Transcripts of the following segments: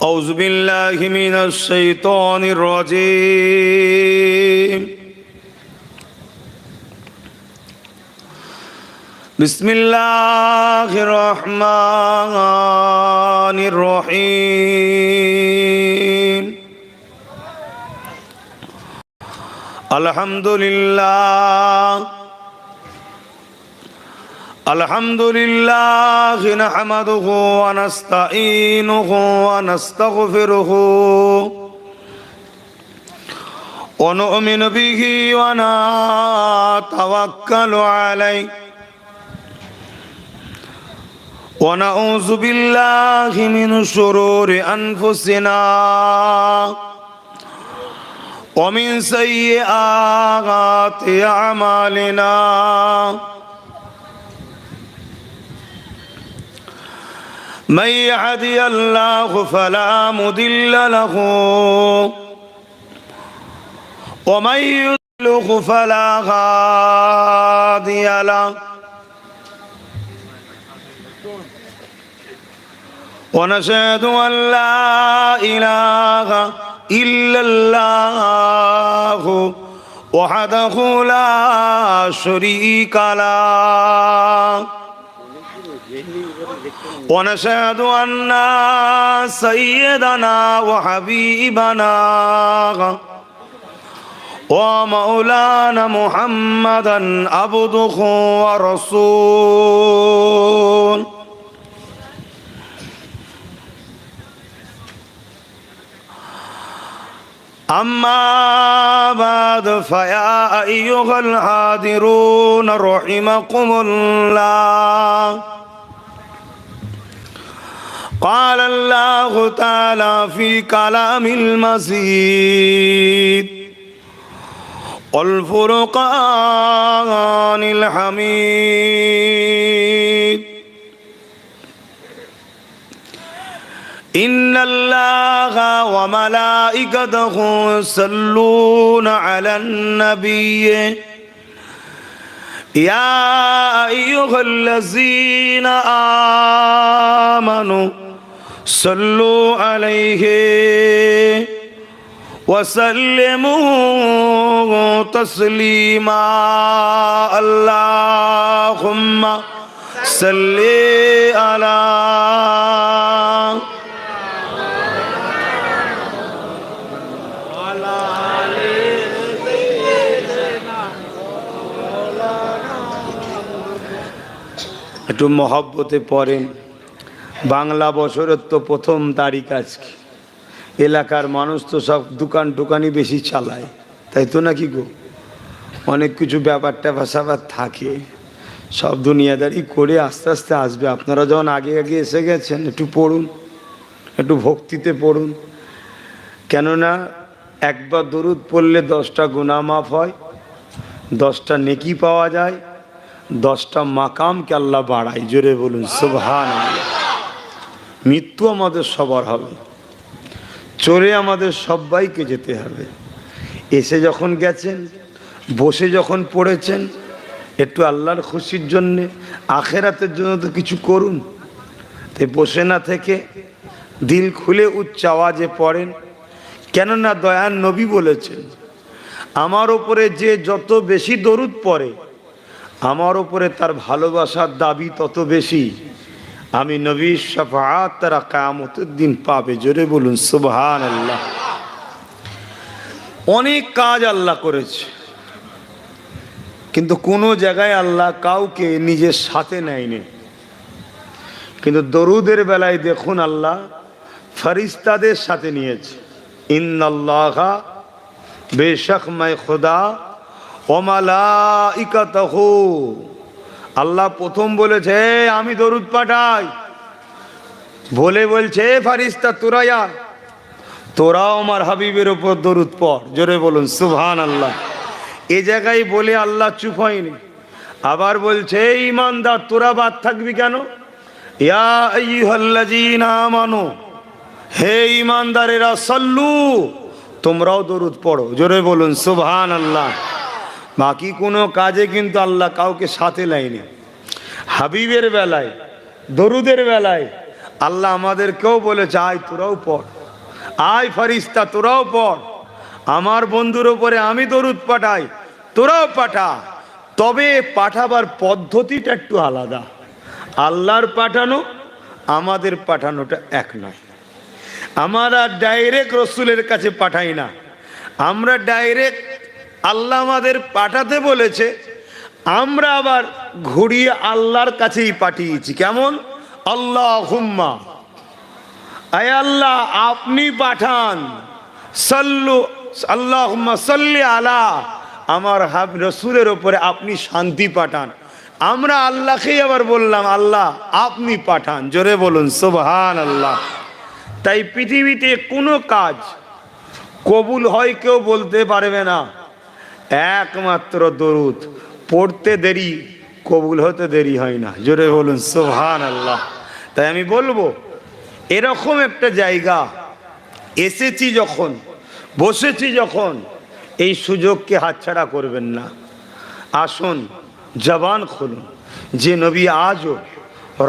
أعوذ بالله من الشيطان الرجيم بسم الله الرحمن الرحيم الحمد لله نحمده ونستعينه ونستغفره ونؤمن به ونتوكل عليه ونعوذ بالله من شرور أنفسنا ومن سيئات أعمالنا من يهدي الله فلا مضل له ومن يضلل فلا هادي له ونشهد أن لا إله إلا الله وحده لا شريك له ونشهد أن سيدنا وحبيبنا ومولانا محمدا عبده ورسوله أما بعد فيا أيها الحاضرون رحمكم الله قال الله تعالى في كلام المزيد والفرقان الحميد إن الله وملائكته يصلون على النبي يا أيها الذين آمنوا صلوا عليه وسلموا تسليما اللهم صل على একটু মহব্বতে পড়েন। বাংলা বছরের তো প্রথম তারিখ আজকে। এলাকার মানুষ তো সব দোকানই বেশি চালায়, তাই তো নাকি গো? অনেক কিছু ব্যাপারটা ভাষাবার থাকে, সব দুনিয়াদারি করে আস্তে আস্তে আসবে। আপনারা যখন আগে আগে এসে গেছেন, একটু পড়ুন, একটু ভক্তিতে পড়ুন। কেননা একবার দরুদ পড়লে 10টা গুনাহ মাফ হয়, 10টা নেকি পাওয়া যায়, 10টা মাকামকে আল্লাহ বাড়ায়। জোরে বলুন সুবহানাল্লাহ। মৃত্যু আমাদের সবার হবে, চলে আমাদের সবাইকে যেতে হবে। এসে যখন গেছেন, বসে যখন পড়েছেন, একটু আল্লাহর খুশির জন্যে, আখেরাতের জন্য তো কিছু করুন। তাই বসে না থেকে দিল খুলে উচ্চ আওয়াজে পড়েন। কেননা দয়ার নবী বলেছেন, আমার ওপরে যে যত বেশি দরুদ পড়ে, আমার ওপরে তার ভালোবাসার দাবি তত বেশি। আমি নবীর শাফাআত তারা কিয়ামতের দিন পাবে। জোরে বলুন সুবহানাল্লাহ। অনেক কাজ আল্লাহ করেছে, কিন্তু কোনো জায়গায় আল্লাহ কাউকে নিজের সাথে নেয়নি। কিন্তু দরুদের বেলায় দেখুন, আল্লাহ ফেরেশতাদের সাথে নিয়েছে। ইন্নাল্লাহা, বেশক मैं खुदा ও মালাইকাতুহু, আল্লাহ প্রথম বলেছে আমি দরুদ পাঠাই, বলে বলছে ফেরেশতা তোরাও আমার হাবিবের উপর দরুদ পড়। জোরে বলুন সুবহানাল্লাহ। এ জায়গায় বলে আল্লাহ চুপ হয়নি, আবার বলছে ঈমানদার তোরা বাদ থাকবি কেন? ইয়া আইয়ুহাল্লাযীনা আমানু, হে ঈমানদারেরা, সাল্লু, তোমরাও দরুদ পড়ো। জোরে বলুন সুবহানাল্লাহ। বাকি কোনো কাজে কিন্তু আল্লাহ কাউকে সাথে লাইনি। হাবিবের বেলায়, দরুদের বেলায় আল্লাহ আমাদেরকেও বলেছে, আয় তোরাও পড়, আয় ফারিস্তা তোরাও পড়, আমার বন্ধুর ওপরে আমি দরুদ পাঠাই, তোরাও পাঠা। তবে পাঠাবার পদ্ধতিটা একটু আলাদা। আল্লাহর পাঠানো আমাদের পাঠানোটা এক নয়। আমরা ডাইরেক্ট রসুলের কাছে পাঠাই না, আমরা ডাইরেক্ট আল্লাহ আমাদের পাঠাতে বলেছে, আমরা আবার ঘুরিয়ে আল্লাহর কাছেই পাঠিয়েছি। কেমন? আল্লাহুম্মা, আয় আল্লাহ আপনি পাঠান, সাল্লু আল্লাহুম্মা সাল্লি আলা, আমার রসুলের ওপরে আপনি শান্তি পাঠান। আমরা আল্লাহকেই আবার বললাম, আল্লাহ আপনি পাঠান। জোরে বলুন সুবহানাল্লাহ। তাই পৃথিবীতে কোনো কাজ কবুল হয় কেউ বলতে পারবে না, একমাত্র দরুদ পড়তে দেরি, কবুল হতে দেরি হয় না। জোরে বলুন সুবহানাল্লাহ। তাই আমি বলবো, এরকম একটা জায়গা এসেছি যখন, বসেছি যখন, এই সুযোগকে হাতছাড়া করবেন না। আসুন জবান খুলুন, যে নবী আজও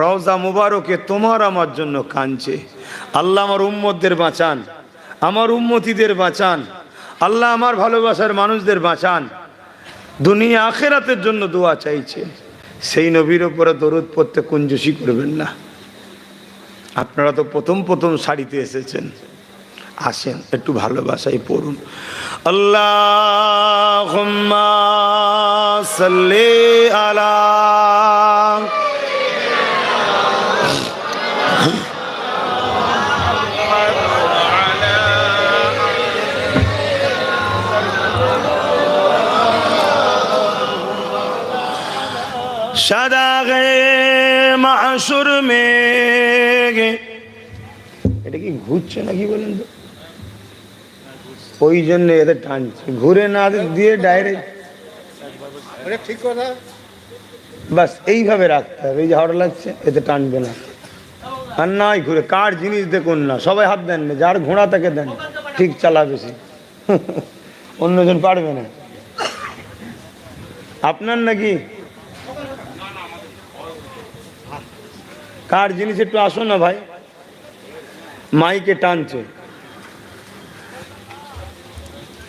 রওজা মুবারকে তোমার আমার জন্য কাঁদছে। আল্লাহ আমার উম্মতদের বাঁচান, আমার উম্মতিদের বাঁচান, আল্লাহ আমার ভালোবাসার মানুষদের বাঁচান। দুনিয়া আখেরাতের জন্য দোয়া চাইছে, সেই নবীর উপরে দরুদ পড়তে কুঞ্জুসি করবেন না। আপনারা তো প্রথম প্রথম সারিতে এসেছেন, আসেন একটু ভালোবাসায় পড়ুন। আল্লাহুম্মা সাল্লি আলা, সাদাগে মাশুর মে, এটা কি ঘুরছে নাকি বলেন তো? ওই জন্য এদের টানছে, ঘুরে না দিয়ে ডাইরেক্ট ঠিক কথা। বাস এইভাবে রাখতে হবে, এই যে হাওড়া লাগছে এতে টানবে না। আর নাই ঘুরে কার জিনিস দেখুন না, সবাই হাত দেন না, যার ঘোড়া তাকে দেন, ঠিক চালাবে সে, অন্যজন পারবে না। আপনার নাকি কার জিনিস একটু আসো না ভাই, মাইকে টানছে।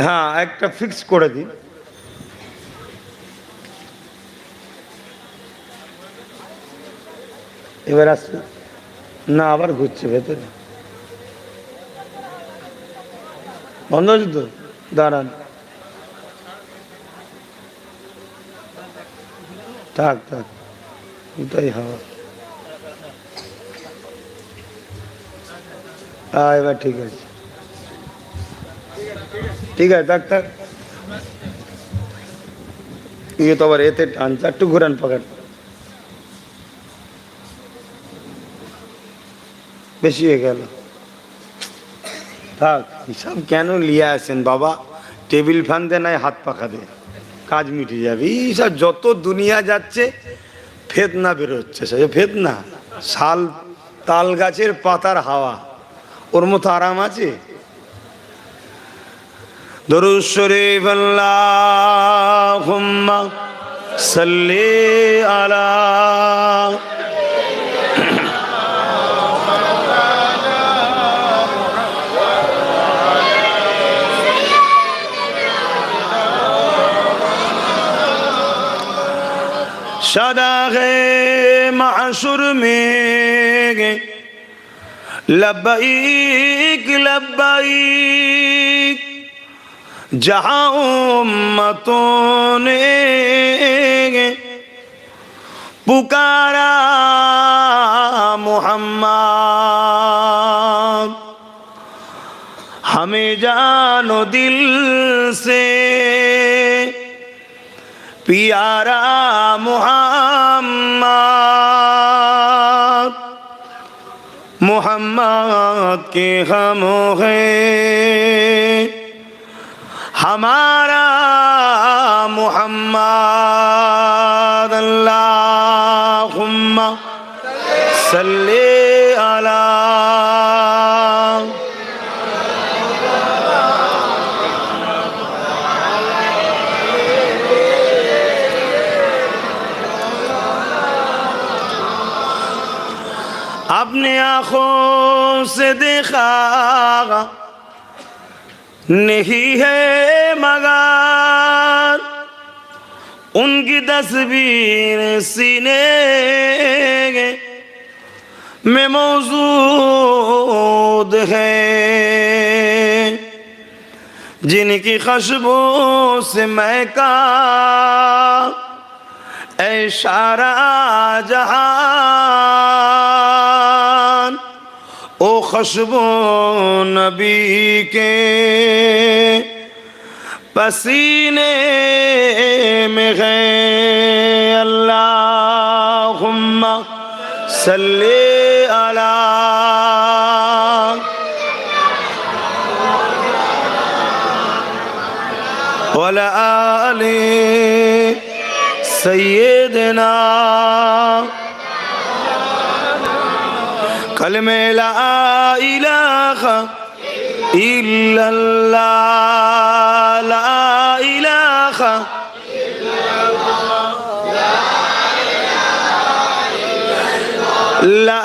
হ্যাঁ একটা ফিক্স করে দিন। এবার আসছে না, আবার ঘুরছে ভেতরে, বন্ধ হচ্ছে তো, দাঁড়ান, থাক থাক, ওটাই হাওয়া। এবার ঠিক আছে, ঠিক আছে, থাক থাক। ইয়ে তো আবার এতে টানছে, একটু ঘুরান পাকান, বেশি হয়ে গেল, থাক। হিসাব কেন লিয়ে আসেন বাবা, টেবিল ফ্যান দে নাই হাত পাখা দে, কাজ মিটে যাবে। এইসব যত দুনিয়া যাচ্ছে ফেতনা বেরোচ্ছে, সে ফেতনা, শাল তাল গাছের পাতার হাওয়া, ওর মতো আরাম আছে? দরুদ শরীফ আল্লাহুম্মা সাল্লি আলা, সাদাগে মাশুর মে লব্বাইক লব্বাইক, जहां उम्मतों ने पुकारा मोहम्मद, हमें जानो दिल से प्यारा मोहम्मद, मोहम्मद के हम हैं हमारा मोहम्मद, अल्लाहुम्मा सल्ली अला। अपने आंखों से देखा नहीं है मगर उनकी तस्वीर सीने में मौजूद है, जिनकी खुशबू से महका ऐ सारा जहान। ओ खुशबू नबी के पसीने में है। अल्लाहुम्मा सल्ली अला वला आले सय्यदना। कलमे ला इलाहा इल्लल्लाह, ला इलाहा ला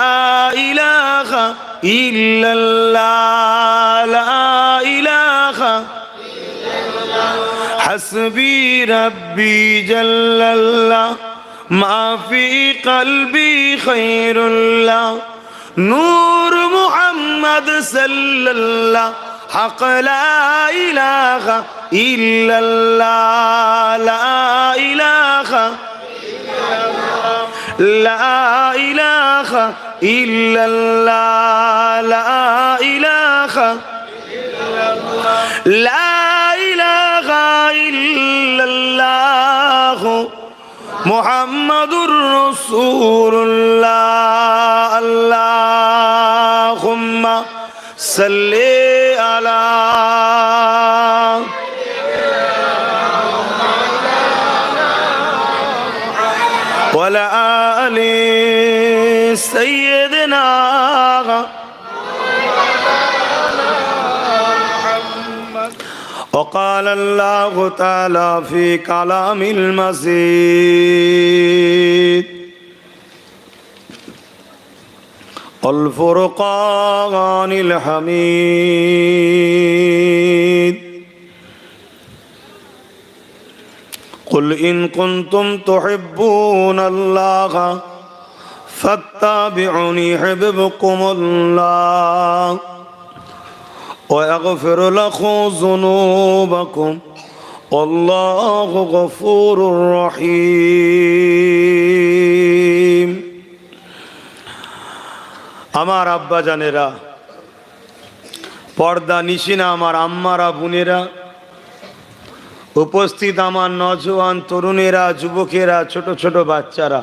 इलाहा इल्लल्लाह, ला इलाहा हस्बी रब्बी जल्लल्लाह, माफी कल्बी खैरुल्लाह, नूर मुहम्मद सल्लल्लाह, हक़ ला इलाहा इल्लल्लाह, ला इलाहा ला इलाहा इल्लल्लाह, ला इलाहा ला इलाहा इल्लल्लाह, मुहम्मदुर रसूलुल्लाह। अल्लाहुम्मा सल्ली अला वला आले सय्यदना। وقال الله تعالى في كلام المجيد الفرقان الحميد قل إن كنتم تحبون الله فاتبعوني يحببكم الله ويغفر لكم ذنوبكم والله غفور رحيم। আমার আব্বা জানেরা, পর্দা নিশিনা আমার আম্মারা বোনেরা, উপস্থিত আমার নওজোয়ান তরুণেরা, যুবকেরা, ছোট ছোট বাচ্চারা,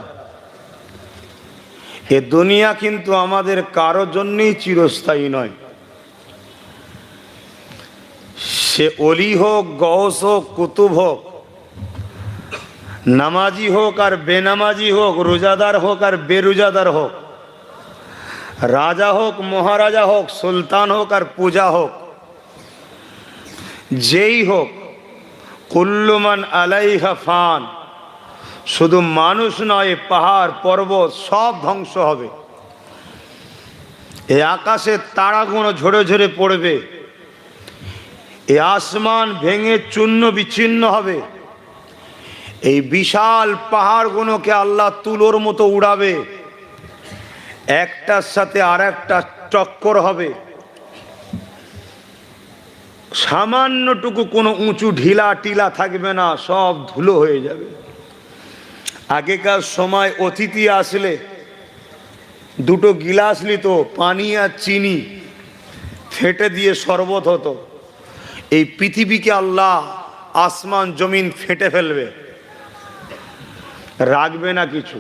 এ দুনিয়া কিন্তু আমাদের কারোর জন্যই চিরস্থায়ী নয়। সে অলি হোক, গৌস হোক, কুতুব হোক, নামাজি হোক আর বেনামাজি হোক, রোজাদার হোক আর বেরোজাদার হোক, রাজা হোক, মহারাজা হোক, সুলতান হোক আর পূজা হোক, যেই হোক, কুল্লু মান আলাইহা ফান। শুধু মানুষ নয়, পাহাড় পর্বত সব ধ্বংস হবে। এই আকাশের তারাগুলো ঝরে ঝরে পড়বে, এই আসমান ভেঙে চূর্ণ বিচ্ছিন্ন হবে, এই বিশাল পাহাড়গুলোকে আল্লাহ তুলোর মতো উড়াবে, একটার সাথে আর একটা টক্কর হবে। সামান্যটুকু কোনো উঁচু ঢিলা টিলা থাকবে না, সব ধুলো হয়ে যাবে। আগেকার সময় অতিথি আসলে দুটো গিলাস নিত, পানি আর চিনি ফেটে দিয়ে শরবত হতো। এই পৃথিবীকে আল্লাহ আসমান জমিন ফেটে ফেলবে, রাখবে না কিছু।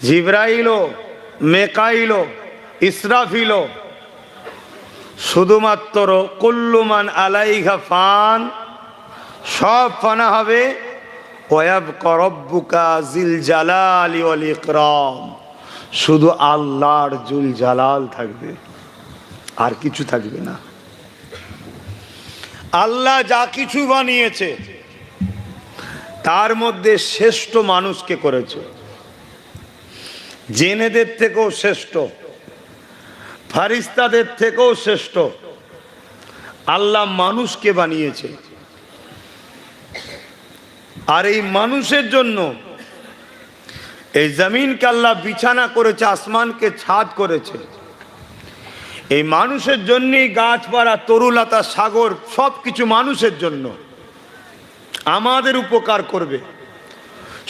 জিবরাইলও, মেকাইলও, ইসরাফিলও শুধুমাত্র কুল্লু মান আলাইহা ফান, সব ফানা হবে। ওয়াবকা রব্বুকা জিল জালালি ওয়াল ইকরাম, শুধু আল্লাহর জুল জালাল থাকবে, আর কিছু থাকবে না। আল্লাহ যা কিছু বানিয়েছে তার মধ্যে শ্রেষ্ঠ মানুষকে করেছে, জেনেদের থেকেও শ্রেষ্ঠ, ফারিস্তাদের থেকেও শ্রেষ্ঠ। আল্লাহ মানুষকে বানিয়েছে, আর এই মানুষের জন্য এই জমিনকে আল্লাহ বিছানা করেছে, আসমানকে ছাদ করেছে। এই মানুষের জন্যই গাছপালা, তরুলতা, সাগর সবকিছু মানুষের জন্য, আমাদের উপকার করবে।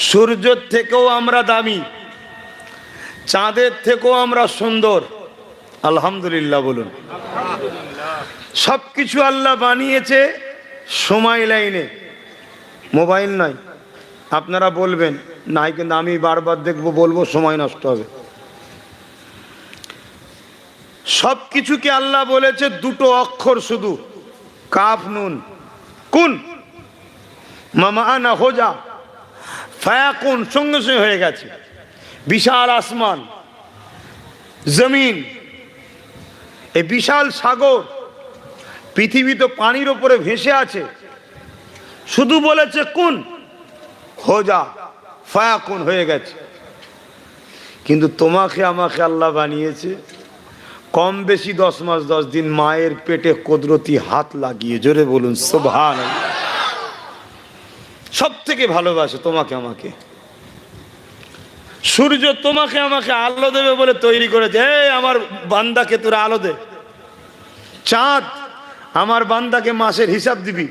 সূর্যের থেকেও আমরা দামি, চাঁদের থেকেও আমরা সুন্দর। আলহামদুলিল্লাহ বলুন। সবকিছু আল্লাহ বানিয়েছে সময় লাইনে, মোবাইল নাই। আপনারা বলবেন নাই, কিন্তু আমি বারবার দেখবো, বলবো, সময় নষ্ট হবে। সবকিছুকে আল্লাহ বলেছে দুটো অক্ষর শুধু, কাফ নুন। কুন মামা আনা হোজা, ফায়াকুন, সঙ্গে সঙ্গে হয়ে গেছে। বিশাল আসমান, জমিন, এই বিশাল সাগর, পৃথিবী তো পানির ওপরে ভেসে আছে, শুধু বলেছে কুন, হোজা, ফায়াকুন, হয়ে গেছে। কিন্তু তোমাকে আমাকে আল্লাহ বানিয়েছে কম বেশি 10 মাস 10 দিন মায়ের পেটে কুদরতি হাত লাগিয়ে। জোরে বলুন সুবহানাল্লাহ। সব থেকে ভালোবাসে তোমাকে আমাকে। সূর্য তোমাকে আমাকে আলো দেবে বলে তৈরি করেছে, এই আমার বান্দাকে তোরা আলো দে। চাঁদ আমার বান্দাকে মাসের হিসাব দিবি।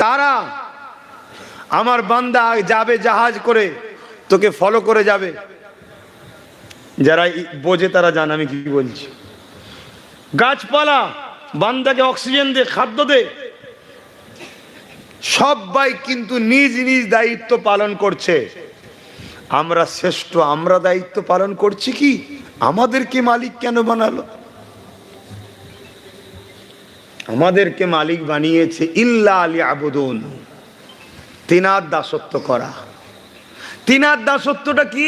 তারা আমার বান্দা যাবে জাহাজ করে, তোকে ফলো করে যাবে। যারা বোঝে তারা জানে আমি কি বলছি। গাছপালা বান্দাকে অক্সিজেন দে, খাদ্য দে। সবাই কিন্তু নিজ নিজ দায়িত্ব পালন করছে। আমরা শ্রেষ্ঠ, আমরা দায়িত্ব পালন করছি কি? আমাদেরকে মালিক কেন বানালো? আমাদেরকে মালিক বানিয়েছে ইল্লা লিয়াবুদুন, তিনার দাসত্ব করা। তিনার দাসত্বটা কি?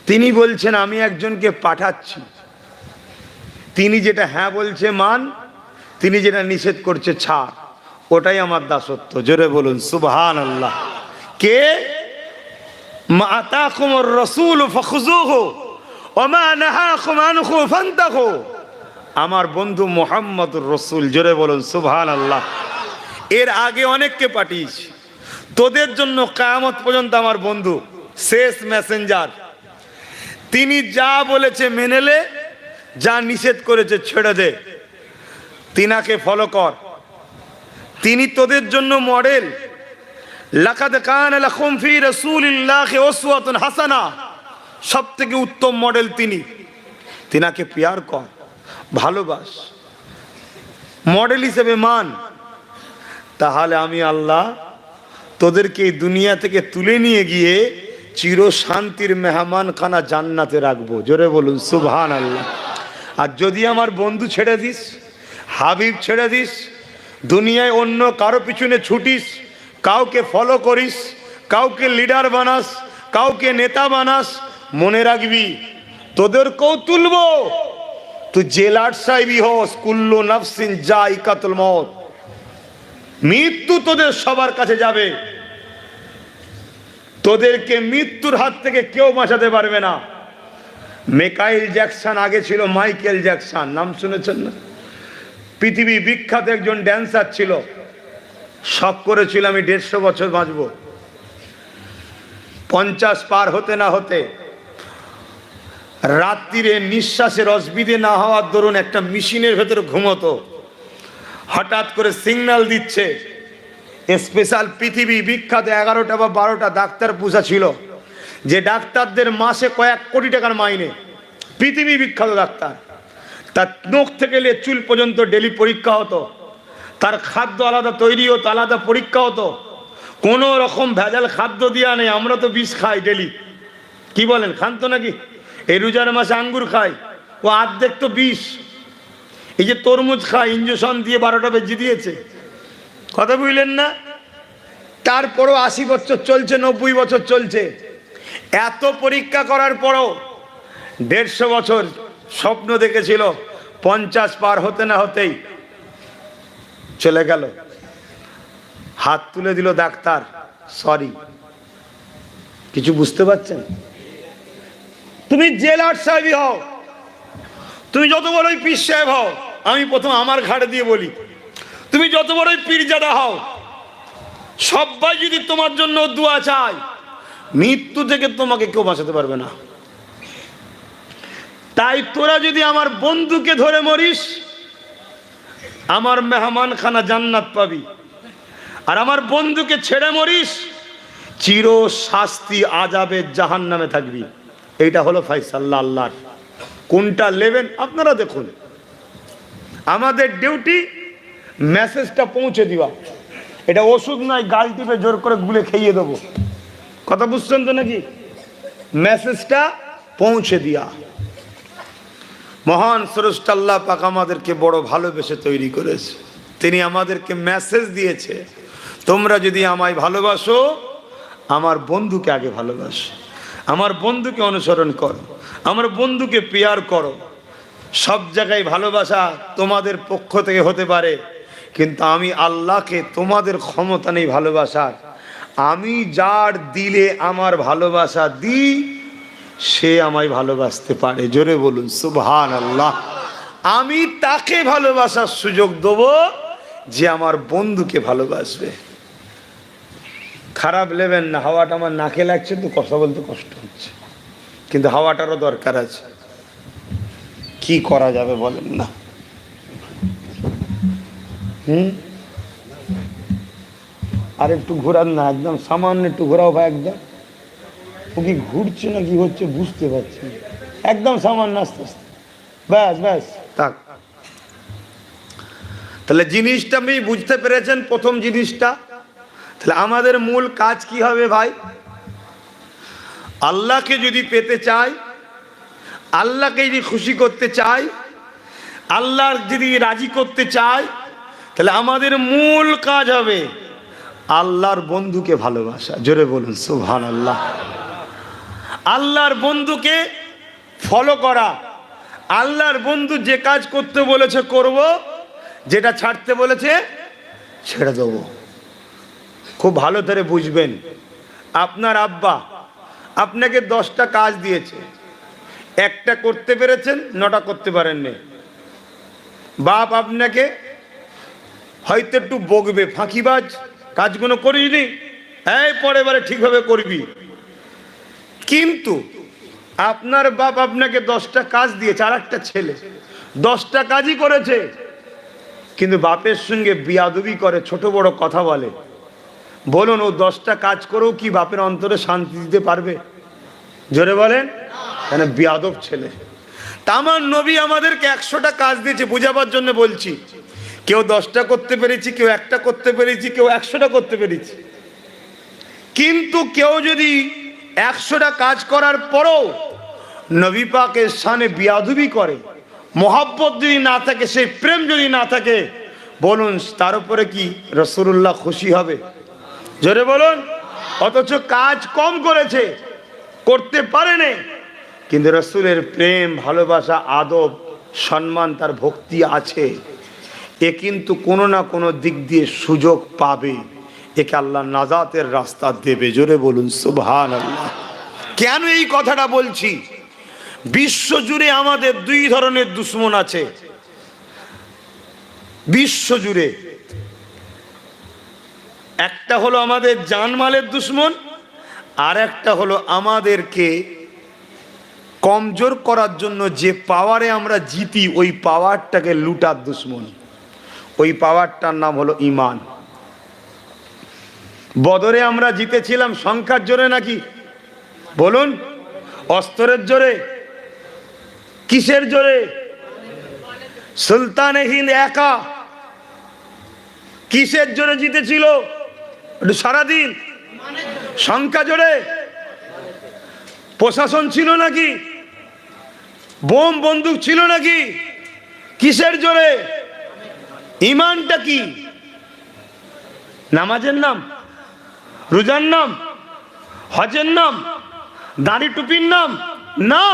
তিনি বলছেন আমি একজনকে পাঠাচ্ছি, তিনি যেটা হ্যাঁ বলছে মান, তিনি যেটা নিষেধ করছে ছাড়, ওটাই আমার দাসত্ব। জোরে বলুন সুবহানাল্লাহ। কে? মা আতাকুমুর রাসূল ফাখুযুহু ওয়া মা নাহাকুম আনহু ফান্তাহু। আমার বন্ধু মুহাম্মদুর রাসূল। জোরে বলুন সুবহানাল্লাহ। এর আগে অনেককে পাঠিয়েছি, তোদের জন্য কিয়ামত পর্যন্ত আমার বন্ধু, শেষ মেসেঞ্জার। তিনি যা বলেছে মেনে নে, যা নিষেধ করেছে ছেড়ে দে, তিনাকে ফলো কর। তিনি তোদের জন্য মডেল। লাকাদ কানা লাকুম ফি রাসূলিল্লাহি উসওয়াতুন হাসানা, সবথেকে উত্তম মডেল তিনি। তিনাকে প্যার কর, ভালোবাস, মডেল হিসেবে মান। তাহলে আমি আল্লাহ তোদেরকে এই দুনিয়া থেকে তুলে নিয়ে গিয়ে চির শান্তির মেহমান খানা জান্নাতে রাখবো। জোরে বলুন সুবহানাল্লাহ। আর যদি আমার বন্ধু ছেড়ে দিস, হাবিব ছেড়ে দিস, দুনিয়ায় অন্য কারো পিছনে ছুটিস, কাউকে ফলো করিস, কাউকে লিডার বানাস, কাউকে নেতা বানাস, মনে রাখবি তোদেরকেও তুলবো। তুই জেলার সাহেবই হোস, কুল্লু নাফসিন যায়িকাতুল মউত, মৃত্যু তোদের সবার কাছে যাবে। তোদেরকে মৃত্যুর হাত থেকে কেউ বাঁচাতে পারবে না। মাইকেল জ্যাকসন আগে ছিল মাইকেল জ্যাকসন, নাম শুনেছেন না? পৃথিবী বিখ্যাত একজন ড্যান্সার ছিল। শখ করেছিল আমি 150 বছর বাঁচব। 50 পার হতে না হতে রাত্রিরে নিঃশ্বাসের অসুবিধে না হওয়ার দরুন একটা মেশিনের ভেতরে ঘুমতো। হঠাৎ করে সিগন্যাল দিচ্ছে, স্পেশাল পৃথিবী বিখ্যাত 11টা বা 12টা ডাক্তার পুষা ছিল, যে ডাক্তারদের মাসে কয়েক কোটি টাকার মাইনে, পৃথিবী বিখ্যাত ডাক্তার। তার নখ থেকে নিয়ে চুল পর্যন্ত ডেলি পরীক্ষা হতো, তার খাদ্য আলাদা তৈরি হতো, আলাদা পরীক্ষা হতো। কোনো রকম ভেজাল খাদ্য দেওয়া নেই। আমরা তো বিষ খাই ডেলি, কি বলেন? খান তো নাকি? এই রোজার মাসে আঙ্গুর খাই, ও অর্ধেক তো বিষ। এই যে তরমুজ খাই, ইঞ্জেকশন দিয়ে 12টা বেজে দিয়েছে, কথা বুঝলেন না? তারপরও 80 বছর চলছে, 90 বছর চলছে। এত পরীক্ষা করার পরও 150 বছর স্বপ্ন দেখেছিল, 50 পার হতে না হতেই চলে গেল। হাত তুলে দিল ডাক্তার, সরি। কিছু বুঝতে পারছেন? তুমি জেলার সাহেবই হও, তুমি যত বড়ই পীর সাহেব হও, আমি প্রথম আমার ঘাড়ে দিয়ে বলি, তুমি যত বড়ই পীরজাদা হও, সবাই যদি তোমার জন্য দোয়া চায়, মৃত্যু থেকে তোমাকে কেউ বাঁচাতে পারবে না। তাই তোরা যদি আমার বন্ধুকে ধরে মরিস, আমার মেহমান খানা জান্নাত পাবি, আর আমার বন্ধুকে ছেড়ে মরিস, চির শাস্তি আযাবে জাহান্নামে থাকবি। এইটা হলো ফায়সালা আল্লাহর। কোনটা নেবেন আপনারা দেখুন। আমাদের ডিউটি মেসেজটা পৌঁছে দিবা। এটা ওষুধ নয় গাল টিপে জোর করে গুলে খেয়ে দেবো, কথা বুঝছেন তো নাকি? মেসেজটা পৌঁছে দিয়া। মহান স্রষ্টা আল্লাহ পাক আমাদেরকে বড় ভালোবেসে তৈরি করেছে। তিনি আমাদেরকে মেসেজ দিয়েছে, তোমরা যদি আমায় ভালোবাসো, আমার বন্ধুকে আগে ভালোবাসো, আমার বন্ধুকে অনুসরণ করো, আমার বন্ধুকে পেয়ার করো। সব জায়গায় ভালোবাসা তোমাদের পক্ষ থেকে হতে পারে, কিন্তু আমি আল্লাহকে তোমাদের ক্ষমতা নেই ভালোবাসার। আমি যার দিলে আমার ভালোবাসা দিই, সে আমায় ভালোবাসতে পারে। জোরে বলুন সুবহানাল্লাহ। আমি তাকে ভালোবাসার সুযোগ দেব যে আমার বন্ধুকে ভালোবাসবে। খারাপ নেবেন না, হাওয়াটা আমার নাকে লাগছে তো কথা বলতে কষ্ট হচ্ছে, কিন্তু হাওয়াটারও দরকার আছে। কি করা যাবে বলেন না? আর একটু ঘোরান না, একদম সামান্য একটু ঘোরাও ভাই। একদম ও কি ঘুরছে না কি হচ্ছে বুঝতে পারছি না। একদম সামান্য আস্তে আস্তে, ব্যাস ব্যাস থাক। তাহলে জিনিসটা আপনি বুঝতে পেরেছেন। প্রথম জিনিসটা, তাহলে আমাদের মূল কাজ কি হবে ভাই? আল্লাহকে যদি পেতে চাই, আল্লাহকে যদি খুশি করতে চাই, আল্লাহর যদি রাজি করতে চাই, তাহলে আমাদের মূল কাজ হবে আল্লাহর বন্ধুকে ভালোবাসা। জোরে বলুন সুবহানাল্লাহ। আল্লাহর বন্ধুকে ফলো করা। আল্লাহর বন্ধু যে কাজ করতে বলেছে করব, যেটা ছাড়তে বলেছে ছেড়ে দেবো। খুব ভালো করে বুঝবেন। আপনার আব্বা আপনাকে 10টা কাজ দিয়েছে, একটা করতে পেরেছেন, 9টা করতে পারেননি। বাপ আপনাকে হয়তো একটু বকবে, ফাঁকিবাজ, কাজগুলো করিসনি, এই পরের বারে ঠিকভাবে করবি। কিন্তু আপনার বাপ আপনাকে 10টা কাজ দিয়েছে, আর একটা ছেলে 10টা কাজই করেছে, কিন্তু বাপের সঙ্গে বিয়াদবি করে, ছোট বড় কথা বলে। বলুন, ও 10টা কাজ করেও কি বাপের অন্তরে শান্তি দিতে পারবে? জোরে বলেন। কেন? বিয়াদব ছেলে। তা আমার নবী আমাদেরকে 100টা কাজ দিয়েছে, বোঝাবার জন্য বলছি। কেউ 10টা করতে পেরেছি, কেউ একটা করতে পেরেছি, কেউ 100টা করতে পেরেছি। কিন্তু কেউ যদি 100টা কাজ করার পরও নবী পাকের শানে বিয়াদবি করে, মোহাব্বত যদি না থাকে, সেই প্রেম যদি না থাকে, বলুন তার উপরে কি রাসূলুল্লাহ খুশি হবে? জোরে বলুন। অথচ কাজ কম করেছে, করতে পারেনি, কিন্তু রাসূলের প্রেম, ভালোবাসা, আদব, সম্মান, তার ভক্তি আছে। এ কিন্তু কোনো না কোনো দিক দিয়ে সুযোগ পাবে, একে আল্লাহ নাজাতের রাস্তা দেবে। জোরে বলুন সুবহানাল্লাহ। কেন এই কথাটা বলছি? বিশ্ব জুড়ে আমাদের 2 ধরনের দুশমন আছে। বিশ্ব জুড়ে একটা হলো আমাদের জানমালের দুশমন, আর একটা হলো আমাদেরকে কমজোর করার জন্য যে পাওয়ারে আমরা জিতি, ওই পাওয়ারটাকে লুটার দুশমন। ওই পাওয়ারটার নাম হলো ঈমান। বদরে আমরা জিতেছিলাম সংখ্যার জোরে নাকি? বলুন, অস্ত্রের জোরে? কিসের জোরে? সুলতানে হিন্দ একা কিসের জোরে জিতেছিল? সারাদিন সংখ্যা জোরে? প্রশাসন ছিল নাকি? বোম বন্দুক ছিল নাকি? কিসের জোরে? ঈমানটা কি? নামাজের নাম, রোজার নাম, হজের নাম, দাড়ি টুপির নাম না।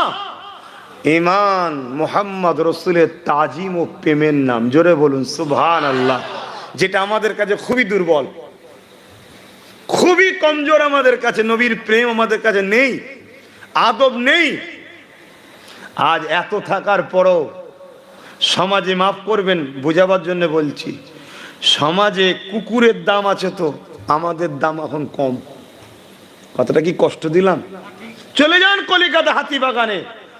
ঈমান মুহাম্মদ রাসূলের তাজিম ও প্রেমের নাম। জোরে বলুন সুবহানাল্লাহ। যেটা আমাদের কাছে খুবই দুর্বল, খুবই কমজোর আমাদের কাছে। নবীর প্রেম আমাদের কাছে নেই, আদব নেই, আজ এত থাকার পরও সমাজে, মাফ করবেন বোঝাবার জন্য বলছি, সমাজে কুকুরের দাম আছে তো আমাদের দাম এখন কম। কতটা কি কষ্ট দিলাম? চলে যান কলিকাতা হাতিবাগানে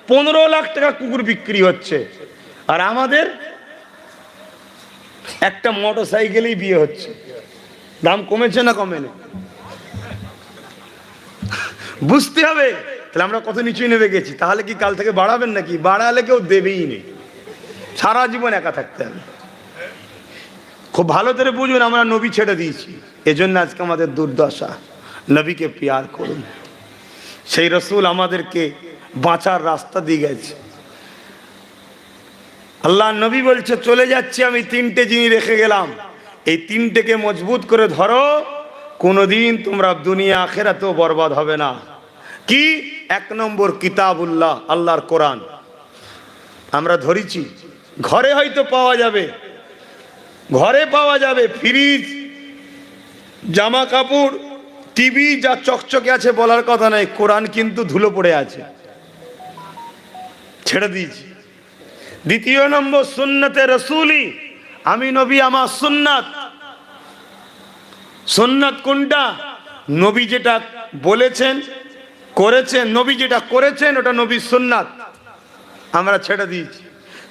15 লাখ টাকা কুকুর বিক্রি হচ্ছে, আর আমাদের একটা মোটর সাইকেলেই বিয়ে হচ্ছে। দাম কমেছে না কমেনি? বুঝতে হবে তাহলে আমরা কত নিচুই নেমে গেছি। তাহলে কি কাল থেকে বাড়াবেন নাকি? বাড়ালে কেউ দেবেই নেই, সারা জীবন একা থাকতে হবে। খুব ভালো করে বুঝুন, আমরা নবী ছেড়ে দিয়েছি, এজন্য আজকে আমাদের দুর্দশা। নবীকে প্যার করুন, সেই রসুল আমাদেরকে বাঁচার রাস্তা দিয়ে গেছে। আল্লাহ নবী বলছে, চলে যাচ্ছি আমি, 3টে জিনিস রেখে গেলাম, এই 3টেকে মজবুত করে ধরো, কোনোদিন তোমরা দুনিয়া আখিরাতেও বরবাদ হবে না। কি? 1 নম্বর কিতাবুল্লাহ, আল্লাহর কোরআন। আমরা ধরেছি, ঘরে হয়তো পাওয়া যাবে, ঘরে পাওয়া যাবে ফ্রিজ, জামা কাপড়, টিভি, যা চকচকে আছে বলার কথা নাই, কোরআন কিন্তু ধুলো পড়ে আছে, ছেড়ে দিয়েছি। 2 নম্বর সুন্নতে রসুলি, আমি নবী, আমার সুন্নাত। সুন্নাত কোনটা? নবী যেটা বলেছেন করেছেন, নবী যেটা করেছেন ওটা নবীর সুন্নাত, আমরা ছেড়ে দিয়েছি।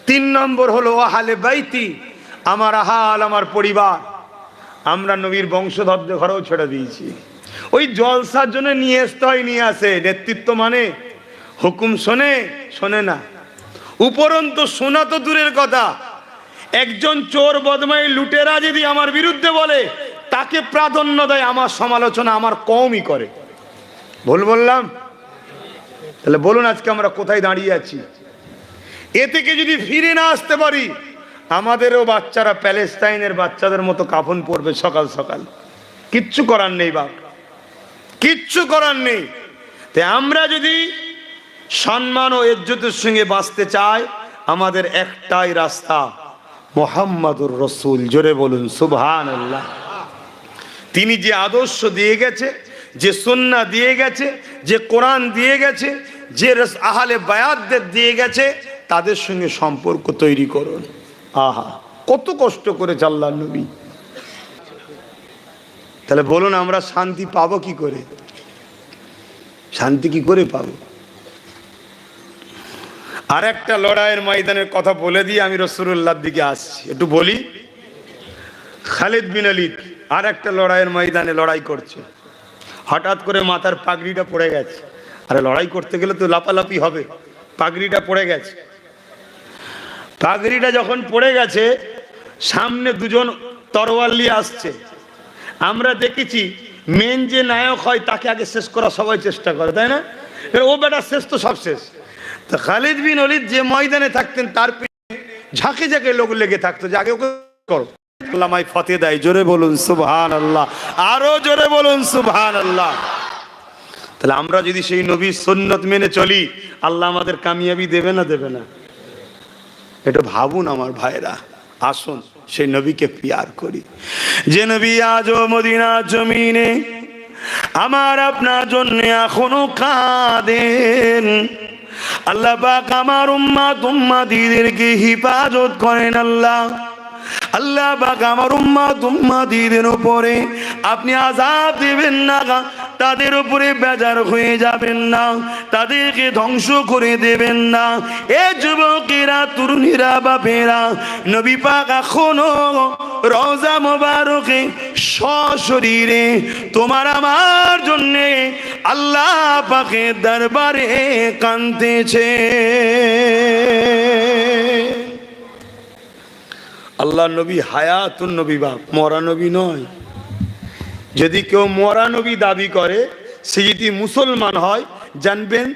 3 নম্বর হলো আহলে বাইতি, আমার আহাল, আমার পরিবার, আমরা নবীর বংশধরদের ঘরেও ছেড়ে দিয়েছি। ওই জলসার জন্য নিয়ে আসতে হয়, নিয়ে আসে, নেতৃত্ব মানে হুকুম শোনে না। উপরন্তু শোনা তো দূরের কথা, একজন চোর বদমাই লুটেরা যদি আমার বিরুদ্ধে বলে, তাকে প্রাধান্য দেয়, আমার সমালোচনা আমার কমই করে। ভুল বললাম? তাহলে বলুন আজকে আমরা কোথায় দাঁড়িয়ে আছি? এ থেকে যদি ফিরে না আসতে পারি, আমাদেরও বাচ্চারা প্যালেস্টাইনের বাচ্চাদের মতো কাফন পরবে সকাল সকাল। কিচ্ছু করার নেই বাপ, কিচ্ছু করার নেই। তাই আমরা যদি সম্মান ও ইজ্জতের সঙ্গে বাঁচতে চাই, আমাদের একটাই রাস্তা, মুহাম্মাদুর রাসূল। জোরে বলুন সুবহানাল্লাহ। তিনি যে আদর্শ দিয়ে গেছে, যে সুন্নাহ দিয়ে গেছে, যে কোরআন দিয়ে গেছে, যে আহলে বায়াতদের দিয়ে গেছে, তাদের সঙ্গে সম্পর্ক তৈরি করুন। আহা, কত কষ্ট করেছে আল্লাহর নবী। তাহলে বলুন আমরা শান্তি পাবো কি করে? শান্তি কি করে পাবো? আর একটা লড়াইয়ের ময়দানের কথা বলে দিয়ে আমি রাসূলুল্লাহর দিকে আসছি, একটু বলি। খালিদ বিন ওলীদ আর একটা লড়াইয়ের ময়দানে লড়াই করছে, হঠাৎ করে মাথার পাগড়িটা পড়ে গেছে। আরে লড়াই করতে গেলে তো লাপালাপি হবে, পাগড়িটা পড়ে গেছে। পাগড়িটা যখন পড়ে গেছে, সামনে 2জন তরোয়াল নিয়ে আসছে। আমরা দেখেছি মেন যে নায়ক হয় তাকে আগে শেষ করা সবাই চেষ্টা করে, তাই না? ও বেটা শেষ তো সব শেষ। তো খালিদ বিন ওলীদ যে ময়দানে থাকতেন, তার পিছনে ঝাঁকে ঝাঁকে লোক লেগে থাকতো যে আগে ওকে করো। আল্লাহ মাই ফতে দেয়, জোরে বলুন সুবহানাল্লাহ, আরো জোরে বলুন সুবহানাল্লাহ। তাহলে আমরা যদি সেই নবীর সুন্নত মেনে চলি, আল্লাহ আমাদের কামিয়াবি দেবে না দেবে না? এটা ভাবুন আমার ভাইরা। আসুন সেই নবীকে প্যার করি, যে নবী আজও মদিনার জমিনে আমার আপনার জন্য এখনো কাঁদেন। আল্লাহ পাক আমার উম্মাতিদেরকে হিফাজত করেন। আল্লাহ পাক আমার উম্মাতিদের উপরে আপনি আযাব দিবেন না, তাদের উপরে বেজার হয়ে যাবেন না, তাদেরকে ধ্বংস করে দেবেন না। এ যুবকেরা, তরুণীরা, বাপেরা, নবী পাক এখনো রওজা মোবারকে সশরীরে তোমার আমার জন্যে আল্লাহ পাকের দরবারে কাঁদতেছে। আল্লাহ নবী হায়াতুন নবী, বাপ মরা নবী নয়। যদি কেউ মরা নবী দাবি করে, সে যদি মুসলমান হয়, জানবেন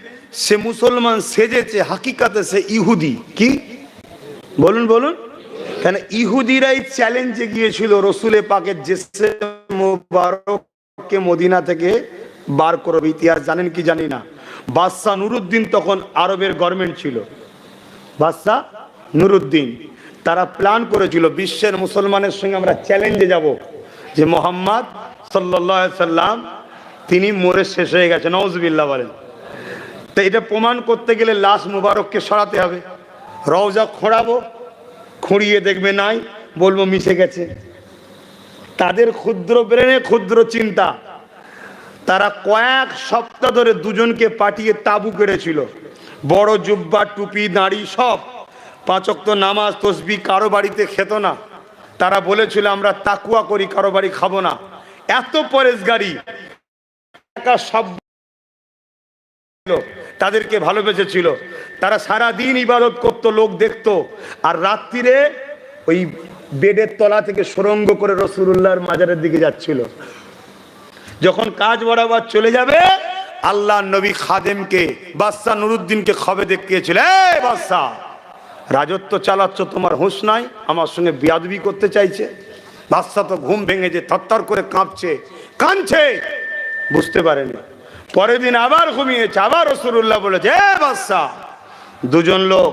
সে মুসলমান সেজেছে, হাকিকাতে সে ইহুদি। কি বলুন বলুন? কেন ইহুদিরাই চ্যালেঞ্জে গিয়েছিল রসুলে পাকের জেসে মোবারককে মদিনা থেকে বার করবে। ইতিহাস জানেন কি জানি না। বাদশাহ নুরুদ্দিন তখন আরবের গভর্নমেন্ট ছিল, বাদশাহ নুরুদ্দিন। তারা প্ল্যান করেছিল বিশ্বের মুসলমানের সঙ্গে আমরা চ্যালেঞ্জে যাব যে মুহাম্মদ সাল্লাল্লাহু আলাইহি সাল্লাম তিনি মরে শেষ হয়ে গেছে, নাউজুবিল্লাহ বলেন। তো এটা প্রমাণ করতে গেলে লাশ মুবারককে সরাতে হবে। রওজা খোঁড়াবো, খুঁড়িয়ে দেখবে নাই, বলবো মিশে গেছে। তাদের ক্ষুদ্র ব্রেনে ক্ষুদ্র চিন্তা, তারা কয়েক সপ্তাহ ধরে দুজনকে পাঠিয়ে তাবু কেড়েছিল। বড় জুব্বা, টুপি, দাড়ি সব, 5 ওয়াক্ত নামাজ তসবিহ, কারো বাড়িতে খেত না। তারা বলেছিল আমরা তাকুয়া করি, কারো বাড়ি খাবো না। এত পরেশগারি, সব তাদেরকে ভালোবেসেছিল। তারা সারা দিন ইবাদত করত, লোক দেখতো, আর রাত্রিরে ওই বেডের তলা থেকে সুরঙ্গ করে রাসূলুল্লাহর মাজারের দিকে যাচ্ছিল। যখন কাজ বরাবর চলে যাবে, আল্লাহ নবী খাদেমকে, বাদশা নুরুদ্দিনকে খবর দেখিয়েছিল, এই বাদশা, রাজত্ব চালাচ্ছ, তোমার হুঁশ নাই, আমার সঙ্গে বেয়াদবি করতে চাইছে। বাদশা তো ঘুম ভেঙে যে থরথর করে কাঁপছে, কাঁদছে, বুঝতে পারেনি। পরের দিন আবার ঘুমিয়েছে, আবার রাসূলুল্লাহ বলেছে, এ বাদশা, দুজন লোক,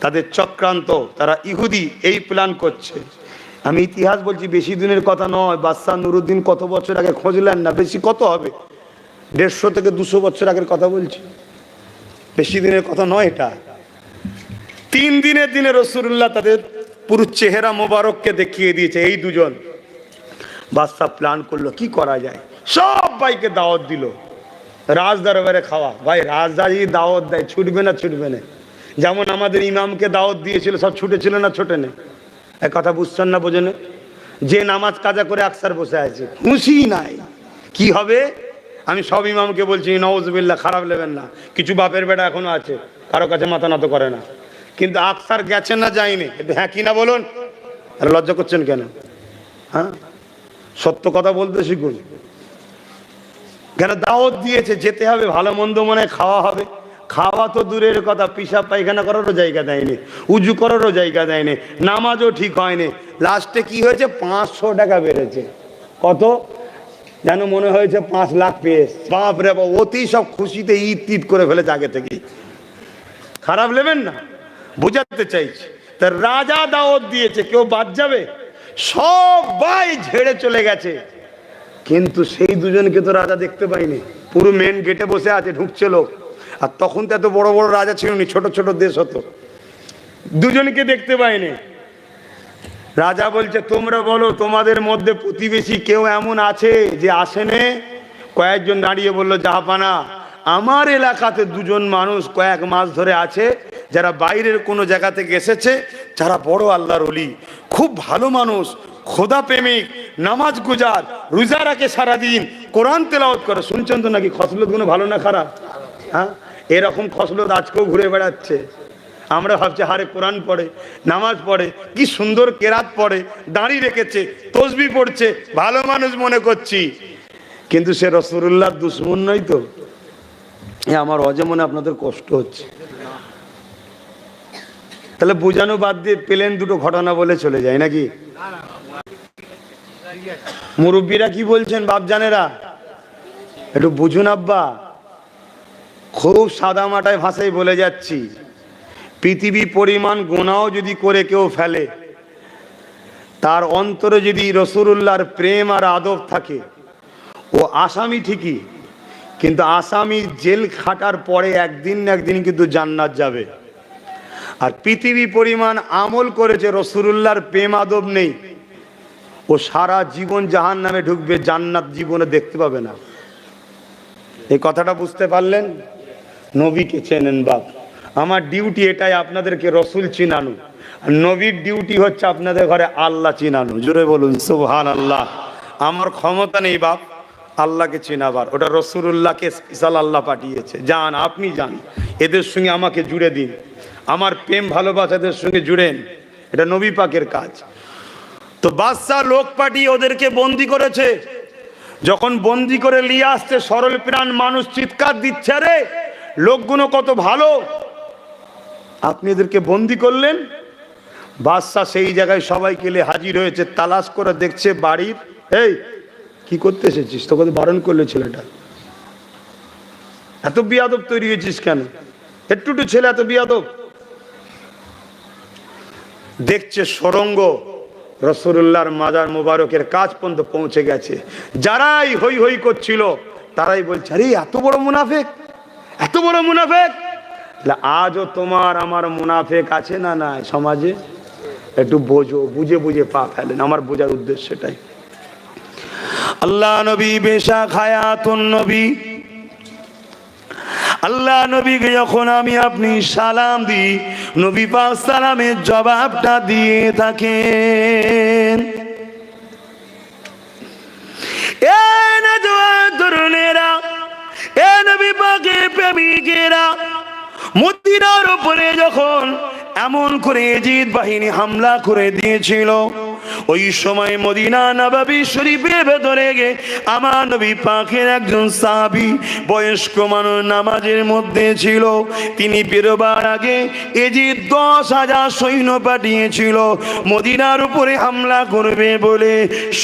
তাদের চক্রান্ত, তারা ইহুদি, এই প্ল্যান করছে। আমি ইতিহাস বলছি, বেশি দিনের কথা নয়। বাদশা নুরুদ্দিন কত বছর আগে খোঁজলেন না, বেশি কত হবে, 150 থেকে 200 বছর আগের কথা বলছি, বেশি দিনের কথা নয় এটা। 3 দিনের দিনে রাসূলুল্লাহ তাদের পুরো চেহারা মোবারককে দেখিয়ে দিয়েছে। এই দুজন, বাদশা প্ল্যান করলো কি করা যায়, সব ভাইকে দাওয়াত দিল, রাজ দরবারে খাওয়া। ভাই রাজদারি দাওয়াত দেয়, ছুটবে না, ছুটবে না। যেমন আমাদের ইমামকে দাওয়াত দিয়েছিল, সব ছুটেছিল না, ছোটে না? এক কথা বুঝছেন না, বোঝেন? যে নামাজ কাজা করে আকসার বসে আছে, খুশি নাই, কি হবে? আমি সব ইমামকে বলছি, নওয়াজবিল্লাহ, খারাপ নেবেন না, কিছু বাপের বেটা এখনো আছে, কারো কাছে মাথা নত করে না, কিন্তু আকসার গেছেন না, যায়নি, একটু হ্যাঁ কি না বলুন। আর লজ্জা করছেন কেন? হ্যাঁ, সত্য কথা বলতে শিখুন। কেন দাওয়াত দিয়েছে, যেতে হবে, ভালো মন্দ মনে খাওয়া হবে। খাওয়া তো দূরের কথা, পিশাব পায়খানা করারও জায়গা দেয়নি, উজু করারও জায়গা দেয়নি, নামাজও ঠিক হয়নি। লাস্টে কি হয়েছে, 500 টাকা বেড়েছে। কত যেন মনে হয়েছে 5 লাখ পেয়েছে। বাপরে বাপ, অতি সব খুশিতে ঈদ টিট করে ফেলেছে আগে থেকেই। খারাপ নেবেন না, বুঝাতে চাইছি। তা রাজা দাওয়াত দিয়েছে, কেউ বাদ যাবে? সবাই ঝেড়ে চলে গেছে, কিন্তু সেই দুজনকে তো রাজা দেখতে পাইনি। পুরো মেন গেটে বসে আছে, ঢুকছে লোক। আর তখন তো এত বড় বড় রাজা ছিল না, ছোট ছোট দেশ হতো। দুজনকে দেখতে পাইনি। রাজা বলছে, তোমরা বলো, তোমাদের মধ্যে প্রতিবেশী কেউ এমন আছে যে আসেনে? কয়েকজন দাঁড়িয়ে বলল, জাহাপানা, আমার এলাকাতে দুজন মানুষ কয়েক মাস ধরে আছে, যারা বাইরের কোনো জায়গা থেকে এসেছে, যারা বড় আল্লাহর ওলি, খুব ভালো মানুষ, খোদা প্রেমিক, নামাজ গুজার, রোজা রাখে সারাদিন, কোরআন তেলাওয়াত করে। শুনছেন তো নাকি খসলতগুলো ভালো না খারাপ? হ্যাঁ, এরকম খসলত আজকেও ঘুরে বেড়াচ্ছে। আমরা ভাবছি হারে কোরআন পড়ে, নামাজ পড়ে, কি সুন্দর কেরাত পড়ে, দাড়ি রেখেছে, তসবিহ পড়ছে, ভালো মানুষ মনে করছি, কিন্তু সে রাসূলুল্লাহর দুশমন নয় তো। আমার অজমনে আপনাদের কষ্ট হচ্ছে। তাহলে বোঝানো বাদ দিয়ে প্লেন দুটো ঘটনা বলে চলে যায় নাকি? মুরব্বীরা কি বলছেন, বাপজানেরা, একটু বুঝুন আব্বা। খুব সাদা মাটায় ভাষায় বলে যাচ্ছি, পৃথিবী পরিমাণ গুনাহ যদি করে কেউ ফেলে, তার অন্তরে যদি রাসূলুল্লাহর প্রেম আর আদব থাকে, ও আসামি ঠিকই, কিন্তু আসামি জেল খাটার পরে একদিন না একদিন কিন্তু জান্নাত যাবে। আর পৃথিবী পরিমাণ আমল করেছে, রাসূলুল্লাহর প্রেম আদব নেই, ও সারা জীবন জাহান্নামে ঢুকবে, জান্নাত জীবনে দেখতে পাবে না। এই কথাটা বুঝতে পারলেন? নবীকে চেনেন বাপ। আমার ডিউটি এটাই, আপনাদেরকে রসুল চিনানো। আর নবীর ডিউটি হচ্ছে আপনাদের ঘরে আল্লাহ চিনানো। জোরে বলুন সুবহানাল্লাহ। আমার ক্ষমতা নেই বাপ আল্লাহকে চিনাবার, ওটা রাসূলুল্লাহকে স্পেশাল আল্লাহ পাঠিয়েছে। যান, আপনি যান, এদের সঙ্গে আমাকে জুড়ে দিন, আমার প্রেম ভালোবাসা এদের সঙ্গে জুড়েন, এটা নবী পাকের কাজ। তো বাদশাহ লোক পাঠিয়ে ওদেরকে বন্দি করেছে। যখন বন্দি করে নিয়ে আসছে, সরল প্রাণ মানুষ চিৎকার দিচ্ছে, রে লোকগুলো কত ভালো, আপনি এদেরকে বন্দি করলেন। বাদশাহ সেই জায়গায় সবাইকে নিয়ে হাজির হয়েছে, তালাশ করে দেখছে বাড়ির, এই কি করতে এসেছিস, তোকে বারণ করলে ছেলেটা, এত বিয়াদব তৈরি হয়েছিস কেন, একটু ছেলে এত বিয়াদব। দেখছে সুড়ঙ্গ রাসূলুল্লাহর মাজার মোবারকের কাজ পর্যন্ত পৌঁছে গেছে। যারাই হই হই করছিল তারাই বলছে, আরে এত বড় মুনাফিক, এত বড় মুনাফেক। আজও তোমার আমার মুনাফেক আছে না নাই সমাজে? একটু বোঝো, বুঝে বুঝে পা ফেলেন, আমার বোঝার উদ্দেশ্য সেটাই। আল্লাহ নবী বেশা হায়াতুন নবী, আল্লাহ নবীকে যখন আমি আপনি সালাম দিই, নবী পাক সালামের জবাবটা দিয়ে থাকেন। এ নওজোয়ান তরুণেরা, এ নবী পাকের প্রেমিকেরা, মদিনার উপরে যখন এমন করে ইজিদ বাহিনী হামলা করে দিয়েছিল, ওই সময় মদিনা নববী শরীফের ভেতরে গিয়ে আমার নবী পাকের একজন সাহাবী বয়স্ক মানুষ নামাজের মধ্যে ছিল। তিনি বেরোবার আগে ইজিদ 10,000 সৈন্য পাঠিয়েছিল মদিনার উপরে হামলা করবে বলে।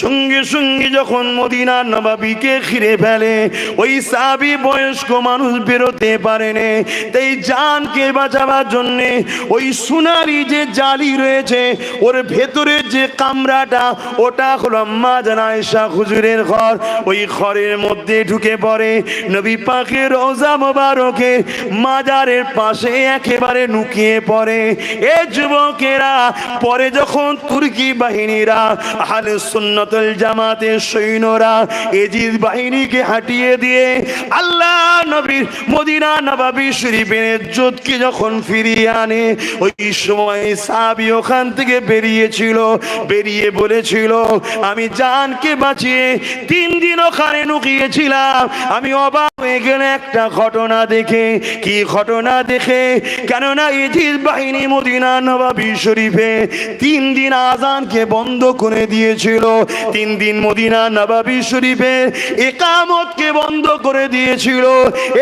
সঙ্গে সঙ্গে যখন মদিনা নববীকে ঘিরে ফেলে, ওই সাহাবী বয়স্ক মানুষ বেরোতে পারেনি। তাই জানকে বাঁচাবার জন্যে ওই সোনারি যে জালি রয়েছে, ওর ভেতরে যে কামরাটা, ওটা হলো আম্মা জান আয়েশা হুজুরের ঘর। ওই ঘরের মধ্যে ঢুকে পড়ে, নবী পাকের রওজা মোবারকের মাজারের পাশে একেবারে লুকিয়ে পড়ে। এ যুবকেরা, পরে যখন তুর্কি বাহিনীরা, আহলে সুন্নাতুল জামাতের সৈন্যরা ইজিদ বাহিনীকে হাঁটিয়ে দিয়ে আল্লাহ নবীর মদিনা নববী শরীফের ইজ্জতকে যখন ফিরিয়ে আনে, ওই সময় সাহাবী ওখান থেকে বেরিয়েছিল, বেরিয়ে বলেছিল, আমি জানকে বাঁচিয়ে 3 দিন ওখানে লুকিয়েছিলাম। আমি অবাক হয়ে গেলে একটা ঘটনা দেখে। কি ঘটনা দেখে? কেননা ইজিদ বাহিনী মদিনা নববী শরীফে 3 দিন আযানকে বন্ধ করে দিয়েছিল। 3 দিন মদিনা নববী শরীফে ইকামতকে বন্ধ করে দিয়েছিল।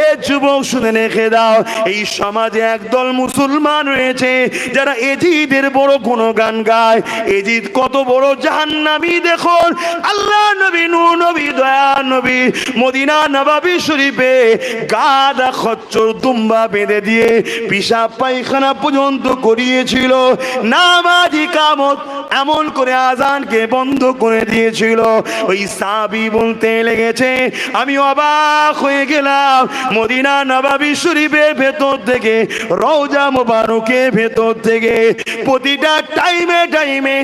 এ যুবক শুনে রেখে দাও, এই সমাজে একদল মুসলমান রয়েছে যারা ইজিদের বড় গুণগান গায়। ইজিদ কত বড় জাহান্নামী দেখুন। আল্লাহ নবী, নূর নবী, দয়া নবী মদিনা নববী শরীফে গাদা, খচ্চর, দুম্বা বেঁধে দিয়ে পিশাব পায়খানা পর্যন্ত করিয়েছিল। নামাজ ইকামত এমন করে আযানকে বন্ধ করে দিয়েছিল। ওই সাহাবী বলতে লেগেছে, আমি অবাক হয়ে গেলাম, মদিনা নববী শরীফের ভেতর থেকে, রওজা মোবারকের ভেতর থেকে প্রতিটা টাইমে টাইমে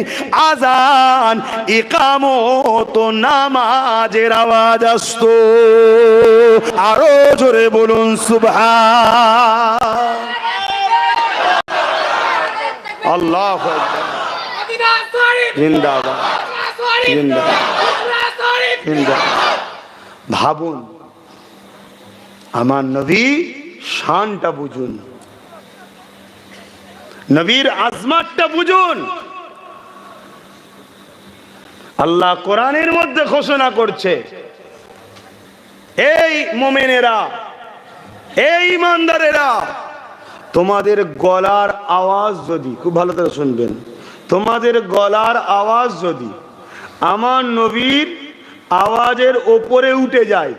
আযান, ইকামত, নামাজের আওয়াজ আসতো। আরো জোরে বলুন সুবহান আল্লাহু আকবার। জিন্দাবাদ, জিন্দাবাদ, জিন্দাবাদ। ভাবুন, আমার নবী শানটা বুঝুন, নবীর আজমাতটা বুঝুন। আল্লাহ কোরআনের মধ্যে ঘোষণা করছে, এই মুমিনেরা, এই ইমানদারেরা, তোমাদের গলার আওয়াজ যদি, খুব ভালো করে শুনবেন, তোমাদের গলার আওয়াজ যদি আমার নবীর আওয়াজের ওপরে উঠে যায়,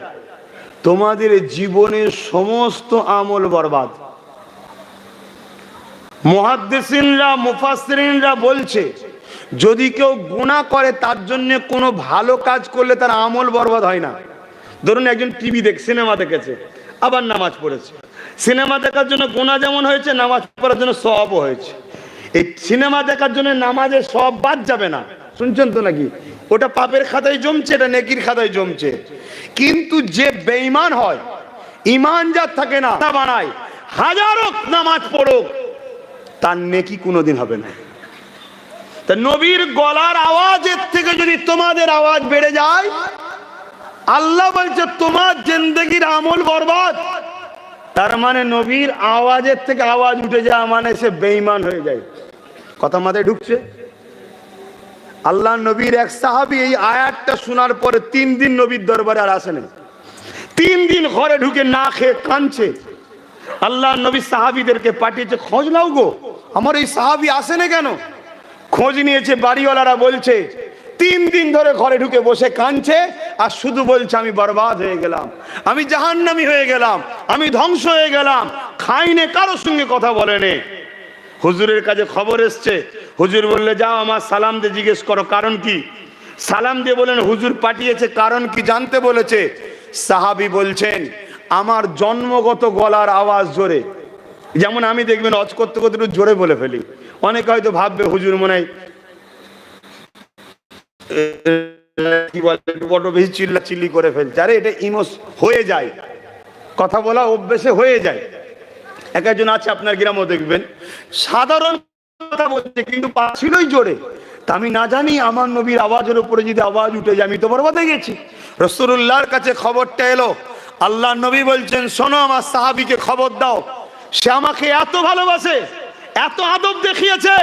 তোমাদের জীবনের সমস্ত আমল বরবাদ। মুহাদ্দিসিনরা, মুফাসসিরিনরা বলছে, যদি কেউ গুনাহ করে তার জন্য কোনো ভালো কাজ করলে তার আমল বরবাদ হয় না। ধরুন একজন টিভি সিনেমা দেখেছে, আবার নামাজ পড়েছে। সিনেমা দেখার জন্য গুনাহ যেমন হয়েছে, নামাজ পড়ার জন্য সওয়াবও হয়েছে। এই সিনেমা দেখার জন্য নামাজের সওয়াব বাদ যাবে না, শুনছেন তো নাকি? ওটা পাপের খাতায় জমছে, এটা নেকির খাতায় জমছে। কিন্তু যে বেঈমান হয়, ঈমান যার থাকে না, তা বানায়, হাজারো নামাজ পড়ো, তার নেকি কোনোদিন হবে না। তা নবীর গলার আওয়াজের থেকে যদি তোমাদের আওয়াজ বেড়ে যায়, আল্লাহ বলছে তোমার জিন্দেগির আমল বরবাদ। তার মানে নবীর আওয়াজের থেকে আওয়াজ উঠে যায় মানে সে বেঈমান হয়ে যায়। কথা মাথায় ঢুকছে? আল্লাহ নবীর এক সাহাবী এই আয়াতটা শোনার পরে 3 দিন নবীর দরবারে আর আসেনি। 3 দিন ঘরে ঢুকে না খেয়ে কাঁদছে। আল্লাহ নবী সাহাবীদেরকে পাঠিয়েছে, খোঁজ নাও গো, আমার এই সাহাবী আসেনি কেন? খোঁজ নিয়েছে, বাড়িওয়ালারা বলছে 3 দিন ধরে ঘরে ঢুকে বসে কাঁদছে আর শুধু বলছে আমি বরবাদ হয়ে গেলাম, আমি জাহান্নামী হয়ে গেলাম, আমি ধ্বংস হয়ে গেলাম। খাইনে, কারোর সঙ্গে কথা বলেনি। হুজুরের কাছে খবর এসছে, হুজুর বললে যাও আমার সালাম দিয়ে জিজ্ঞেস করো কারণ কি। সালাম দিয়ে বলেন হুজুর পাঠিয়েছে, কারণ কি জানতে বলেছে। সাহাবী বলছেন, আমার জন্মগত গলার আওয়াজ জোরে, যেমন আমি দেখবেন অজ করতে করতে একটু জোরে বলে ফেলি, অনেকে হয়তো ভাববে হুজুর মনে হয় কি বলে বড় বেশি চিল্লা চিল্লি করে ফেলছে। আরে এটা ইমোস হয়ে যায়, কথা বলা অভ্যেসে হয়ে যায়। এক একজন আছে আপনার গ্রামও দেখবেন সাধারণ কথা বলছে কিন্তু পাচ্ছিলই জোরে, তা আমি না জানি আমার নবীর আওয়াজের উপরে যদি আওয়াজ উঠে যায় আমি তো বরবাদ হয়ে গেছি। রাসূলুল্লাহর কাছে খবরটা এলো, আল্লাহ নবী বলছেন শোনো আমার সাহাবীকে খবর দাও, সে আমাকে এত ভালোবাসে, এত আদব দেখিয়েছে,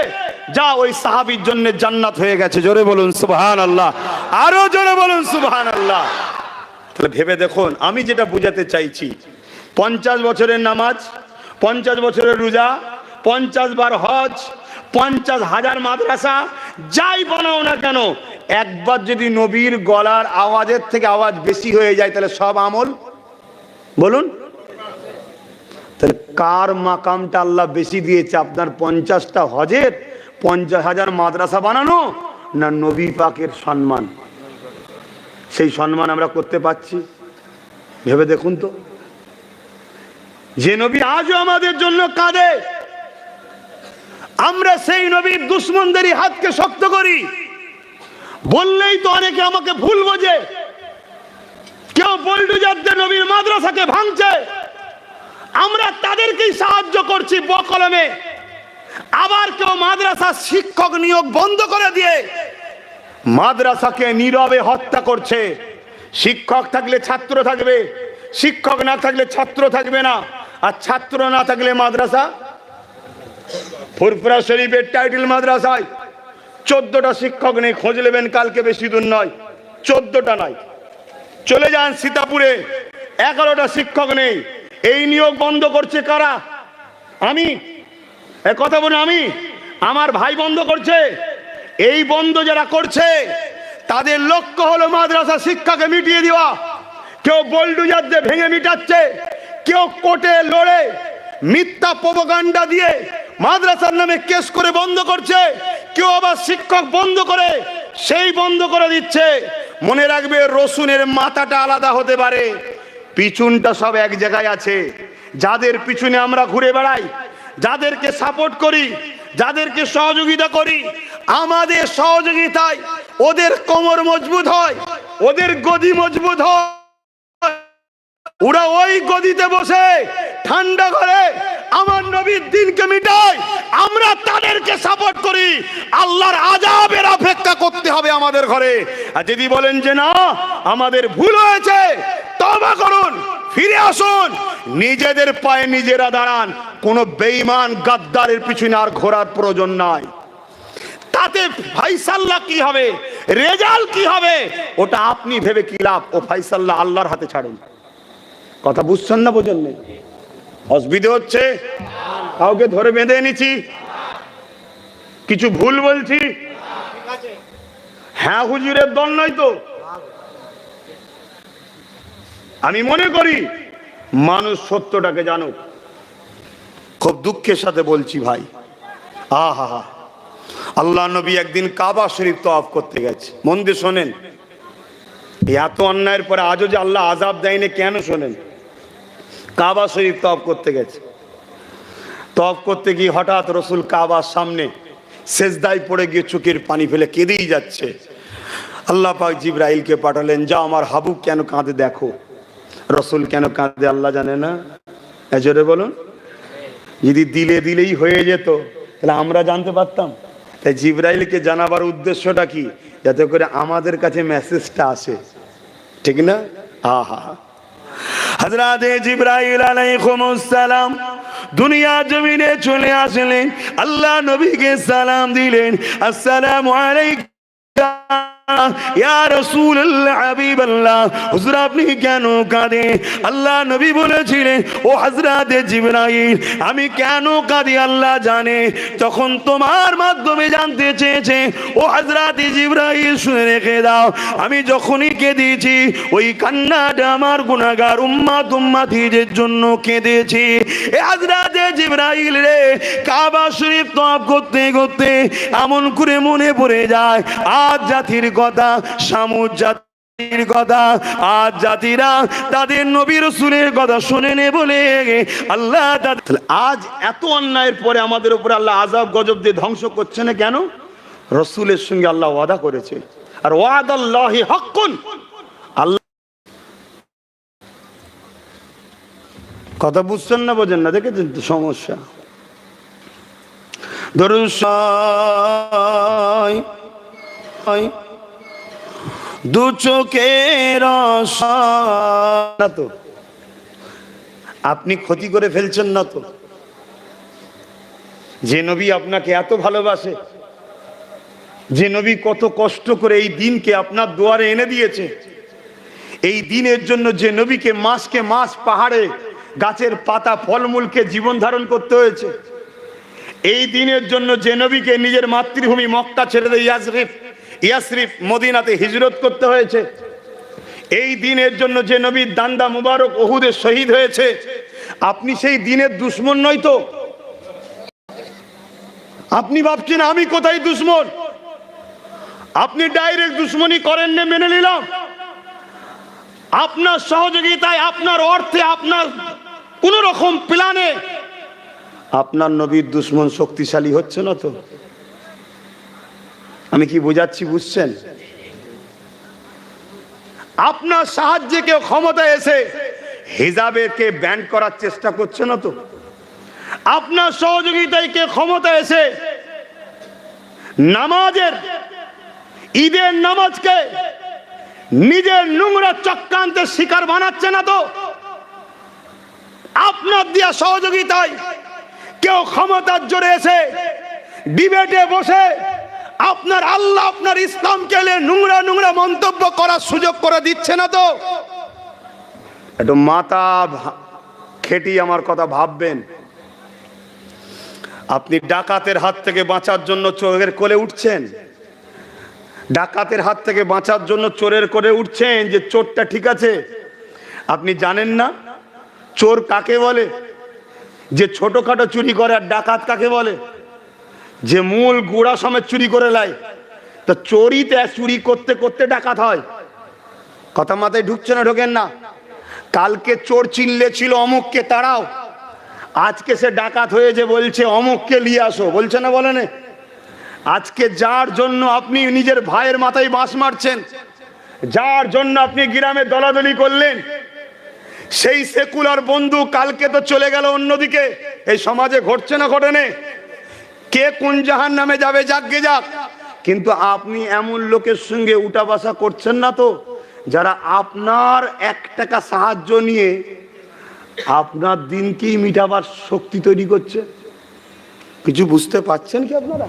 যা ওই সাহাবীর জন্য জান্নাত হয়ে গেছে। জোরে বলুন সুবহানাল্লাহ, আরো জোরে বলুন সুবহানাল্লাহ। তাহলে ভেবে দেখুন আমি যেটা বুঝাতে চাইছি, 50 বছরের নামাজ, 50 বছরের রোজা, 50 বার হজ, 50,000 মাদ্রাসা, যাই বানাও না কেন, একবার যদি নবীর গলার আওয়াজের থেকে আওয়াজ বেশি হয়ে যায় তাহলে সব আমল বলুন। তাহলে কার মাকামটা আল্লাহ বেশি দিয়েছে, আপনার 50টা হজের, 50,000 মাদ্রাসা বানানো, না নবী পাকের সম্মান? সেই সম্মান আমরা করতে পারছি? ভেবে দেখুন তো, যে নবী আজও আমাদের জন্য কাঁদে, আমরা সেই নবীর দুশমনদেরই হাতকে শক্ত করি। বললেই তো অনেকে আমাকে ভুল বোঝে, কেউ বল্ডুজারদের নবীর মাদ্রাসাকে ভাঙছে, আমরা তাদেরকেই সাহায্য করছি বকলমে। আবার কেউ মাদ্রাসা শিক্ষক নিয়োগ বন্ধ করে দিয়ে মাদ্রাসাকে নীরবে হত্যা করছে। শিক্ষক থাকলে ছাত্র থাকবে, শিক্ষক না থাকলে ছাত্র থাকবে না, আর ছাত্র না থাকলে মাদ্রাসা। ফুরফুরা শরীফের টাইটেল মাদ্রাসায় 14টা শিক্ষক নেই, খোঁজ নেবেন কালকে, বেশি দূর নয়, 14টা নাই। চলে যান সীতাপুরে, 11টা শিক্ষক নেই। এই নিয়োগ বন্ধ করছে কারা? আমি, কথা বলুন, আমি, আমার ভাই বন্ধ করছে। এই বন্ধ যারা করছে তাদের লক্ষ্য হলো মাদ্রাসা শিক্ষাকে মিটিয়ে দেওয়া। কেউ বল্ডুজারদের ভেঙে মিটাচ্ছে, কেউ কোর্টে লড়ে মিথ্যা প্রোপাগান্ডা দিয়ে মাদ্রাসার নামে কেস করে বন্ধ করছে, কেউ আবার শিক্ষক বন্ধ করে সেই বন্ধ করে দিচ্ছে। মনে রাখবে রসুনের মাথাটা আলাদা হতে পারে, পিছনটা সব এক জায়গায় আছে। যাদের পিছনে আমরা ঘুরে বেড়াই, যাদেরকে সাপোর্ট করি, যাদেরকে সহযোগিতা করি, আমাদের সহযোগিতায় ওদের কোমর মজবুত হয়, ওদের গদি মজবুত হয়। ওরা ওই গদিতে বসে ঠান্ডা করে আমার নবীর দিনকে মিটায়, আমরা তাদেরকে সাপোর্ট করি। আল্লাহর আযাবের অপেক্ষা করতে হবে আমাদের ঘরে। আর যদি বলেন যে না আমাদের ভুল হয়েছে, তওবা করুন, ফিরে আসুন, নিজেদের পায়ে নিজেরা দাঁড়ান। কোন বেঈমান গাদ্দারের পিছনে আর ঘোরার প্রয়োজন নাই। তাতে ফায়সালা কি হবে, রেজাল্ট কি হবে, ওটা আপনি ভেবে কি লাভ? ও ফায়সালা আল্লাহর হাতে ছাড়ুন। কথা বুঝছেন না? বোঝেন না? অসুবিধা হচ্ছে? কাউকে ধরে বেঁধে এনেছি? কিছু ভুল বলছি? হ্যাঁ হুজুরের দল নয় তো। আমি মনে করি মানুষ সত্যটাকে জানুক। খুব দুঃখের সাথে বলছি ভাই, আহা, আল্লাহ নবী একদিন কাবা শরীফ তওয়াফ করতে গেছে। মন দিয়ে শোনেন, এত অন্যায়ের পরে আজও যে আল্লাহ আযাব দেয়নি কেন শোনেন। কাবা শরীফ তওয়াফ করতে গেছে, তওয়াফ করতে গিয়ে হঠাৎ রসুল কাবার সামনে সেজদায় পড়ে গিয়ে চোখের পানি ফেলে কেঁদেই যাচ্ছে। আল্লাহ পাক জিবরাইলকে পাঠালেন, যা আমার হাবুব কেন কাঁদে দেখো। রসুল কেন কাঁদে আল্লাহ জানে না? জোরে বলুন। যদি দিলেই হয়ে যেত তাহলে আমরা জানতে পারতাম। তাই জিবরাইলকে জানাবার উদ্দেশ্যটা কি? যাতে করে আমাদের কাছে মেসেজটা আসে, ঠিক না? আহা, হযরত জিবরাইল আলাইহিস সালাম দুনিয়া জমিনে চলে আসলেন, আল্লাহ নবীকে সালাম দিলেন, আসসালামু আলাইকা ইয়া রাসূলুল্লাহ হাবিবাল্লাহ। হুজুর আপনি কেন কাঁদেন? আল্লাহ নবী বলেছিলেন, ও হযরত জিবরাইল আমি কেন কাঁদি আল্লাহ জানে। তখন তোমার মাধ্যমে জানতে চেয়েছে, ও হযরত জিবরাইল শুনে রেখে দাও, আমি যখনই কেঁদেছি ওই কান্নাটা আমার গুনাহগার উম্মতিদের জন্য কেঁদেছি। এ হযরত জিবরাইল রে, কাবা শরীফ তওয়াফ করতে করতে এমন করে মনে পড়ে যায় আজ জাতির কথা, সামুদ জাতি কথা আজ জাতিরা তাদের নবী রাসূলের কথা শোনেনি বলে আল্লাহ আজ এত অন্যায়ের পরে আমাদের উপরে আল্লাহ আযাব গজব দিয়ে ধ্বংস করছে না কেন? রাসূলের সঙ্গে আল্লাহ ওয়াদা করেছে, আর ওয়াদাল্লাহি হাক্কুন। আল্লাহ কথা বুঝছেন না, বোঝেন না, দেখেছেন তো সমস্যা। দরুদ দু চোখের না তো আপনি ক্ষতি করে ফেলছেন না তো? যে নবী আপনাকে এত ভালোবাসে, যে নবী কত কষ্ট করে এই দিনকে আপনার দুয়ারে এনে দিয়েছে, এই দিনের জন্য যে নবীকে মাসকে মাস পাহাড়ে গাছের পাতা ফলমূলকে জীবন ধারণ করতে হয়েছে, এই দিনের জন্য যে নবীকে নিজের মাতৃভূমি মক্কা ছেড়ে দিয়ে ইয়াসরিফ মদিনাতে হিজরত করতে হয়েছে, এই দিনের জন্য যে নবীর দান্দা মুবারক উহুদে শহীদ হয়েছে, আপনি সেই দিনের দুশমন নয় তো? আপনি ভাবছেন আমি কোথায় দুশমন? আপনি ডাইরেক্ট দুশমনি করেন না, মেনে নিলাম। আপনার সহযোগিতায়, আপনার অর্থে, আপনার কোন রকম প্ল্যানে আপনার নবীর দুশমন শক্তিশালী হচ্ছে না তো? আমি কি বোঝাচ্ছি, বুঝছেন? আপনার সাহায্যে কেউ ক্ষমতায় এসে হিজাবেকে ব্যান করার চেষ্টা করছে না তো? আপনার সহযোগিতায় কে ক্ষমতায় এসে নামাজের, ঈদের নামাজকে নিজের নোংরা চক্রান্তের শিকার বানাচ্ছে না তো? আপনার দেয়া সহযোগিতায় কেউ ক্ষমতার জোরে এসে ডিবেটে বসে আপনার আল্লাহ, আপনার ইসলামকে নোংরা নোংরা মন্তব্য করার সুযোগ করে দিচ্ছে না তো? একটু মাথা খেটি আমার কথা ভাববেন। আপনি ডাকাতের হাত থেকে বাঁচার জন্য চোরের কোলে উঠছেন, ডাকাতের হাত থেকে বাঁচার জন্য চোরের কোলে উঠছেন, যে চোরটা ঠিক আছে। আপনি জানেন না চোর কাকে বলে? যে ছোটখাটো চুরি করে। আর ডাকাত কাকে বলে? যে মূল গুড়া সমেত চুরি করে লাই। তো চোরিতে চুরি করতে করতে ডাকাত হয়। কথা মাথায় ঢুকছে না? ঢোকেন না? কালকে চোর চিল্লে ছিল অমুককে তাড়াও, আজকে সে ডাকাত হয়ে যে বলছে অমুককে নিয়ে আসো, বলছে না? বলেন। আজকে যার জন্য আপনি নিজের ভাইয়ের মাথায় বাঁশ মারছেন, যার জন্য আপনি গ্রামে দলাদলি করলেন, সেই সেকুলার বন্ধু কালকে তো চলে গেল অন্যদিকে। এই সমাজে ঘটছে না? ঘটেনে? কে কোন জাহান নামে যাবে, যাকগে যাক। কিন্তু আপনি এমন লোকের সঙ্গে উঠা বসা করছেন না তো, যারা আপনার 1 টাকা সাহায্য নিয়ে আপনার দিনকেই মিটাবার শক্তি তৈরি করছে। কিছু বুঝতে পারছেন কি আপনারা?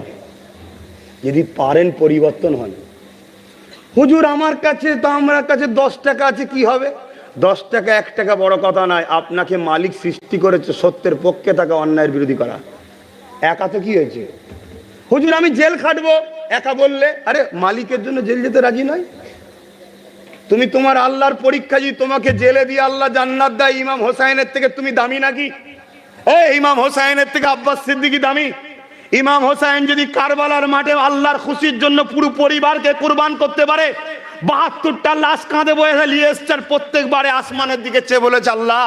যদি পারেন পরিবর্তন হন। হুজুর আমার কাছে তো, আমার কাছে 10 টাকা আছে, কি হবে? 10 টাকা 1 টাকা বড় কথা নয়। আপনাকে মালিক সৃষ্টি করেছে সত্যের পক্ষে থাকা, অন্যায়ের বিরোধী করা। একা তো কি হয়েছে? হুজুর আমি জেল খাটবো, একা বললে, আরে মালিকের জন্য জেল যেতে রাজি নয়। তুমি তোমার আল্লাহর পরীক্ষা, যদি তোমাকে জেলে দিয়ে আল্লাহ জান্নাত দেয়, ইমাম হোসাইনের থেকে তুমি দামি নাকি? ইমাম হোসাইনের থেকে আব্বাস সিদ্দিকী দামি? ইমাম হোসাইন যদি কারবালার মাঠে আল্লাহর খুশির জন্য পুরো পরিবারকে কুরবান করতে পারে, 72টা লাশ কাঁধে বয়ে নিয়ে এসছে, প্রত্যেকবারে আসমানের দিকে চেয়ে বলেছে আল্লাহ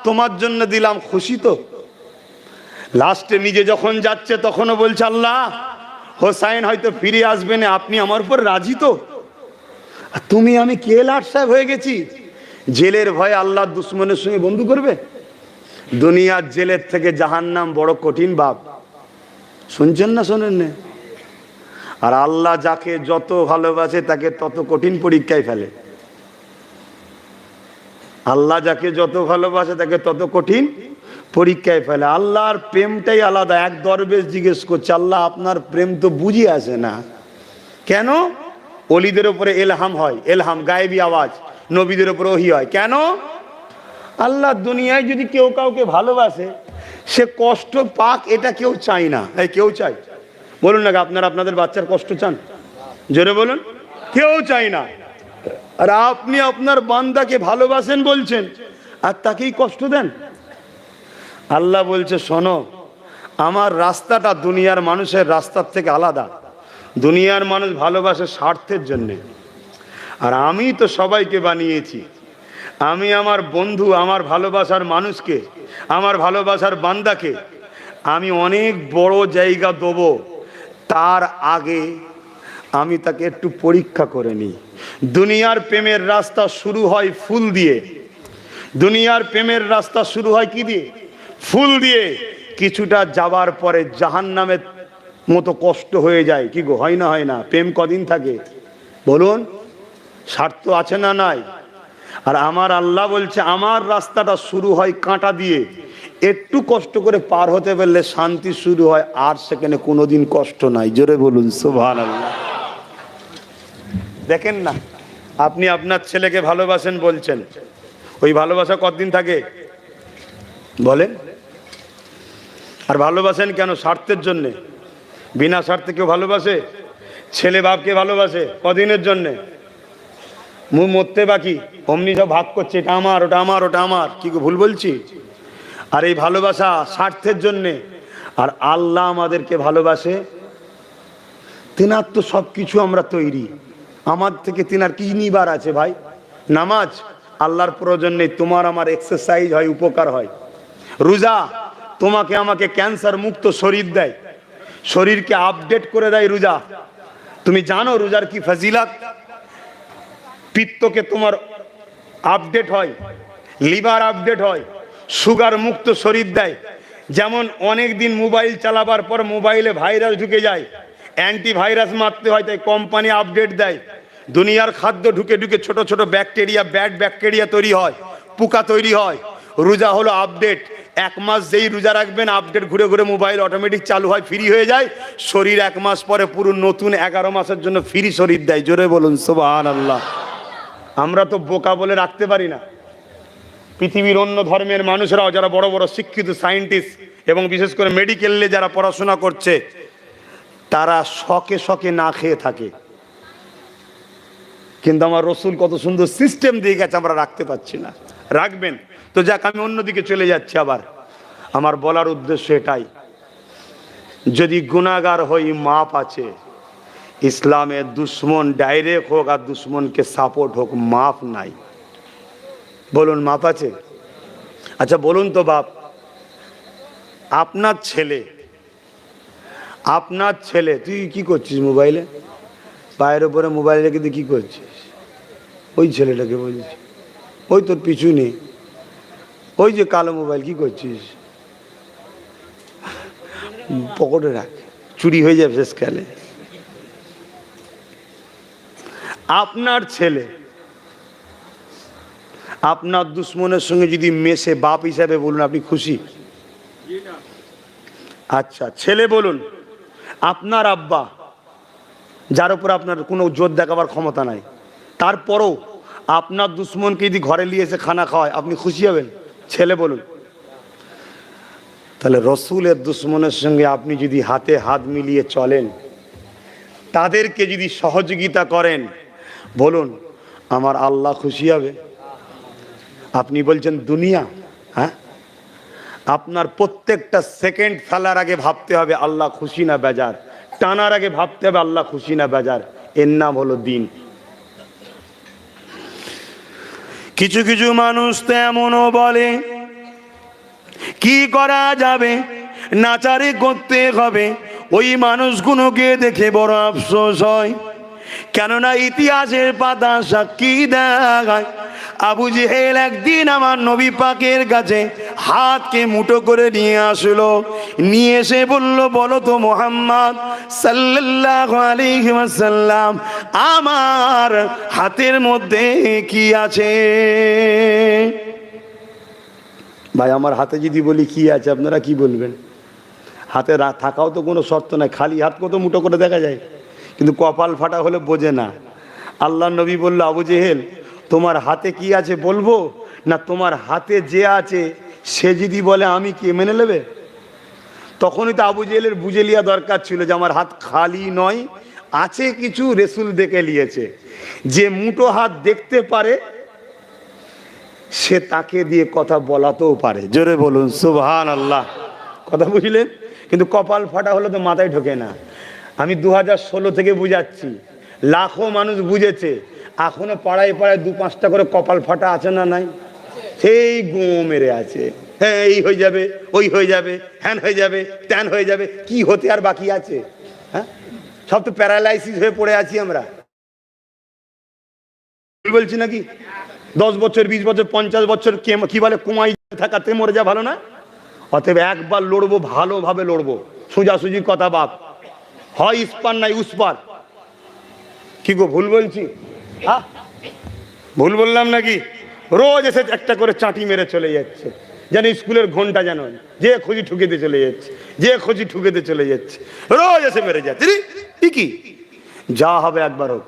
তোমার জন্য দিলাম, খুশি তো? লাস্টে নিজে যখন যাচ্ছে তখনও বলছে আল্লাহ হোসাইন হয়তো ফিরে আসবে না, আপনি আমার উপর রাজি তো? তুমি আমি কে লাট সাহেব হয়ে গেছি? জেলের ভয়ে আল্লাহর দুশ্মনের সঙ্গে বন্ধু করবে? দুনিয়ার জেলের থেকে জাহান্নাম বড় কঠিন বাপ। শুনছেন না? শোনেন না? আর আল্লাহ যাকে যত ভালোবাসে তাকে তত কঠিন পরীক্ষায় ফেলে। আল্লাহ যাকে যত ভালোবাসে তাকে তত কঠিন পরীক্ষায় ফেলে। আল্লাহর প্রেমটাই আলাদা। এক দরবেশ জিজ্ঞেস করছে আল্লাহ আপনার প্রেম তো বুঝি আসে না কেন? ওলিদের উপরে এলহাম হয়, এলহাম গায়েবী আওয়াজ, নবীদের উপরে ওহী হয় কেন? আল্লাহ দুনিয়ায় যদি কেউ কাউকে ভালোবাসে সে কষ্ট পাক, এটা কেউ চায় না। কেউ চায়? বলুন না, আপনারা আপনাদের বাচ্চার কষ্ট চান? জোরে বলুন। কেউ চায় না। আর আপনি আপনার বান্দাকে ভালোবাসেন বলছেন, আর তাকেই কষ্ট দেন। আল্লাহ বলছে শোনো, আমার রাস্তাটা দুনিয়ার মানুষের রাস্তার থেকে আলাদা। দুনিয়ার মানুষ ভালোবাসে স্বার্থের জন্যে, আর আমি তো সবাইকে বানিয়েছি। আমি আমার বন্ধু, আমার ভালোবাসার মানুষকে, আমার ভালোবাসার বান্দাকে আমি অনেক বড় জায়গা দেবো, তার আগে আমি তাকে একটু পরীক্ষা করে নিই। দুনিয়ার প্রেমের রাস্তা শুরু হয় ফুল দিয়ে। দুনিয়ার প্রেমের রাস্তা শুরু হয় কি দিয়ে? ফুল দিয়ে। কিছুটা যাবার পরে জাহান্নামের মতো কষ্ট হয়ে যায়। কি গো, হয় না? হয় না? প্রেম কদিন থাকে বলুন? স্বার্থ আছে না নাই? আর আমার আল্লাহ বলছে আমার রাস্তাটা শুরু হয় কাঁটা দিয়ে। একটু কষ্ট করে পার হতে পারলে শান্তি শুরু হয়, আর সেখানে কোনোদিন কষ্ট নাই। জোরে বলুন সুবহানাল্লাহ। দেখেন না, আপনি আপনার ছেলেকে ভালোবাসেন বলছেন, ওই ভালোবাসা কতদিন থাকে বলেন? আর ভালোবাসেন কেন? স্বার্থের জন্যে। বিনা স্বার্থে কেউ ভালোবাসে? ছেলে বাপকে ভালোবাসে কদিনের জন্যে? মুখ মরতে বাকি অমনি সব ভাগ করছে, এটা আমার, ওটা আমার, ওটা আমার। কি ভুল বলছি? আর এই ভালোবাসা স্বার্থের জন্যে। আর আল্লাহ আমাদেরকে ভালোবাসে, তিনার তো সব কিছু আমরা তৈরি, আমার থেকে তিনার কি নিবার আছে ভাই? নামাজ, আল্লাহর প্রয়োজন নেই, তোমার আমার এক্সারসাইজ হয়, উপকার হয়। রোজা, তোমাকে আমাকে ক্যান্সার মুক্ত শরীর দেয়, শরীরকে আপডেট করে দেয় রোজা। তুমি জানো রোজার কি ফজিলত? পিত্তকে তোমার আপডেট হয়, লিভার আপডেট হয়, সুগার মুক্ত শরীর দেয়। যেমন অনেক দিন মোবাইল চালাবার পর মোবাইলে ভাইরাস ঢুকে যায়, অ্যান্টিভাইরাস মারতে হয়, তাই কোম্পানি আপডেট দেয়। দুনিয়ার খাদ্য ঢুকে ঢুকে ছোট ছোট ব্যাকটেরিয়া, ব্যাড ব্যাকটেরিয়া তৈরি হয়, পোকা তৈরি হয়। রোজা হলো আপডেট। এক মাস যেই রোজা রাখবেন, আপডেট ঘুরে ঘুরে মোবাইল অটোমেটিক চালু হয়, ফ্রি হয়ে যায় শরীর। এক মাস পরে পুরো নতুন 11 মাসের জন্য ফ্রি শরীর দেয়। জোরে বলুন সুবহানাল্লাহ। আমরা তো বোকা বলে রাখতে পারি না। পৃথিবীর অন্য ধর্মের মানুষরাও, যারা বড় বড় শিক্ষিত সায়েন্টিস্ট এবং বিশেষ করে মেডিকেলে যারা পড়াশোনা করছে, তারা শখে শখে না খেয়ে থাকে। কিন্তু আমার রসুল কত সুন্দর সিস্টেম দিয়ে গেছে, আমরা রাখতে পারছি না। রাখবেন তো যাক, আমি অন্যদিকে চলে যাচ্ছি। আবার আমার বলার উদ্দেশ্য এটাই, যদি গুনাহগার হই মাপ আছে। ইসলামের দুশ্মন ডাইরেক্ট হোক আর দুশ্মনকে সাপোর্ট হোক, মাপ নাই। বলুন মাপ আছে? আচ্ছা বলুন তো বাপ, আপনার ছেলে, তুই কি করছিস মোবাইলে? পায়ের ওপরে মোবাইল রেখে তুই কি করছিস? ওই ছেলেটাকে বলছিস, ওই তোর পিছু নেই, ওই যে কালো মোবাইল, কি করছিস? পকেটে রাখ, চুরি হয়ে যাবে শেষকালে। আপনার ছেলে আপনার দুশ্মনের সঙ্গে যদি মেশে, বাপ হিসাবে বলুন আপনি খুশি? আচ্ছা ছেলে বলুন, আপনার আব্বা, যার উপর আপনার কোনো জোর দেখাবার ক্ষমতা নাই, তারপরও আপনার দুশ্মনকে যদি ঘরে নিয়ে এসে খানা খাওয়ায়, আপনি খুশি হবেন? ছেলে বলুন। তাহলে রসুলের দুশ্মনের সঙ্গে আপনি যদি হাতে হাত মিলিয়ে চলেন, তাদেরকে যদি সহযোগিতা করেন, বলুন আমার আল্লাহ খুশি হবে? আপনি বলছেন দুনিয়া, হ্যাঁ? আপনার প্রত্যেকটা সেকেন্ড ফেলার আগে ভাবতে হবে আল্লাহ খুশি না বেজার, টানার আগে ভাবতে হবে আল্লাহ খুশি না বেজার। এর নাম হলো দিন। কিছু কিছু মানুষ তো এমনও বলে, কি করা যাবে, নাচারে করতে হবে। ওই মানুষগুলোকে দেখে বড় আফসোস হয়, কেননা ইতিহাসের পাতা সাক্ষী দেয় আবু জেহেল একদিন আমার নবী পাকের কাছে হাতকে মুঠো করে নিয়ে আসলো, নিয়ে এসে বলল, বলো তো মুহাম্মদ সাল্লাল্লাহু আলাইহি ওয়াসাল্লাম, আমার হাতের মধ্যে কি আছে? ভাই আমার হাতে যদি বলি কি আছে, আপনারা কি বলবেন? হাতে থাকাও তো কোনো শর্ত নাই, খালি হাত কত মুঠো করে দেখা যায়, কিন্তু কপাল ফাটা হলে বোঝে না। আল্লাহ নবী বলল, আবু জেহেল তোমার হাতে কি আছে বলবো না তোমার হাতে যে আছে সে যদি বলে আমি কি মেনে নেবে? তখনই তো আবু জেহেলের বুঝে লিয়া দরকার ছিল যে আমার হাত খালি নয়, আছে কিছু, রসুল দেখে নিয়েছে। যে মুঠো হাত দেখতে পারে সে তাকে দিয়ে কথা বলাতেও পারে। জোরে বলুন সুবহানাল্লাহ। কথা বুঝলেন? কিন্তু কপাল ফাটা হলে তো মাথায় ঢোকে না। আমি 2016 থেকে বুঝাচ্ছি, লাখো মানুষ বুঝেছে, এখনো পাড়ায় পাড়ায় 2-5টা করে কপাল ফাটা আছে না নাই? সেই গো মেরে আছে, হ্যাঁ এই হয়ে যাবে, ওই হয়ে যাবে, হ্যান হয়ে যাবে, ত্যান হয়ে যাবে। কি হতে আর বাকি আছে? হ্যাঁ, সব তো প্যারালাইসিস হয়ে পড়ে আছি আমরা। বলছি নাকি 10 বছর, 20 বছর, 50 বছর কি বলে কুমাই থাকাতে মরে যা ভালো না? অতএব একবার লড়বো, ভালোভাবে লড়বো, সোজাসুজি কথা বাপ, হয় ইস্পার নাই উস্পার। কি গো ভুল বলছি? হ্যাঁ ভুল বললাম নাকি? রোজ এসে একটা করে চাটি মেরে চলে যাচ্ছে, যেন স্কুলের ঘন্টা, যেন যে খুঁজি ঠুকেতে চলে যাচ্ছে, যে খুঁজি ঠুকেতে চলে যাচ্ছে, রোজ এসে মেরে যাচ্ছে। কি যা হবে একবার হোক।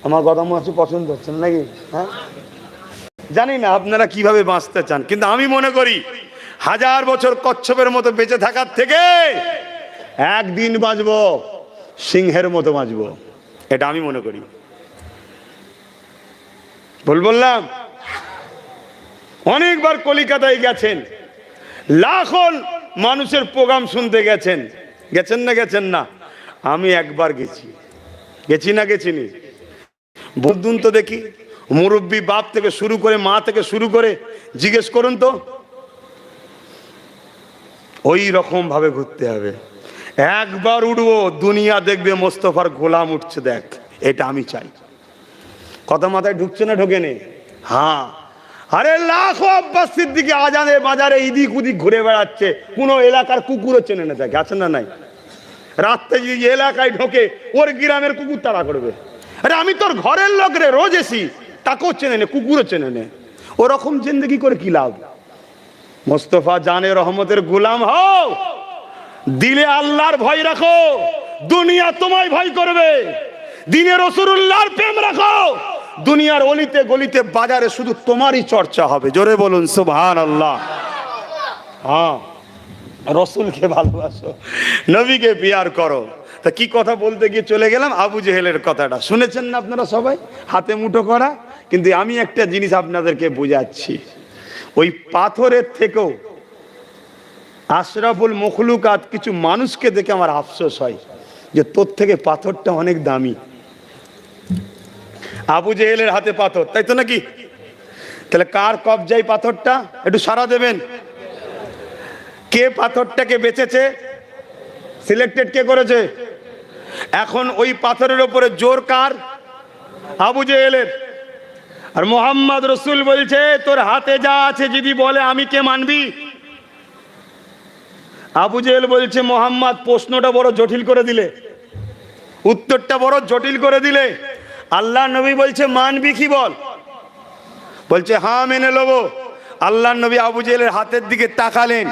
আমার কথা মনে হচ্ছে পছন্দ হচ্ছে না নাকি? হ্যাঁ, জানি না আপনারা কিভাবে বাঁচতে চান, কিন্তু আমি মনে করি 1000 বছর কচ্ছপের মতো বেঁচে থাকার থেকে একদিন বাঁচবো সিংহের মতো বাঁচবো, এটা আমি মনে করি। ভুল বললাম? অনেকবার কলিকাতায় গেছেন, লাখো মানুষের প্রোগ্রাম শুনতে গেছেন, গেছেন না? আমি একবার গেছি না গেছিনি? বুদ্ধুন তো দেখি, মুরব্বী বাপ থেকে শুরু করে, মা থেকে শুরু করে জিজ্ঞেস করুন তো, ওই রকম ভাবে ঘুরতে হবে। একবার উঠবো, দুনিয়া দেখবে মোস্তফার গোলাম উঠছে, দেখ, এটা আমি চাই। কথা মাথায় ঢুকছে না ঢোকে নেই? হ্যাঁ, আরে লাখো আব্বাস সিদ্দিকী আজানে বাজারে ইদিক উদিক ঘুরে বেড়াচ্ছে, কোন এলাকার কুকুরও চেনে না, দেখে আছে না নাই? রাত্রে যদি এলাকায় ঢোকে, ওর গ্রামের কুকুর তাড়া করবে। আরে আমি তোর ঘরের লোক রে, রোজ এসি, তাকেও চেনে নে, কুকুরও চেনে নে। ওরকম জিন্দগি করে কি লাভ? মোস্তফা জানে রহমতের গোলাম হও, দিলে আল্লাহর ভয় রাখো, দুনিয়া তোমায় ভয় করবে। দিনে রাসূলুল্লাহর প্রেম রাখো, দুনিয়ার অলিতে গলিতে বাজারে শুধু তোমারই চর্চা হবে। জোরে বলুন সুবহানাল্লাহ। হ্যাঁ, রসুলকে ভালোবাসো, নবীকে পিয়ার করো। তা কি কথা বলতে গিয়ে চলে গেলাম আবু জেহেলের কথাটা, শুনেছেন না আপনারা সবাই? হাতে মুঠো করা। কিন্তু আমি একটা জিনিস আপনাদেরকে বোঝাচ্ছি, ওই পাথরের থেকেও আশরাফুল মখলুকাত কিছু মানুষকে দেখে আমার আফসোস হয় যে তোর থেকে পাথরটা অনেক দামি। আবু জেহেলের হাতে পাথর, তাই তো নাকি? তাহলে কার কবজায় পাথরটা? একটু সাড়া দেবেন। কে পাথরটাকে বেচেছে? সিলেক্টেড কে করেছে? এখন ওই পাথরের উপরে জোর কার? আবু জেহেলের। আর মোহাম্মদ রসুল বলছে তোর হাতে যা আছে যদি বলে আমি কে মানবি? আবু জেহেল বলছে মোহাম্মদ প্রশ্নটা বড় জটিল করে দিলে, উত্তরটা বড় জটিল করে দিলে। আল্লাহ নবী বলছে মানবি কি বল? বলছে হ্যাঁ মেনে নেবো। আল্লাহ নবী আবু জেহেলের হাতের দিকে তাকালেন,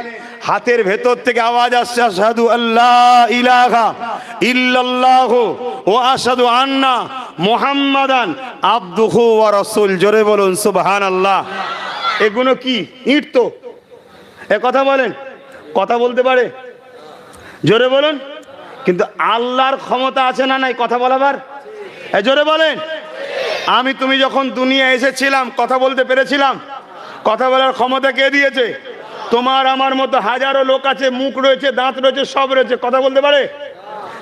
হাতের ভেতর থেকে আওয়াজ আসছে আশহাদু আল্লাহ ইলাহা ইল্লাল্লাহু ওয়া আশহাদু আন্না মুহাম্মাদান আবদুহু ওয়া রাসূল। জোরে বলুন সুবহানাল্লাহ। এগুলো কি ইট? তো এ কথা বলেন, কথা বলতে পারে? জোরে বলুন। কিন্তু আল্লাহর ক্ষমতা আছে না নাই কথা বলাবার? জোরে বলেন। আমি তুমি যখন দুনিয়া এসেছিলাম কথা বলতে পেরেছিলাম? কথা বলার ক্ষমতা কে দিয়েছে? তোমার আমার মতো হাজারো লোক আছে, মুখ রয়েছে, দাঁত রয়েছে, সব রয়েছে, কথা বলতে পারে?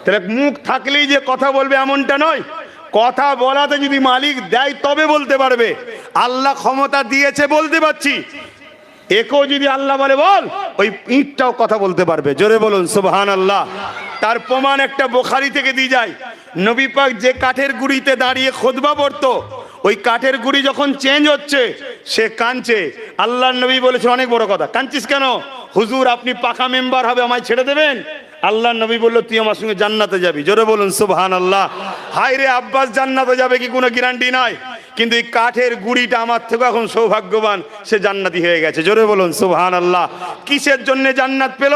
তাহলে মুখ থাকলেই যে কথা বলবে এমনটা নয়, কথা বলাতে যদি মালিক দেয় তবে বলতে পারবে। আল্লাহ ক্ষমতা দিয়েছে বলতে পারছি, একেও যদি আল্লাহ বলে বল, ওই ইটটাও কথা বলতে পারবে। জোরে বলুন সুবহানাল্লাহ। তার প্রমাণ একটা বুখারী থেকে দিয়ে যায়। নবী পাক যে কাঠের গুঁড়িতে দাঁড়িয়ে খুতবা পড়তো, ওই কাঠের গুঁড়ি যখন চেঞ্জ হচ্ছে সে কাঁদছে। আল্লাহর নবী বলেছে অনেক বড় কথা, কাঁদছিস কেন? হুজুর আপনি পাকা মেম্বার হবে, আমায় ছেড়ে দেবেন? আল্লাহর নবী বলল তুই আমার সঙ্গে জান্নাতে যাবি। জোরে বলুন সুবহানাল্লাহ। হায় রে আব্বাস জান্নাতে যাবে কি কোনো গ্যারান্টি নাই, কিন্তু এই কাঠের গুঁড়িটা আমার থেকে এখন সৌভাগ্যবান, সে জান্নাতি হয়ে গেছে। জোরে বলুন সুবহানাল্লাহ। কিসের জন্য জান্নাত পেল?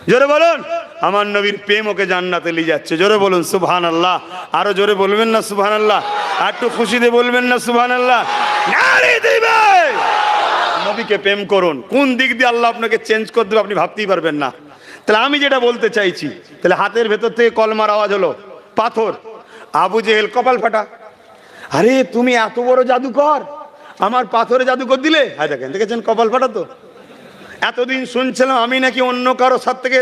জোরে বলুন। আমার নবীর প্রেম ওকে জান্নাতে নিয়ে যাচ্ছে। জোরে বলুন সুবহানাল্লাহ। আরো জোরে বলবেন না সুবহানাল্লাহ? আর একটু খুশিতে বলবেন না সুবহানাল্লাহ? নারী দিবে। নবীকে প্রেম করুন, কোন দিক দিয়ে আল্লাহ আপনাকে চেঞ্জ করে দেবে আপনি ভাবতেই পারবেন না। তাহলে আমি যেটা বলতে চাইছি, তাহলে হাতের ভেতর থেকে কলমার আওয়াজ হলো, পাথর। আবু জেহেল কপাল ফাটা, আরে তুমি এত বড় জাদুকর, আমার পাথরে জাদুকর দিলে? হ্যাঁ দেখেন, দেখেছেন কপাল ফাটা তো। এতদিন শুনছিলাম আমি নাকি অন্য কারো সাথ থেকে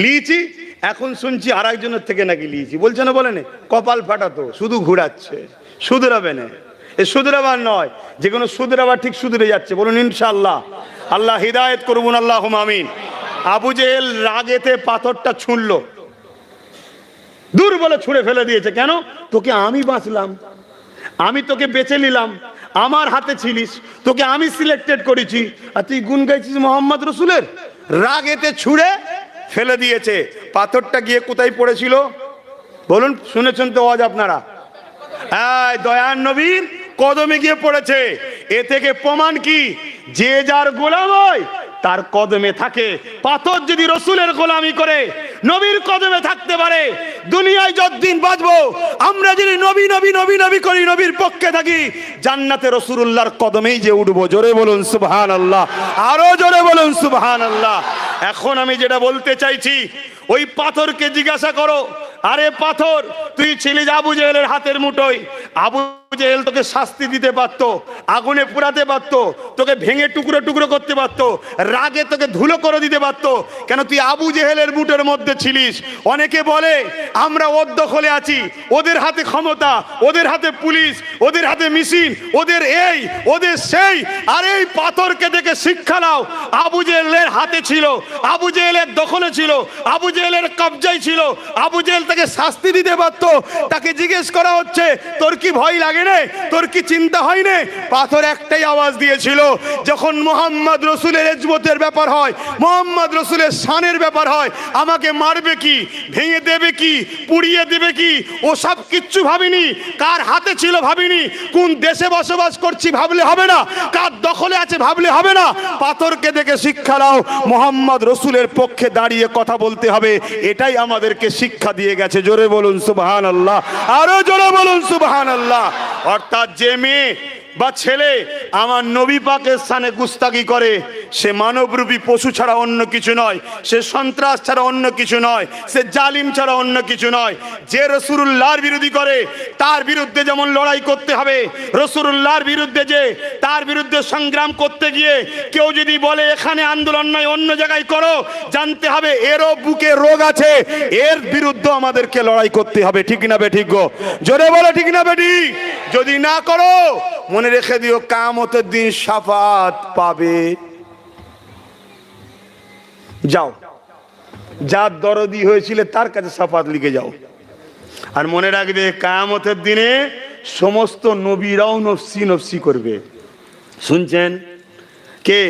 লিয়েছি, এখন শুনছি আর একজনের থেকে নাকি নিয়েছি, বলছে না বলেন, কপাল ফাটাতো, শুধু ঘুরাচ্ছে, শুধরাবে না, এ শুধরাবার নয়, যে কোনো শুধরাবার ঠিক শুধরে যাচ্ছে, বলুন ইনশাআল্লাহ। আল্লাহ হিদায়েত করুন, আল্লাহুম্মা আমিন। আবু জেহেল রাগেতে পাথরটা ছুঁড়লো, দূর বলে ছুঁড়ে ফেলে দিয়েছে। কেন? তোকে আমি বাঁচলাম, আমি তোকে বেঁচে নিলাম, আমার হাতে ছিলিস, তোকে আমি সিলেক্টেড করেছি, আর তুই গুণ গাইছিস মোহাম্মদ রসুলের। রাগেতে ছুঁড়ে ফেলে দিয়েছে। পাথরটা গিয়ে কোথায় পড়েছিল বলুন? শুনেছেন তো আজ আপনারা? দয়ার নবীর কদমে গিয়ে পড়েছে। এ থেকে প্রমাণ কি? যে যার গোলাম হয় তার কদমে থাকে। পাথর যদি রসুলের গোলামি করে নবীর কদমে থাকতে পারে, দুনিয়ায় যতদিন বাঁচবো আমরা যদি নবী নবী নবী নবী করি, নবীর পক্ষে থাকি, জান্নাতে রসুলুল্লাহর কদমেই যে উঠবো। জোরে বলুন সুবহানাল্লাহ, আরো জোরে বলুন সুবহানাল্লাহ। এখন আমি যেটা বলতে চাইছি, ওই পাথরকে জিজ্ঞাসা করো, আরে পাথর, তুই ছিলিস আবু জেহেলের হাতের মুঠোয়, আবু জেহেল তোকে শাস্তি দিতে পারতো, আগুনে পুরাতে পারতো, তোকে ভেঙে টুকরো টুকরো করতে পারতো, রাগে তোকে ধুলো করে দিতে পারতো, কেন তুই আবু জেহেলের মুঠোর মধ্যে ছিলিস? অনেকে বলে আমরা ওর দখলে আছি, ওদের হাতে ক্ষমতা, ওদের হাতে পুলিশ, ওদের হাতে মেশিন, ওদের এই ওদের সেই। আর এই পাথরকে দেখে শিক্ষা নাও, আবু জেহেলের হাতে ছিল, আবু জেহেলের দখলে ছিল, আবু জেহেলের কবজায় ছিল, আবু জেহেল তাকে শাস্তি দিতে পারতো। তাকে জিজ্ঞেস করা হচ্ছে, তোর কি ভয় লাগে না? তোর কি চিন্তা হয় না? পাথর একটাই আওয়াজ দিয়েছিল, যখন মোহাম্মদ রসুলের ইজ্জতের ব্যাপার হয়, মোহাম্মদ রসুলের শানের ব্যাপার হয়, আমাকে মারবে কি, ভেঙে দেবে কি, পুড়িয়ে দেবে কি, ও সব কিচ্ছু ভাবিনি। কার হাতে ছিল ভাবিনি, কোন দেশে বসবাস করছি ভাবলে হবে না, কার দখলে আছে ভাবলে হবে না। পাথরকে দেখে শিক্ষা নাও, মোহাম্মদ রসুলের পক্ষে দাঁড়িয়ে কথা বলতে হবে। এটাই আমাদেরকে শিক্ষা দিয়ে গেছে। জোরে বলুন সুবহানাল্লাহ, আরো জোরে বলুন সুবহানাল্লাহ। অর্থাৎ যে মেয়ে বা ছেলে আমার নবী পাকের স্থানে গুস্তাকি করে, সে মানবরূপী পশু ছাড়া অন্য কিছু নয়, সে সন্ত্রাস ছাড়া অন্য কিছু নয়, সে জালিম ছাড়া অন্য কিছু নয়। যে রাসূলুল্লাহর বিরোধী করে তার বিরুদ্ধে যেমন লড়াই করতে হবে, রাসূলুল্লাহর বিরুদ্ধে যে তার বিরুদ্ধে সংগ্রাম করতে গিয়ে কেউ যদি বলে এখানে আন্দোলন নয় অন্য জায়গায় করো, জানতে হবে এরও বুকে রোগ আছে, এর বিরুদ্ধে আমাদেরকে লড়াই করতে হবে। ঠিক না বে ঠিক গো? জোরে বলো ঠিক না বেটি? যদি না করো মনে রেখে দিও, কিয়ামতের দিন শাফাত পাবে। যাও, যার দরদি হয়েছিল তার কাছে শাফাত লিখে যাও। আর মনে রাখবে, কিয়ামতের দিনে সমস্ত নবীরাও নফসি নফসি করবে। শুনছেন? কে?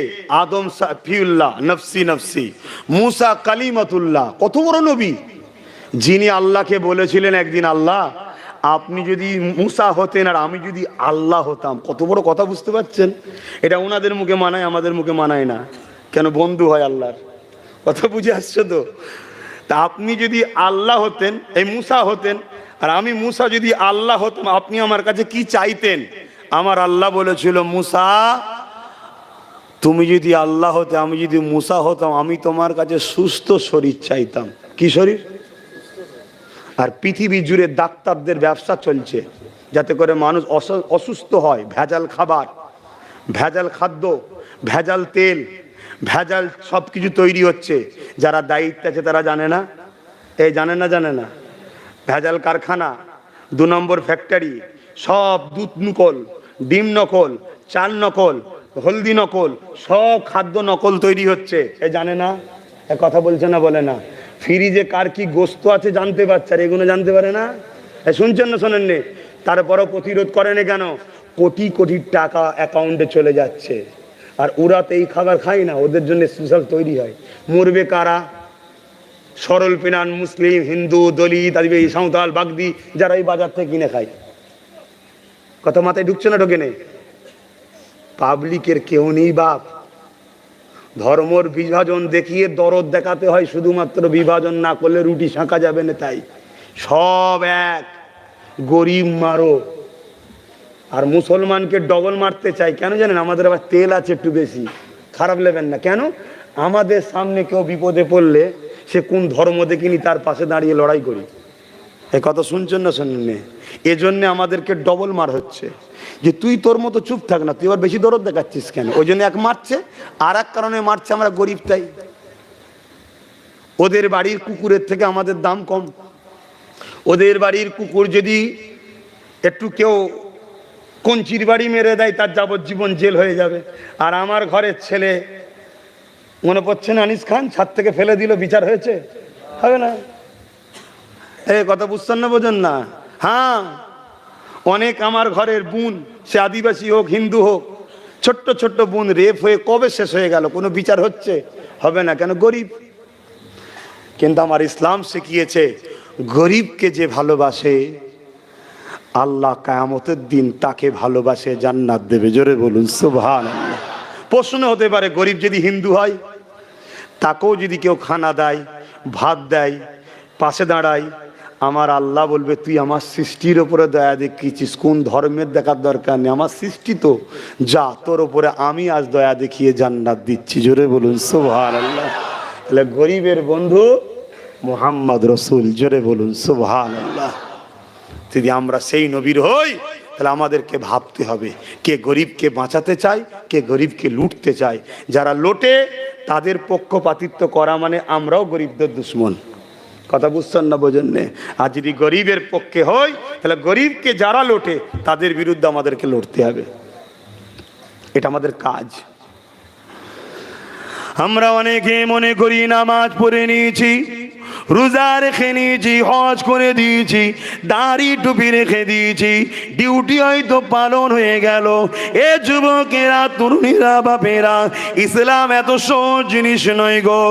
আদম সাফিউল্লাহ নফসি নফসি, মুসা কালিমাতুল্লাহ, কত বড় নবী, যিনি আল্লাহকে বলেছিলেন একদিন, আল্লাহ আপনি যদি মুসা হতেন আর আমি যদি আল্লাহ হতাম। কত বড় কথা, বুঝতে পারছেন? এটা ওনাদের মুখে মানায়, আমাদের মুখে মানায় না। কেন? বন্ধু হয় আল্লাহর। কথা বুঝে আসছো তো? তা আপনি যদি আল্লাহ হতেন, এই মুসা হতেন, আর আমি মুসা যদি আল্লাহ হতাম, আপনি আমার কাছে কি চাইতেন? আমার আল্লাহ বলেছিল, মুসা তুমি যদি আল্লাহ হতে, আমি যদি মুসা হতাম, আমি তোমার কাছে সুস্থ শরীর চাইতাম। কি শরীর? আর পৃথিবী জুড়ে ডাক্তারদের ব্যবসা চলছে যাতে করে মানুষ অসুস্থ হয়। ভেজাল খাবার, ভেজাল খাদ্য, ভেজাল তেল, ভেজাল সব কিছু তৈরি হচ্ছে। যারা দায়িত্ব আছে তারা জানে না, এই জানে না। ভেজাল কারখানা, 2 নম্বর ফ্যাক্টরি, সব দুধ নকল, ডিম নকল, চাল নকল, হলদি নকল, সব খাদ্য নকল তৈরি হচ্ছে। এ জানে না? এ কথা বলছে না, বলে না। ফ্রিজে কার কি গোস্ত আছে জানতে পারছে, আর এগুলো জানতে পারে না। শুনছেন না শোনেননি? তারপরও প্রতিরোধ করে না কেন? কোটি কোটি টাকা অ্যাকাউন্টে চলে যাচ্ছে, আর ওরা তো এই খাবার খায় না, ওদের জন্য স্পেশাল তৈরি হয়। মরবে কারা? সরল পিনান মুসলিম, হিন্দু, দলিত, আদিবাসী, সাঁওতাল, বাগদি, যারা এই বাজার থেকে কিনে খায়। কথা মাথায় ঢুকছে না? ঢোকে নেই? পাবলিকের কেউ নেই বাপ। ধর্মর বিভাজন দেখিয়ে দরদ দেখাতে হয়, শুধুমাত্র বিভাজন না করলে রুটি শাঁকা যাবে না। তাই সব এক, গরিব মারো। আর মুসলমানকে ডবল মারতে চাই কেন জানেন? আমাদের আবার তেল আছে একটু বেশি। খারাপ নেবেন না। কেন? আমাদের সামনে কেউ বিপদে পড়লে সে কোন ধর্ম দেখিনি তার পাশে দাঁড়িয়ে লড়াই করি। এ কথা শুনছেন না শোনেননি? এজন্য আমাদেরকে ডবল মার হচ্ছে, যে তুই তোর মতো চুপ থাক না, তুই আবার বেশি দরদ দেখাচ্ছিস কেন? ওই জন্য এক মারছে, আর এক কারণে মারছে, আমরা গরিব তাই। ওদের বাড়ির কুকুরের থেকে আমাদের দাম কম। ওদের বাড়ির কুকুর যদি একটু কেউ কঞ্চির বাড়ি মেরে দেয় তার যাবজ্জীবন জেল হয়ে যাবে। আর আমার ঘরের ছেলে, মনে পড়ছে না আনিস খান, ছাদ থেকে ফেলে দিল, বিচার হয়েছে? হবে না। এই কথা বুঝছেন না, বোঝেন না? হ্যাঁ, অনেক আমার ঘরের বোন, সে আদিবাসী হোক হিন্দু হোক, ছোট্ট ছোট্ট বোন রেপ হয়ে কবে শেষ হয়ে গেল, কোনো বিচার হচ্ছে? হবে না। কেন? গরিব। কিন্তু আমার ইসলাম শিখিয়েছে গরিবকে যে ভালোবাসে আল্লাহ কিয়ামতের দিন তাকে ভালোবাসে জান্নাত দেবে। জোরে বলুন সুবহানাল্লাহ। প্রশ্ন হতে পারে, গরিব যদি হিন্দু হয়, তাকেও যদি কেউ খানা দেয়, ভাত দেয়, পাশে দাঁড়ায়, আমার আল্লাহ বলবে তুই আমার সৃষ্টির ওপরে দয়া দেখিয়েছিস, কোন ধর্মের দেখার দরকার নেই, আমার সৃষ্টি তো, যা তোর ওপরে আমি আজ দয়া দেখিয়ে জান্নাত দিচ্ছি। জোরে বলুন সুবহানাল্লাহ। তাহলে গরিবের বন্ধু মুহাম্মদ রসুল। জোরে বলুন সুবহানাল্লাহ। যদি আমরা সেই নবীর হই তাহলে আমাদেরকে ভাবতে হবে কে গরিবকে বাঁচাতে চায়, কে গরিবকে লুটতে চায়। যারা লোটে তাদের পক্ষপাতিত্ব করা মানে আমরাও গরিবদের দুশ্মন। কথা বুঝছেন না, বোঝেন না? আর যদি গরিবের পক্ষে হই তাহলে গরিবকে যারা লোটে তাদের বিরুদ্ধে আমাদেরকে লড়তে হবে। এটা আমাদের কাজ। আমরা অনেকে মনে করি নামাজ পড়ে নিয়েছি, রোজা রেখে নিয়েছি, হজ করে দিয়েছি, দাড়ি টুপি রেখে দিয়েছি, ডিউটি হয়তো পালন হয়ে গেল। এ যুবকেরা, তরুণীরা, বাপেরা, ইসলাম এত সহজ জিনিস নয় গো।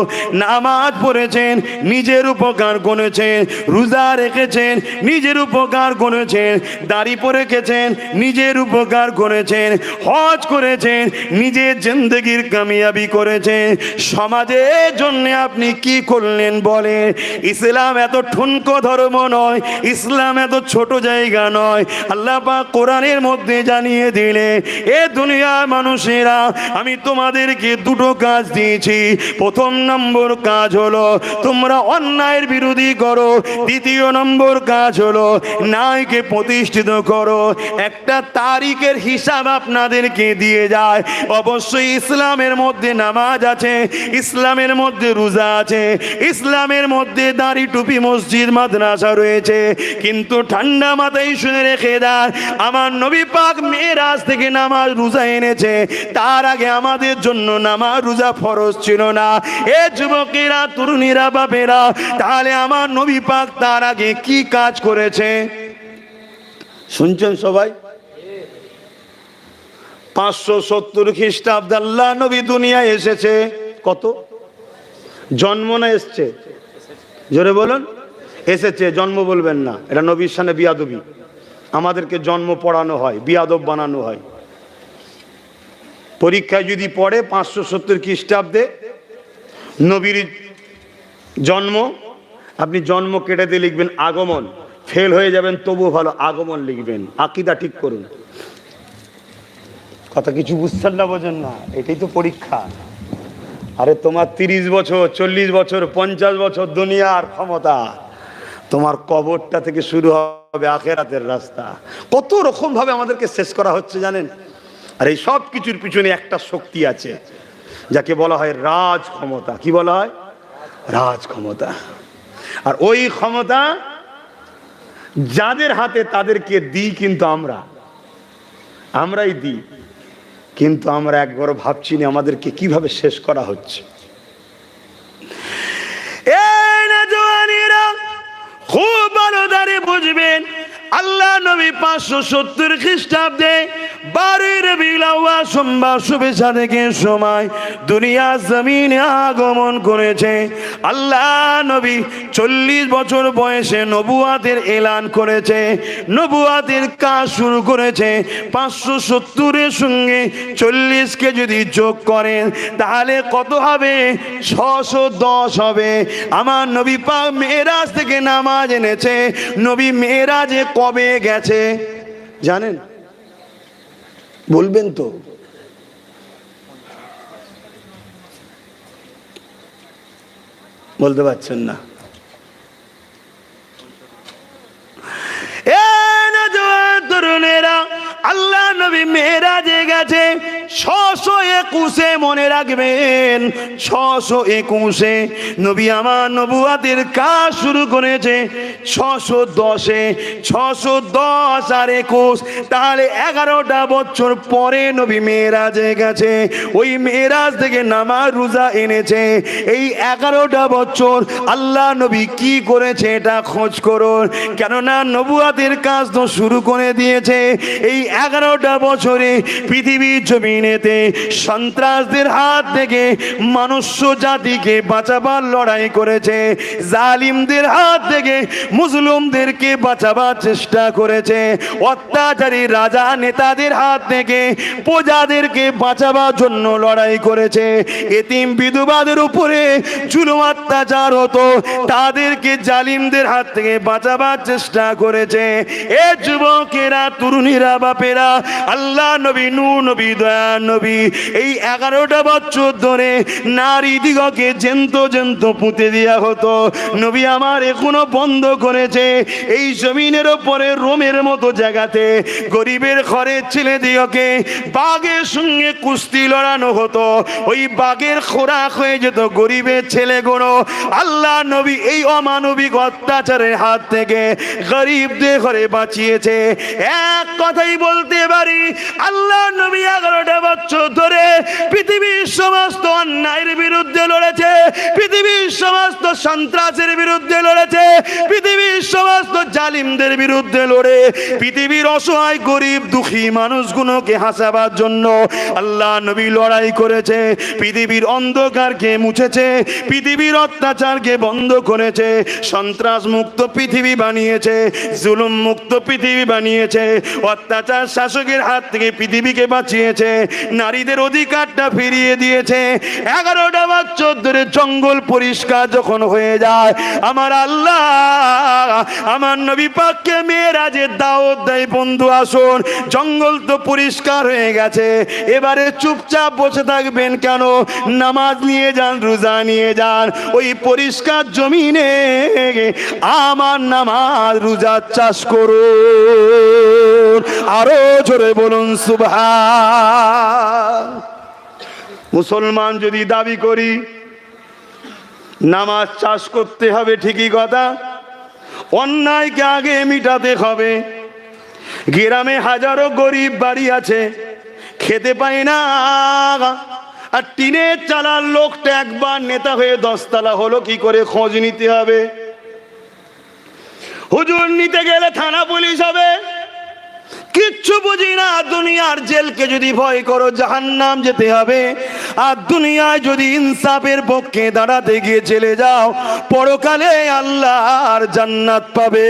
নামাজ পড়েছেন, নিজের উপকার করেছেন, রোজা রেখেছেন, নিজের উপকার করেছেন, দাড়ি পরে রেখেছেন, নিজের উপকার করেছেন, হজ করেছেন, নিজের জিন্দেগির কামিয়াবি করেছেন। সমাজের জন্য আপনি কি করলেন বলেন? ইসলাম এত ঠুনকো ধর্ম নয়, ইসলাম এত ছোট জায়গা নয়। আল্লাহ পাক কোরআনের মধ্যে জানিয়ে দিলে, এ দুনিয়ার মানুষেরা, আমি তোমাদেরকে দুটো কাজ দিয়েছি। প্রথম নম্বর কাজ হলো তোমরা অন্যায়ের বিরোধী করো, দ্বিতীয় নম্বর কাজ হলো ন্যায়কে প্রতিষ্ঠিত করো। একটা তারিখের হিসাব আপনাদেরকে দিয়ে যায়। অবশ্যই ইসলামের মধ্যে নামাজ আছে, ইসলামের মধ্যে রোজা আছে, ইসলামের মধ্যে দাড়ি টুপি মসজিদ মাদ্রাসা রয়েছে। কিন্তু ঠান্ডা মাথায় শুনে রেখে দেন, আমার নবী পাক মেরাজ থেকে নামাজ রোজা এনেছে, তার আগে আমাদের জন্য নামাজ রোজা ফরজ ছিল না। এ যুবকেরা, তরুণীরা, বাপেরা, তাহলে আমার নবী পাক তার আগে কি কাজ করেছে শুনছেন সবাই? 570 খ্রিস্টাব্দে আল্লাহ নবী দুনিয়ায় এসেছে। কত? জন্ম না এসছে? জোরে বলুন। এসেছে, জন্ম বলবেন না, এটা নবীর সামনে বিয়াদবি। আমাদেরকে জন্ম পড়ানো হয়, বিয়াদব বানানো হয়। পরীক্ষায় যদি পড়ে 570 খ্রিস্টাব্দে নবীর জন্ম, আপনি জন্ম কেটে দিয়ে লিখবেন আগমন। ফেল হয়ে যাবেন তবুও ভালো, আগমন লিখবেন। আকীদা ঠিক করুন। কথা কিছু বুঝছেন না, বোঝেন না? এটাই তো পরীক্ষা। আরে তোমার 30 বছর, 40 বছর, 50 বছর দুনিয়ার ক্ষমতা, তোমার কবরটা থেকে শুরু হবে আখেরাতের রাস্তা। কত রকম ভাবে আমাদেরকে শেষ করা হচ্ছে জানেন? আর এই সব কিছুর পিছনে একটা শক্তি আছে যাকে বলা হয় রাজ ক্ষমতা। কি বলা হয়? রাজ ক্ষমতা। আর ওই ক্ষমতা যাদের হাতে তাদেরকে দিই কিন্তু আমরাই দিই। কিন্তু আমরা একবারও ভাবছি না আমাদেরকে কিভাবে শেষ করা হচ্ছে। খুব ভালো দাঁড়িয়ে বুঝবেন, আল্লাহ নবী 570 খ্রিস্টাব্দে 12 রবিউল আউয়াল সোমবার শুভেচ্ছা থেকে সময় দুনিয়া জমিনে আগমন করেছে। আল্লাহ নবী 40 বছর বয়সে নবুয়াতের এলান করেছে, নবুয়াতের কাজ শুরু করেছে। 570-এর সঙ্গে 40-কে যদি যোগ করেন তাহলে কত হবে? 610 হবে। আমার নবী পাক মেরাজ থেকে নামাজ এনেছে। নবী মেরাজে কবে গেছে জানেন? বলবেন তো? বলতে পারছেন না? তরুণেরা, আল্লাহ নবী মেরাজে গেছে 621 মনে রাখবেন, 621 নবী আমার নবুয়াতের কাজ শুরু করেছে 610-এ। 610 আর 21, তাহলে 11টা বছর পরে নবী মেরাজে গেছে। ওই মেরাজ থেকে নামাজ রোজা এনেছে। এই 11টা বছর আল্লাহ নবী কি করেছে এটা খোঁজ করুন, কেননা নবুয়াতের কাজ তো শুরু করে দিয়েছে। এই 11টা বছরে পৃথিবীর জমিনেতে সন্ত্রাসদের হাত থেকে মনুষ্য জাতিকে বাঁচাবার লড়াই করেছে, জালিমদের হাত থেকে মুসলিমদেরকে বাঁচাবার চেষ্টা করেছে, অত্যাচারী রাজা নেতাদের হাত থেকে প্রজাদেরকে বাঁচাবার জন্য লড়াই করেছে। এতিম বিধবাদের উপরে জুলুম অত্যাচার হতো, তাদেরকে জালিমদের হাত থেকে বাঁচাবার চেষ্টা করেছে। এ যুবকেরা, তরুণীরা, বাপেরা, আল্লাহ নবী, নূর নবী, দয়া নবী এই 11টা বছর ধরে নারী দিগকে জেন্ত জেন্ত পুঁতে দেওয়া হতো। নবী আমার এখনো বন্ধ করেছে। এই জমিনের ওপরে রোমের মতো জায়গাতে গরিবের ঘরের ছেলে দিগকে বাঘের সঙ্গে কুস্তি লড়ানো হতো। ওই বাঘের খোরাক হয়ে যেত গরিবের ছেলেগুলো। আল্লাহ নবী এই অমানবিক অত্যাচারের হাত থেকে গরিবদের ঘরে বাঁচিয়েছে। এক কথাই বলতে পারি, আল্লাহ নবী 11টা বছর ধরে পৃথিবীর সমস্ত অন্যায়ের বিরুদ্ধে লড়েছে, পৃথিবীর সমস্ত সন্ত্রাসের বিরুদ্ধে লড়েছে, পৃথিবীর সমস্ত জালিমদের বিরুদ্ধে লড়ে পৃথিবীর অসহায় গরিব দুঃখী মানুষগুলোকে হাসাবার জন্য আল্লাহ নবী লড়াই করেছে। পৃথিবীর অন্ধকারকে মুছেছে, পৃথিবীর অত্যাচারকে বন্ধ করেছে, সন্ত্রাস মুক্ত পৃথিবী বানিয়েছে, জুলুম মুক্ত পৃথিবী বানিয়েছে, অত্যাচার শাসকের হাত থেকে পৃথিবীকে বাঁচিয়েছে, নারীদের অধিকারটা ফিরিয়ে দিয়েছে। 11টা বছর ধরে জঙ্গল পরিষ্কার যখন হয়ে যায়, আমার আল্লাহ আমার নবী পাককে মেরাজের দাওয়াত দেয়, বন্ধু আসুন, জঙ্গল তো পরিষ্কার হয়ে গেছে, এবারে চুপচাপ বসে থাকবেন কেন? নামাজ নিয়ে যান, রোজা নিয়ে যান, ওই পরিষ্কার জমিনে আমার নামাজ রোজার চাষ করুন। আরো জোরে বলুন সুবহান। মুসলমান যদি দাবি করি নামাজ চাষ করতে হবে, ঠিকই কথা, অন্যায়কে আগে মিটাতে হবে। গ্রামে হাজারো গরিব বাড়ি আছে, খেতে পায় না, আর টিনের চালার লোকটা একবার নেতা হয়ে 10 তলা হলো কি করে খোঁজ নিতে হবে। হুজুর নিতে গেলে থানা পুলিশ হবে, কিচ্ছু বুঝি না। দুনিয়ার জেলকে যদি ভয় করো জাহান্নাম যেতে হবে, আর দুনিয়ায় যদি ইনসাফের পক্ষে দাঁড়াতে গিয়ে চলে যাও পরকালে আল্লাহর জান্নাত পাবে।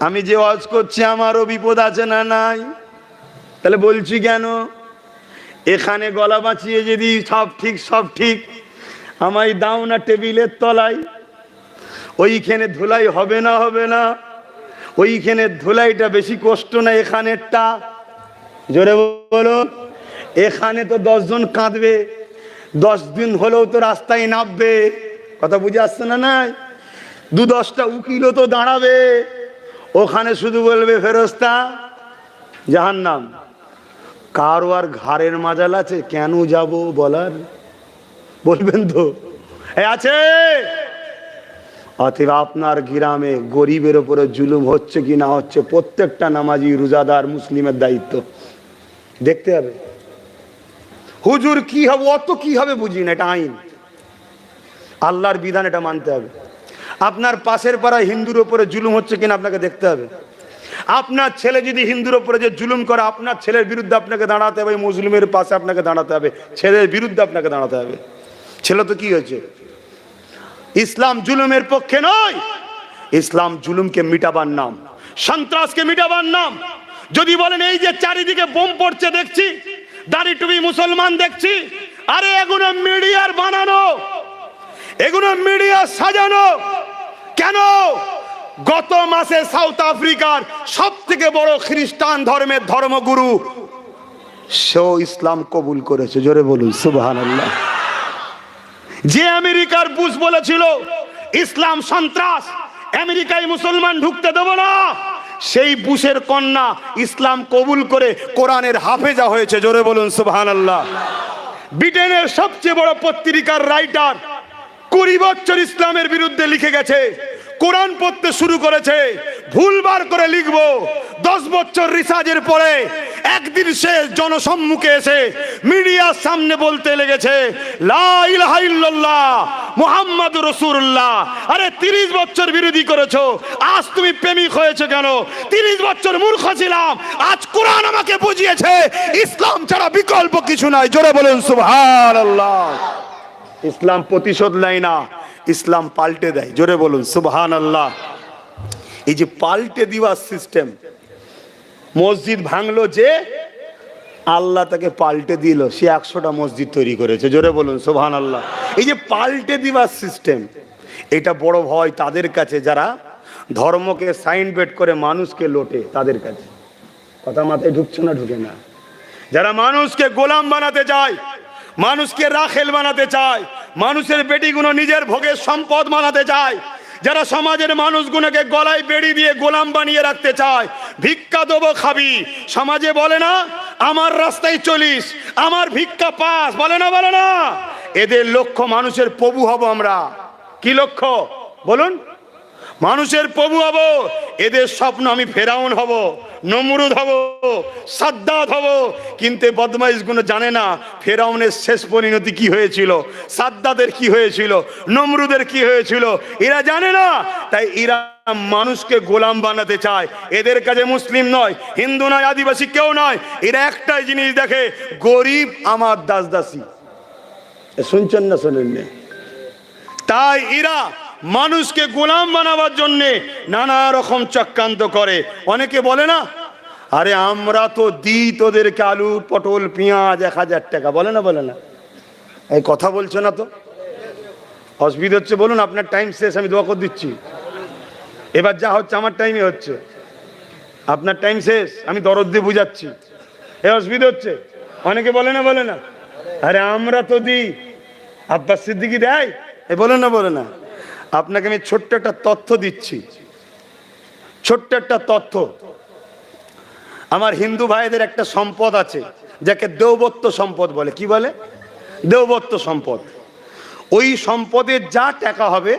আমি যে ওয়াজ করছি আমারও বিপদ আছে না নাই? তাহলে বলছি কেন? এখানে গলা বাঁচিয়ে যদি সব ঠিক সব ঠিক, আমায় দাও না টেবিলের তলায়, ওইখানে ধুলাই হবে না? হবে না? ওইখানে ধুলাইটা বেশি কষ্ট না এখানেরটা? জোরে বলো। এখানে তো 10 জন কাঁদবে, 10 দিন হলেও তো রাস্তায় নামবে, কথা বুঝে আসছে না? নাই 2-10টা উকিলও তো দাঁড়াবে, ওখানে শুধু বলবে ফেরেশতা জাহান্নাম। কারো আর ঘাড়ের মাজাল আছে কেন যাব বলার? বলবেন তো আছে। অতএব আপনার গ্রামে গরিবের উপরে জুলুম হচ্ছে কি না হচ্ছে প্রত্যেকটা নামাজি রোজাদার মুসলিমের দায়িত্ব দেখতে হবে। হুজুর কি হবে, অত কি হবে বুঝি না, এটা আইন, আল্লাহর বিধান, এটা মানতে হবে। আপনার পাশের পাড়ায় হিন্দুর উপরে জুলুম হচ্ছে কিনা আপনাকে দেখতে হবে। আপনার ছেলে যদি হিন্দুর উপরে যে জুলুম করে, আপনার ছেলের বিরুদ্ধে আপনাকে দাঁড়াতে হবে, মুসলিমের পাশে আপনাকে দাঁড়াতে হবে, ছেলের বিরুদ্ধে আপনাকে দাঁড়াতে হবে। ছেলে তো কি হয়েছে? ইসলাম জুলুমের পক্ষে নয়, ইসলাম জুলুমকে মিটাবার নাম, সন্ত্রাসকে মিটাবার নাম। যদি বলেন এই যে চারিদিকে বোম পড়ছে দেখছি, দাড়ি টুপি মুসলমান দেখছি, আরে এগুলো মিডিয়ার বানানো, এগুলো মিডিয়া সাজানো। কেন? গত মাসে সাউথ আফ্রিকার সব থেকে বড় খ্রিস্টান ধর্মের ধর্মগুরু সেও ইসলাম কবুল করেছে। জোরে বলুন সুবহানাল্লাহ। যে আমেরিকার বুশ বলেছিল ইসলাম সন্ত্রাস, আমেরিকায় মুসলমান ঢুকতে দেব না, সেই বুশের কন্যা ইসলাম কবুল করে কোরআনের হাফেজা হয়েছে। জোরে বলুন সুবহানাল্লাহ। ব্রিটেনের সবচেয়ে বড় পত্রিকার রাইটার 20 বছর ইসলামের বিরুদ্ধে লিখে গেছে, কোরআন পড়তে শুরু করেছে, ভুলবার করে লিখবো। 10 বছর রিসার্চের পরে একদিন সে জনসম্মুখে এসে মিডিয়ার সামনে বলতে লেগেছে, লা ইলাহা ইল্লাল্লাহ মুহাম্মাদুর রাসূলুল্লাহ। আরে 30 বছর বিরোধী করেছো, আজ তুমি প্রেমিক হয়েছে কেন? 30 বছর মূর্খ ছিলাম, আজ কোরআন আমাকে বুঝিয়েছে ইসলাম ছাড়া বিকল্প কিছু নাই। জোরে বলুন সুবহানাল্লাহ। ইসলাম প্রতিশোধ নেয় না, ইসলাম পাল্টে দেয়। জোরে বলুন সুবহানাল্লাহ। এই যে পাল্টে দেওয়ার সিস্টেম, মসজিদ ভাঙলো যে আল্লাহ তাকে পাল্টে দিল, সে 100টা মসজিদ তৈরি করেছে। জোরে বলুন সুবহানাল্লাহ। এই যে পাল্টে দেওয়ার সিস্টেম, এটা বড় ভয় তাদের কাছে যারা ধর্মকে সাইন বেট করে মানুষকে লোটে, তাদের কাছে। কথা মাথায় ঢুকছে না? ঢুকে না। যারা মানুষকে গোলাম বানাতে চায়, মানুষকে রাখেল বানাতে চায়, মানুষের বেটিগুলো নিজের ভোগের সম্পদ বানাতে চায়, যারা সমাজের মানুষগুলোকে গলায় বেড়ি দিয়ে গোলাম বানিয়ে রাখতে চায়, ভিক্ষা দেবো খাবি, সমাজে বলে না আমার রাস্তায় চলিস, আমার ভিক্ষা পাস, বলে না বলে না। এদের লক্ষ্য মানুষের প্রভু হব আমরা। কি লক্ষ্য বলুন? মানুষের প্রভু হব। এদের স্বপ্ন আমি ফেরাউন হব, নমরুদ হব, সাদ্দাত হব। কিন্তু বদমাইশ গুলো জানে না ফেরাউনের শেষ পরিণতি কি হয়েছিল, সাদ্দাতের কি হয়েছিল, নমরুদের কি হয়েছিল, এরা জানে না। তাই এরা মানুষকে গোলাম বানাতে চায়। এদের কাছে মুসলিম নয়, হিন্দু নয়, আদিবাসী কেউ নয়। এরা একটাই জিনিস দেখে, গরিব আমার দাস দাসী। শুনছেন না? শোনেন না? তাই এরা মানুষকে গোলাম বানাবার জন্যে নানা রকম চক্রান্ত করে। অনেকে বলে না, আরে আমরা তো দিই তোদেরকে আলু পটল পেঁয়াজ 1000 টাকা, বলে না বলে না? এই কথা বলছো না তো? অসুবিধা হচ্ছে বলুন? আপনার টাইম শেষ, আমি দোয়া করে দিচ্ছি। এবার যা হচ্ছে আমার টাইমে হচ্ছে, আপনার টাইম শেষ, আমি দরদ দিয়ে বুঝাচ্ছি। এই অসুবিধা হচ্ছে? অনেকে বলে না বলে না, আরে আমরা তো দিই, আব্বাস সিদ্দিকী দেয়, এ বলে না বলে না। আপনাকে আমি ছোট্ট একটা তথ্য দিচ্ছি, ছোট্ট একটা তথ্য। আমার হিন্দু ভাইদের একটা সম্পদ আছে যাকে দেওবত্ত সম্পদ বলে। কি বলে? দেওবত্ত সম্পদ। ওই সম্পদের যা টাকা হবে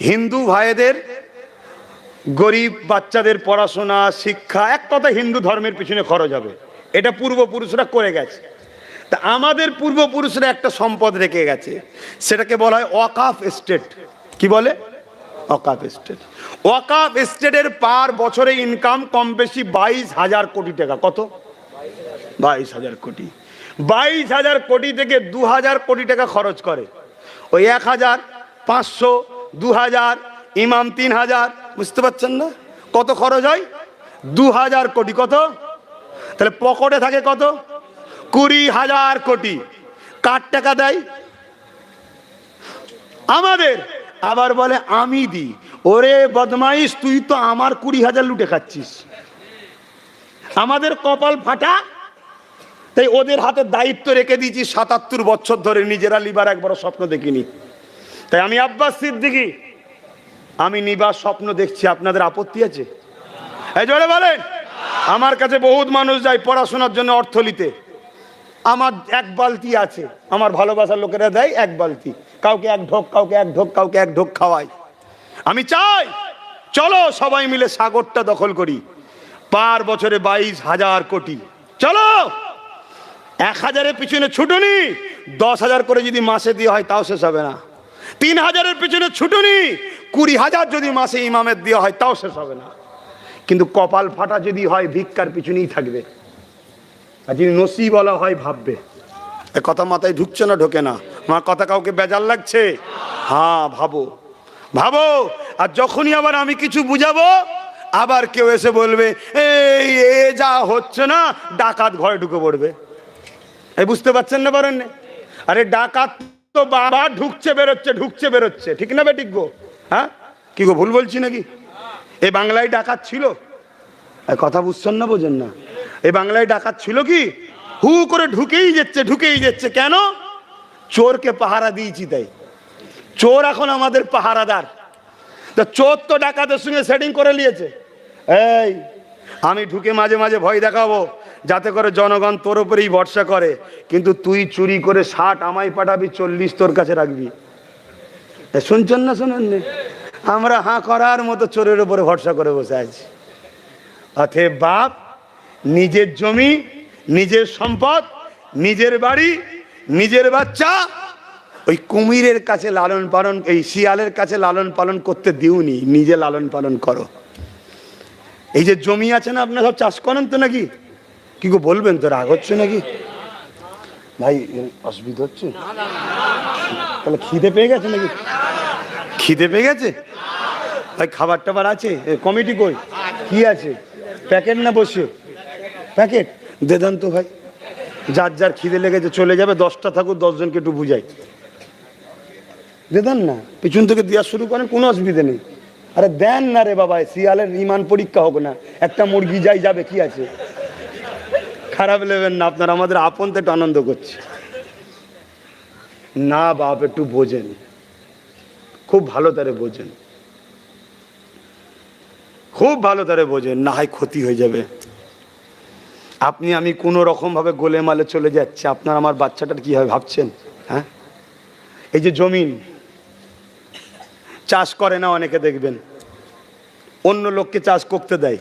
হিন্দু ভাইদের গরিব বাচ্চাদের পড়াশোনা, শিক্ষা, এক কথা হিন্দু ধর্মের পিছনে খরচ হবে। এটা পূর্বপুরুষরা করে গেছে। তা আমাদের পূর্বপুরুষরা একটা সম্পদ রেখে গেছে, সেটাকে বলা হয় ওয়াকাফ এস্টেট। কি বলে? ওয়াকাফ এস্টেট। ওয়াকাফ এস্টেটের পার বছরে ইনকাম কম বেশি 22,000 কোটি টাকা। কত? 22,000 কোটি। 22,000 কোটি থেকে 2,000 কোটি টাকা খরচ করে। ওই 1,000, 500, 2,000, ইমাম 3,000। বুঝতে পারছেন না কত খরচ হয়? 2,000 কোটি। কত? তাহলে পকেটে থাকে কত? 20,000 কোটি। কার টাকা দেয়? আমাদের। আবার বলে আমি দিই। ওরে বদমাইশ, তুই তো আমার 20,000 লুটে খাচ্ছিস। আমাদের কপাল ফাটা। তাই ওদের হাতে দায়িত্ব রেখে দিয়েছি 77 বছর ধরে, নিজেরা লিবার একবার স্বপ্ন দেখিনি। তাই আমি আব্বাস সিদ্দিকী, আমি নিবার স্বপ্ন দেখছি। আপনাদের আপত্তি আছে? এই জোরে বলেন। আমার কাছে বহুত মানুষ যায় পড়াশোনার জন্য অর্থ নিতে। আমার 1 বালতি আছে, আমার ভালোবাসার লোকেরা দেয় 1 বালতি, কাউকে 1 ঢোক, কাউকে 1 ঢোক, কাউকে 1 ঢোক খাওয়াই। আমি চাই চলো সবাই মিলে সাগরটা দখল করি। পার বছরে 22,000 কোটি। চলো 1,000-এর পিছনে ছুটুনি, 10,000 করে যদি মাসে দিয়ে হয় তাও শেষ হবে না। 3,000-এর পিছনে ছুটুনি, 20,000 যদি মাসে ইমামের দেওয়া হয় তাও শেষ হবে না। কিন্তু কপাল ফাটা যদি হয় ভিক্ষার পিছনেই থাকবে। আর যদি নসিব বলা হয় ভাববে। এ কথা মাথায় ঢুকছে না? ঢোকে না? আমার কথা কাউকে বেজার লাগছে? হ্যাঁ, ভাবো ভাবো। আর যখনই আবার আমি কিছু বুঝাবো, আবার কেউ এসে বলবে এই এ যা হচ্ছে না, ডাকাত ঘরে ঢুকে পড়বে। এই বুঝতে পারছেন না? পারেন না? আরে ডাকাত তো বাবা ঢুকছে বেরোচ্ছে, ঢুকছে বেরোচ্ছে, ঠিক না বেঠিক গো? হ্যাঁ কি গো, ভুল বলছি নাকি? এই বাংলায় ডাকাত ছিল? কথা বুঝছেন না? বোঝেন না? এই বাংলায় ডাকাত ছিল কি? হু করে ঢুকেই যাচ্ছে, ঢুকেই যাচ্ছে। কেন? চোরকে পাহারা দিয়েছি তাই। চোর এখন আমাদের পাহারাদার। তা চোর তো ডাকাতের সঙ্গে সেটিং করে নিয়েছে। এই আমি ঢুকে মাঝে মাঝে ভয় দেখাবো যাতে করে জনগণ তোর উপরেই ভরসা করে, কিন্তু তুই চুরি করে 60 আমায় পাঠাবি, 40 তোর কাছে রাখবি। শুনছেন না শোনেন? আমরা হাঁ করার মতো চোরের উপরে ভরসা করে বসে আছি। অতএব বাপ, নিজের জমি, নিজের সম্পদ, নিজের বাড়ি, নিজের বাচ্চা ওই কুমিরের কাছে লালন পালন, এই শিয়ালের কাছে লালন পালন করতে দিওনি, নিজে লালন পালন করো। এই যে জমি আছে না, আপনারা সব চাষ করেন তো নাকি? কি গো বলবেন তো, রাগ হচ্ছে নাকি ভাই? অসুবিধা হচ্ছে? তাহলে খিদে পেয়ে গেছে নাকি? খিদে পেয়ে গেছে ভাই? খাবার টাবার আছে? কমিটি কই? কি আছে? প্যাকেট না বসে? প্যাকেট দে দেন তো ভাই। যার যার খিদে লেগেছে চলে যাবে, 10টা থাকুক, 10 জনকে একটু বুঝাই, দে দেন না। পিছন থেকে দেওয়া শুরু করেন, কোনো অসুবিধা নেই। আরে দেন না রে বাবা, শিয়ালের ইমান পরীক্ষা হোক না, একটা মুরগি যাই যাবে, কি আছে? খারাপ নেবেন না, আপনারা আমাদের আপন তো একটু আনন্দ করছে না। বাপ একটু বোঝেন, খুব ভালো তারে বোঝেন, খুব ভালো তারে বোঝেন, না হয় ক্ষতি হয়ে যাবে। আপনি আমি কোনো রকম ভাবে গোলে মালে চলে যাচ্ছে, আপনার আমার বাচ্চাটার কি হবে ভাবছেন? হ্যাঁ, এই যে জমিন চাষ করে না অনেকে, দেখবেন অন্য লোককে চাষ করতে দেয়,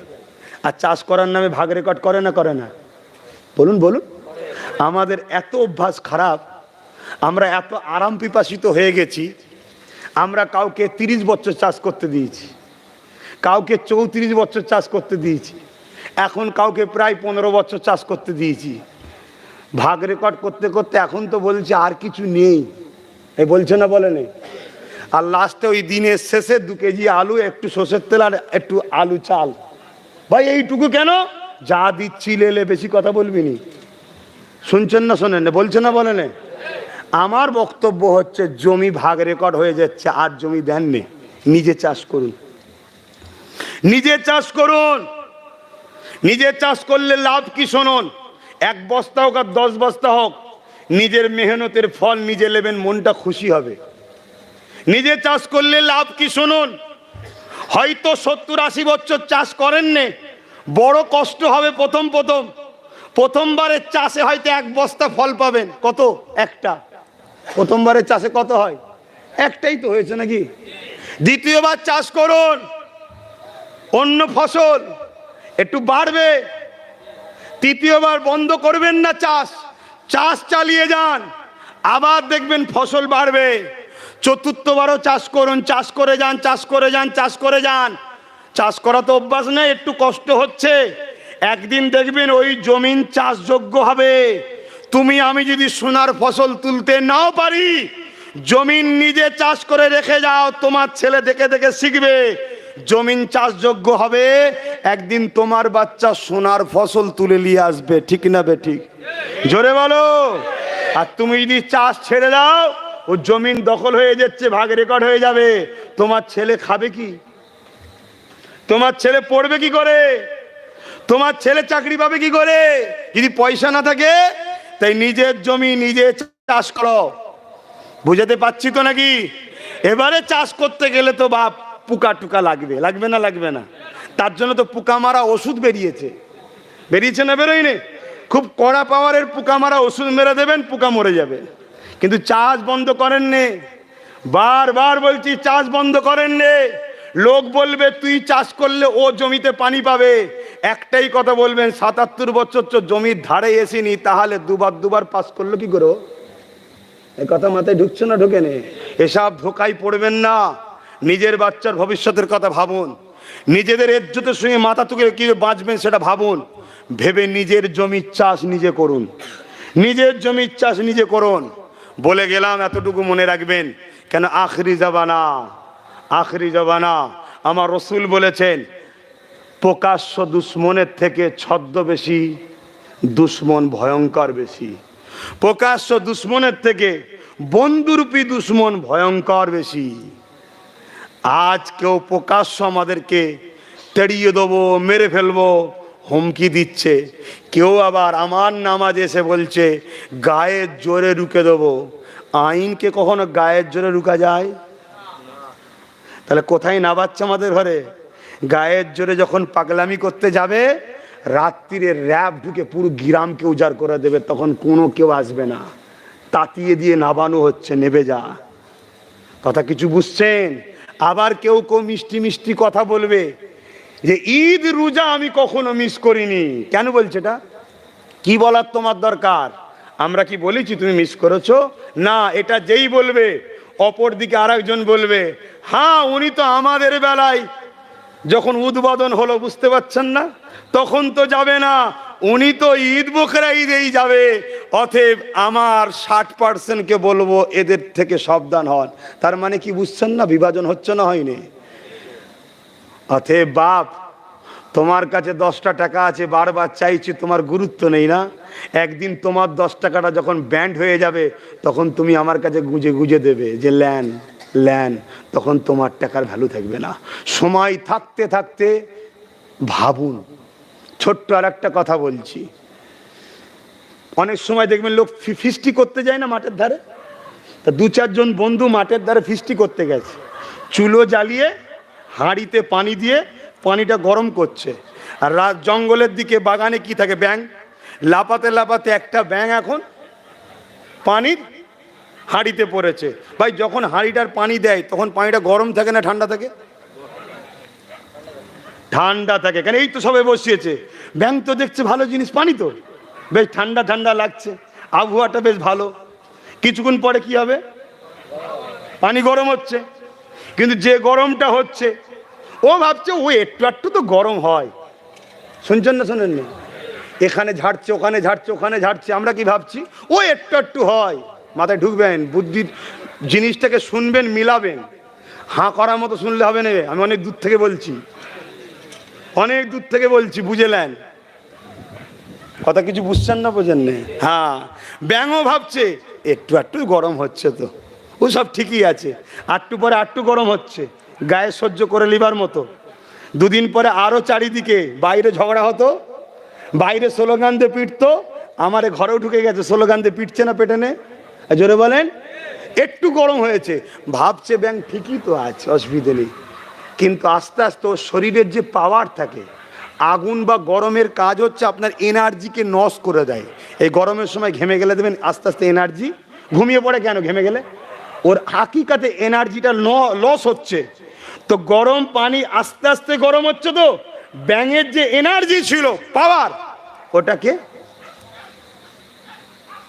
আর চাষ করার নামে ভাগ রেকর্ড করে না, করে না? বলুন বলুন। আমাদের এত অভ্যাস খারাপ, আমরা এত আরাম পিপাসিত হয়ে গেছি, আমরা কাউকে 30 বছর চাষ করতে দিয়েছি, কাউকে 34 বছর চাষ করতে দিয়েছি, এখন কাউকে প্রায় 15 বছর চাষ করতে দিয়েছি। ভাগ রেকর্ড করতে করতে এখন তো বলছে আর কিছু নেই, এই বলছে না, বলে নেই। আর লাস্টে ওই দিনের শেষে 2 কেজি আলু, একটু সর্ষের তেল আর একটু আলু চাল। ভাই এইটুকু কেন? যা দিচ্ছি লেলে, বেশি কথা বলবি নি। শুনছেন না শোনেন? বলছে না, বলে না? আমার বক্তব্য হচ্ছে, জমি ভাগ রেকর্ড হয়ে যাচ্ছে, আর জমি দেননি, নিজে চাষ করুন, নিজে চাষ করুন। নিজে চাষ করলে লাভ কি শুনুন, 1 বস্তা হোক আর 10 বস্তা হোক, নিজের মেহনতের ফল নিজে নেবেন, মনটা খুশি হবে। নিজে চাষ করলে লাভ কি শুনুন, হয়তো 70-80 বছর চাষ করেননি, বড় কষ্ট হবে প্রথমবারের চাষে হয়তো 1 বস্তা ফল পাবেন। কত? একটা। প্রথমবারের চাষে কত হয়? একটাই তো হয়েছে নাকি? দ্বিতীয়বার চাষ করুন, অন্য ফসল একটু বাড়বে। তৃতীয়বার বন্ধ করবেন না চাষ, চাষ চালিয়ে যান, আবার দেখবেন ফসল বাড়বে। চতুর্থবারও চাষ করুন, চাষ করে যান, চাষ করে যান, চাষ করে যান। চাষ করা তো অভ্যাস নেই, একটু কষ্ট হচ্ছে, একদিন দেখবেন ওই জমিন চাষযোগ্য হবে। তুমি আমি যদি সোনার ফসল তুলতে নাও পারি, জমিন নিজে চাষ করে রেখে যাও, তোমার ছেলে দেখে দেখে শিখবে, জমিন চাষযোগ্য হবে, একদিন তোমার বাচ্চা সোনার ফসল তুলে নিয়ে আসবে। ঠিক না বে ঠিক? জোরে বলো। আর তুমি যদি চাষ ছেড়ে দাও, ও জমিন দখল হয়ে যাচ্ছে, ভাগ রেকর্ড হয়ে যাবে, তোমার ছেলে খাবে কি? তোমার ছেলে পড়বে কি করে? তোমার ছেলে চাকরি পাবে কি করে যদি পয়সা না থাকে? তাই নিজের জমি নিজে চাষ করো। বুঝাতে পারছি তো নাকি? এবারে চাষ করতে গেলে তো বাপ পোকা টুকা লাগবে, লাগবে না? লাগবে না? তার জন্য তো পোকা মারা ওষুধ বেরিয়েছে, বেরিয়েছে না বেরোয়নি? খুব কড়া পাওয়ারের পোকা মারা ওষুধ মেরে দেবেন, পোকা মরে যাবে। কিন্তু চাষ বন্ধ করেন নে, বারবার বলছি, চাষ বন্ধ করেন নে। লোক বলবে তুই চাষ করলে ও জমিতে পানি পাবে, একটাই কথা বলবেন, 77 বছর জমির ধারে এসিনি, তাহলে দুবার পাস করলো কি করে? এই কথা মাথায় ঢুকছে না? ঢোকে নে? এসব ধোকায় পড়বেন না। নিজের বাচ্চার ভবিষ্যতের কথা ভাবুন, নিজেদের ইজ্জতের সঙ্গে মাথা তুলে কি বাঁচবেন সেটা ভাবুন। ভেবে নিজের জমির চাষ নিজে করুন, নিজের জমির চাষ নিজে করুন। বলে গেলাম, এতটুকু মনে রাখবেন, কেন আখরি জামানা, আখরি জামানা। আমার রসুল বলেছেন, প্রকাশ্য দুশ্মনের থেকে ছদ্মবেশী দুশ্মন ভয়ঙ্কর বেশি। প্রকাশ্য দুশ্মনের থেকে বন্ধুরূপী দুশ্মন ভয়ঙ্কর বেশি। আজ কেউ প্রকাশ্য আমাদেরকে তেড়িয়ে দেবো, মেরে ফেলবো হুমকি দিচ্ছে, কেউ আবার আমার নামাজ এসে বলছে গায়ের জোরে রুখে দেবো। আইনকে কখনো গায়ের জোরে রুকা যায়? তাহলে কোথায় না বাচ্চা আমাদের ঘরে? গায়ের জোরে যখন পাগলামি করতে যাবে, রাত্রিরে র্যাব ঢুকে পুরো গ্রামকে উজাড় করে দেবে, তখন কোনো কেউ আসবে না। তাতিয়ে দিয়ে নাবানো হচ্ছে, নেবে যা। কথা কিছু বুঝছেন? আবার কেউ কেউ মিষ্টি মিষ্টি কথা বলবে যে ঈদ রোজা আমি কখনো মিস করিনি। কেন বলছে এটা? কি বলার তোমার দরকার? আমরা কি বলেছি তুমি মিস করেছো? না, এটা যেই বলবে অপর দিকে আরেকজন বলবে, হ্যাঁ উনি তো আমাদের বেলায় যখন উদ্বোধন হলো, বুঝতে পারছেন না, তখন তো যাবে না, উনি তো ঈদ বকরা ঈদেই যাবে। অতএব আমার 60%কে বলবো এদের থেকে সাবধান হন। তার মানে কি বুঝছেন না? বিভাজন হচ্ছে না, হয়নি? অতএব বাপ, তোমার কাছে 10টা টাকা আছে, বারবার চাইছি, তোমার গুরুত্ব নেই না? একদিন তোমার 10 টাকাটা যখন ব্যান্ড হয়ে যাবে, তখন তুমি আমার কাছে গুঁজে গুঁজে দেবে যে ল্যান ল্যান, তখন তোমার টাকার ভ্যালু থাকবে না। সময় থাকতে থাকতে ভাবুন। ছোট্ট আর একটা কথা বলছি, অনেক সময় দেখবেন লোক ফিস্টি করতে যায় না মাঠের ধারে, তা 2-4 জন বন্ধু মাঠের ধারে ফিস্টি করতে গেছে, চুলো জ্বালিয়ে হাঁড়িতে পানি দিয়ে পানিটা গরম করছে, আর রাত জঙ্গলের দিকে বাগানে কি থাকে, ব্যাঙ, লাপাতে লাপাতে একটা ব্যাঙ এখন পানির হাঁড়িতে পড়েছে। ভাই, যখন হাঁড়িটার পানি দেয় তখন পানিটা গরম থাকে না ঠান্ডা থাকে? ঠান্ডা থাকে। কেন? এই তো সবে বসিয়েছে, ব্যাঙ তো দেখছে ভালো জিনিস, পানি তো বেশ ঠান্ডা ঠান্ডা লাগছে, আবহাওয়াটা বেশ ভালো। কিছুক্ষণ পরে কি হবে? পানি গরম হচ্ছে। কিন্তু যে গরমটা হচ্ছে, ও ভাবছে ও একটু একটু তো গরম হয়। শুনছেন না শোনেন না? এখানে ঝাড়ছে, ওখানে ঝাড়ছে, ওখানে ঝাড়ছে, আমরা কি ভাবছি? ও একটু একটু হয়। মাথায় ঢুকবেন, বুদ্ধির জিনিসটাকে শুনবেন, মিলাবেন। হাঁ করার মতো শুনলে হবে না। আমি অনেক দূর থেকে বলছি, অনেক দূর থেকে বলছি, বুঝেলেন? কথা কিছু বুঝছেন না, বোঝেন না? হ্যাঁ, ব্যাঙও ভাবছে একটু একটু গরম হচ্ছে, তো ও সব ঠিকই আছে। আটটু পরে আটটু গরম হচ্ছে, গায়ে সহ্য করে লিবার মতো। দুদিন পরে আরো চারিদিকে বাইরে ঝগড়া হতো, বাইরে স্লোগান দিয়ে পিটতো, আমারে ঘরেও ঢুকে গেছে, স্লোগান দিয়ে পিটছে না পেটে নে, জোরে বলেন। একটু গরম হয়েছে, ভাবছে ব্যাঙ ঠিকই তো আছে, অসুবিধে নেই। কিন্তু আস্তে আস্তে ওর শরীরের যে পাওয়ার থাকে, আগুন বা গরমের কাজ হচ্ছে আপনার এনার্জিকে নষ্ট করে দেয়। এই গরমের সময় ঘেমে গেলে দেবেন আস্তে আস্তে এনার্জি ঘুমিয়ে পড়ে। কেন ঘেমে গেলে? ওর হাকিকাতে এনার্জিটা লস হচ্ছে। তো গরম পানি আস্তে আস্তে গরম হচ্ছে, তো ব্যাঙের যে এনার্জি ছিল, পাওয়ার, ওটাকে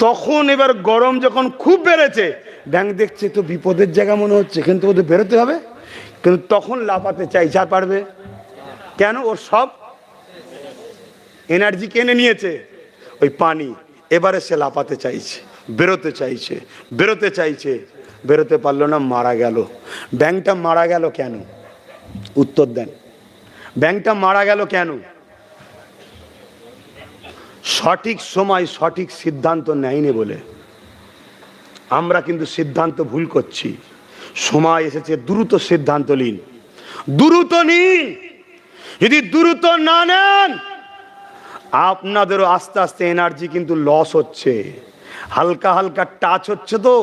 তখন এবার গরম যখন খুব বেড়েছে, ব্যাঙ দেখছে তো বিপদের জায়গা মনে হচ্ছে, কিন্তু ওদের বেরোতে হবে। কিন্তু তখন লাফাতে চাইছে, আর পারবে? কেন? ওর সব এনার্জি কেনে নিয়েছে ওই পানি। এবারে সে লাফাতে চাইছে, বেরোতে চাইছে, বেরোতে চাইছে, বেরোতে পারলো না, মারা গেল। ব্যাঙটা মারা গেল কেন? উত্তর দেন। ব্যাঙটা মারা গেল কেন? সঠিক সময় সঠিক সিদ্ধান্ত নেয়নি বলে। আমরা কিন্তু সিদ্ধান্ত ভুল করছি। সময় এসেছে দ্রুত সিদ্ধান্ত নিন, দ্রুত নিন। যদি দ্রুত না নেন, আপনাদেরও আস্তে আস্তে এনার্জি কিন্তু লস হচ্ছে। হালকা হালকা টাচ হচ্ছে, তো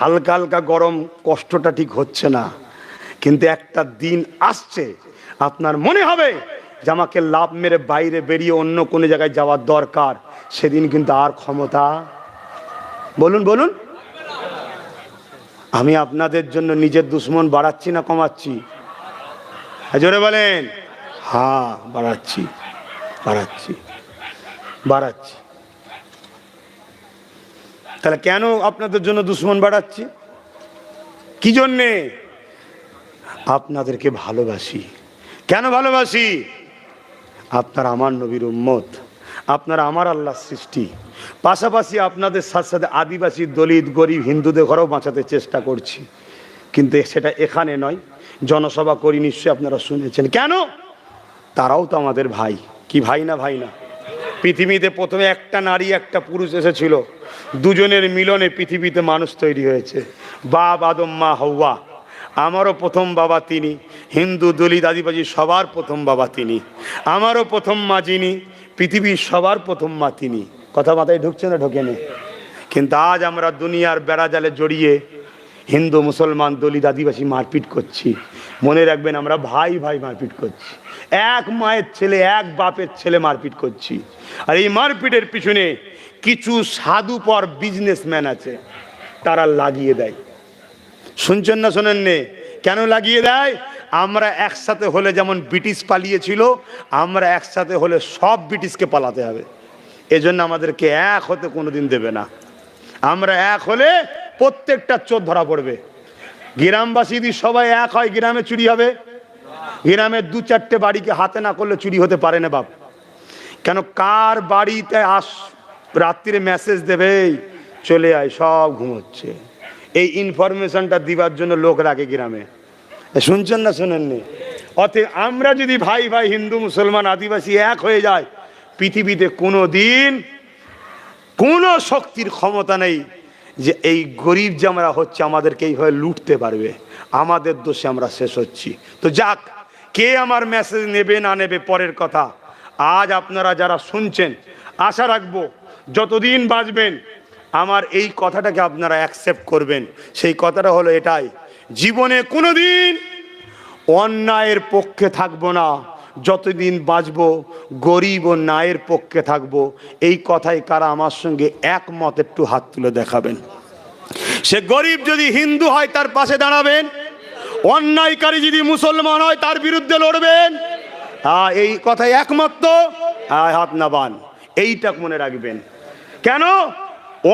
হালকা হালকা গরম, কষ্টটা ঠিক হচ্ছে না। কিন্তু একটা দিন আসছে আপনার মনে হবে যে আমাকে লাভ মেরে বাইরে বেরিয়ে অন্য কোনো জায়গায় যাওয়ার দরকার। সেদিন কিন্তু আর ক্ষমতা, বলুন বলুন, আমি আপনাদের জন্য নিজের দুশ্মন বাড়াচ্ছি না কমাচ্ছি? জোরে বলেন। হ্যাঁ, বাড়াচ্ছি, বাড়াচ্ছি, বাড়াচ্ছি। তাহলে কেন আপনাদের জন্য দুশ্মন বাড়াচ্ছি? কি জন্যে? আপনাদেরকে ভালোবাসি। কেন ভালোবাসি? আপনারা আমার নবীর উম্মত, আপনারা আমার আল্লাহর সৃষ্টি। পাশাপাশি আপনাদের সাথে সাথে আদিবাসী, দলিত, গরিব, হিন্দুদের ঘরেও বাঁচাতে চেষ্টা করছি। কিন্তু সেটা এখানে নয়, জনসভা করি, নিশ্চয়ই আপনারা শুনেছেন। কেন? তারাও তো আমাদের ভাই। কি ভাই না? ভাই না? পৃথিবীতে প্রথমে একটা নারী একটা পুরুষ এসেছিল, দুজনের মিলনে পৃথিবীতে মানুষ তৈরি হয়েছে। বাপ আদম, মা হাওয়া। আমারও প্রথম বাবা তিনি। হিন্দু, দলিত, আদিবাসী সবার প্রথম বাবা তিনি। আমারও প্রথম মা যিনি, পৃথিবীর সবার প্রথম মা তিনি। কথা মাথায় ঢুকছে না? ঢোকেনি। কিন্তু আজ আমরা দুনিয়ার বেড়াজালে জড়িয়ে হিন্দু, মুসলমান, দলিত, আদিবাসী মারপিট করছি। মনে রাখবেন, আমরা ভাই ভাই মারপিট করছি, এক মায়ের ছেলে এক বাপের ছেলে মারপিট করছি। আর এই মারপিটের পিছনে কিছু সাধুপর বিজনেসম্যান আছে, তারা লাগিয়ে দেয়। শুনছেন না শোনেন নে? কেন লাগিয়ে দেয়? আমরা একসাথে হলে যেমন ব্রিটিশ পালিয়েছিল, আমরা একসাথে হলে সব ব্রিটিশকে পালাতে হবে। এজন্য আমাদেরকে এক হতে কোনোদিন দেবে না। আমরা এক হলে প্রত্যেকটা চোর ধরা পড়বে। গ্রামবাসী যদি সবাই এক হয়, গ্রামে চুরি হবে? গ্রামের দু চারটে বাড়িকে হাতে না করলে চুরি হতে পারে না বাপ। কেন? কার বাড়িতে রাত্রিরে মেসেজ দেবে, চলে আয়, সব ঘুমোচ্ছে। এই ইনফরমেশনটা দিবার জন্য লোক রাখে গ্রামে। শুনছেন না শোনেননি? অতএব আমরা যদি ভাই ভাই হিন্দু মুসলমান আদিবাসী এক হয়ে যায়, পৃথিবীতে কোনো দিন কোনো শক্তির ক্ষমতা নেই যে এই গরিব যে আমরা হচ্ছে আমাদেরকে এইভাবে লুটতে পারবে। আমাদের দোষে আমরা শেষ হচ্ছি। তো যাক, কে আমার মেসেজ নেবে না নেবে পরের কথা। আজ আপনারা যারা শুনছেন, আশা রাখবো যতদিন বাঁচবেন আমার এই কথাটাকে আপনারা অ্যাকসেপ্ট করবেন। সেই কথাটা হলো এটাই, জীবনে কোনোদিন অন্যায়ের পক্ষে থাকবো না। যতদিন বাঁচবো গরিব ও ন্যায়ের পক্ষে থাকবো। এই কথাই কারা আমার সঙ্গে একমত, একটু হাত তুলে দেখাবেন। সে গরিব যদি হিন্দু হয় তার পাশে দাঁড়াবেন, অন্যায়কারী যদি মুসলমান হয় তার বিরুদ্ধে লড়বেন। এই কথাই একমত তো? হাত নাবান। এইটা মনে রাখবেন। কেন?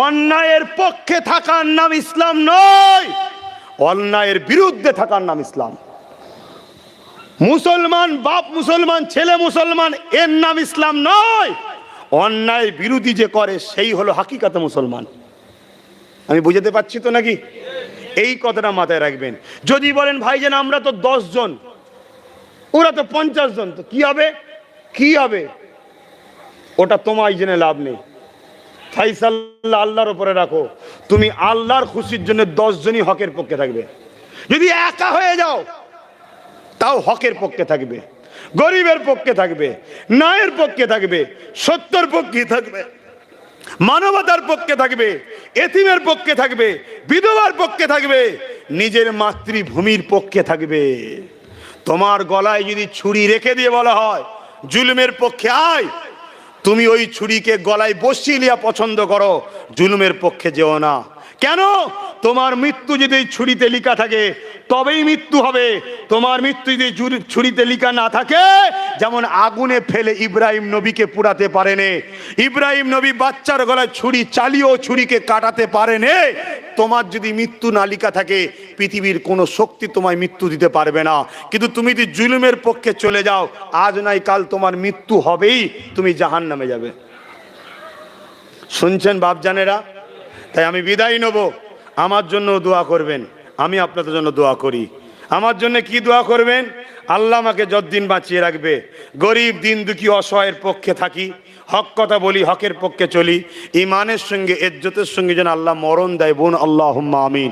অন্যায়ের পক্ষে থাকার নাম ইসলাম নয়, অন্যায়ের বিরুদ্ধে থাকার নাম ইসলাম। মুসলমান বাপ মুসলমান, ছেলে মুসলমান, এর নাম ইসলাম নয়। অন্যায় বিরোধী যে করে সেই হলো হাকিকাতে মুসলমান। আমি বুঝাতে পারছি তো নাকি? এই কথাটা মাথায় রাখবেন। যদি বলেন ভাইজান আমরা তো 10 জন, ওরা তো 50 জন, তো কি হবে? কি হবে? ওটা তোমায় জেনে লাভ নেই। ফাইসাল্লাহ আল্লাহর উপরে রাখো। তুমি আল্লাহর খুশির জন্য 10 জনই হকের পক্ষে থাকবে। যদি একা হয়ে যাও তাও হকের পক্ষে থাকবে, গরিবের পক্ষে থাকবে, ন্যায়ের পক্ষে থাকবে, সত্যের পক্ষে থাকবে, মানবতার পক্ষে থাকবে, এতিমের পক্ষে থাকবে, বিধবার পক্ষে থাকবে, নিজের মাতৃভূমির পক্ষে থাকবে। তোমার গলায় যদি ছুরি রেখে দিয়ে বলা হয় জুলুমের পক্ষে আয়, তুমি ওই ছুরিকে গলায় বসিয়ে লিয়া পছন্দ করো, জুলুমের পক্ষে যেও না। কেন? তোমার মৃত্যু যদি ছুরিতে লেখা থাকে তবেই মৃত্যু হবে। তোমার মৃত্যু যদি ছুরিতে লেখা না থাকে, যেমন আগুনে ফেলে ইব্রাহিম নবীকে পুড়াতে পারেনি, ইব্রাহিম নবী বাচ্চার গলায় ছুরি চালিয়েও ছুরিকে কাটাতে পারেনি। তোমার যদি মৃত্যু না লেখা থাকে, পৃথিবীর কোনো শক্তি তোমায় মৃত্যু দিতে পারবে না। কিন্তু তুমি যদি জুলুমের পক্ষে চলে যাও, আজ নাই কাল তোমার মৃত্যু হবেই, তুমি জাহান্নামে যাবে। শুনছেন বাপজানেরা? তাই আমি বিদায় নেব। আমার জন্য দোয়া করবেন, আমি আপনাদের জন্য দোয়া করি। আমার জন্য কি দোয়া করবেন? আল্লাহ আমাকে যতদিন বাঁচিয়ে রাখবে, গরিব দিন দুঃখী অসহায়ের পক্ষে থাকি, হক কথা বলি, হকের পক্ষে চলি, ইমানের সঙ্গে ইজ্জতের সঙ্গে যেন আল্লাহ মরণ দেয়। বোন আল্লাহুম্মা আমিন।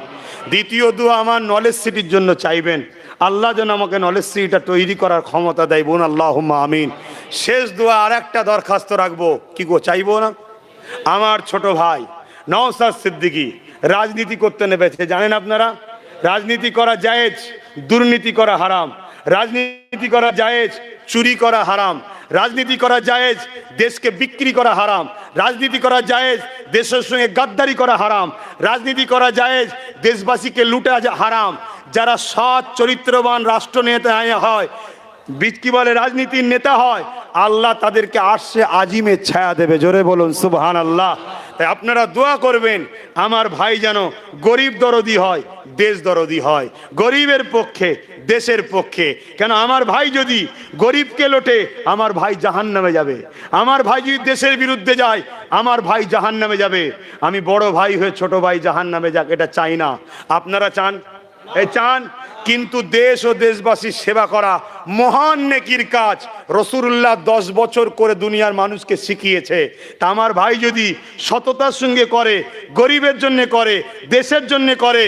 দ্বিতীয় দোয়া আমার নলেজ সিটির জন্য চাইবেন, আল্লাহ যেন আমাকে নলেজ সিটিটা তৈরি করার ক্ষমতা দেয়। বোন আল্লাহুম্মা আমিন। শেষ দোয়া আর একটা দরখাস্ত রাখবো, কি গো চাইবো না? আমার ছোট ভাই নওশাদ সিদ্দিকী রাজনীতি করতে নেমেছে। জানেন আপনারা রাজনীতি করা জায়েজ, দুর্নীতি করা হারাম। রাজনীতি করা জায়েজ, চুরি করা হারাম। রাজনীতি করা জায়েজ, দেশকে বিক্রি করা হারাম। রাজনীতি করা জায়েজ, দেশের সঙ্গে গাদ্দারি করা হারাম। রাজনীতি করা জায়েজ, দেশবাসীকে লুটা হারাম। যারা সৎ চরিত্রবান রাষ্ট্রনেতা হয়, কি বলে রাজনীতির নেতা হয়, আল্লাহ তাদেরকে আরশে আজিমের ছায়া দেবে। জোরে বলুন সুবহানাল্লাহ। তাই আপনারা দোয়া করবেন আমার ভাই যেন গরিব দরদি হয়, দেশ দরদি হয়, গরিবের পক্ষে, দেশের পক্ষে। কেন? আমার ভাই যদি গরিবকে লোটে, আমার ভাই জাহান্নামে যাবে। আমার ভাই যদি দেশের বিরুদ্ধে যায়, আমার ভাই জাহান্নামে যাবে। আমি বড় ভাই হয়ে ছোট ভাই জাহান্নামে যাক, এটা চাই না। আপনারা চান? চান। কিন্তু দেশ ও দেশবাসীর সেবা করা মহান নেকির কাজ। রাসূলুল্লাহ 10 বছর করে দুনিয়ার মানুষকে শিখিয়েছে। তা আমার ভাই যদি সততার সঙ্গে করে, গরিবের জন্য করে, দেশের জন্য করে,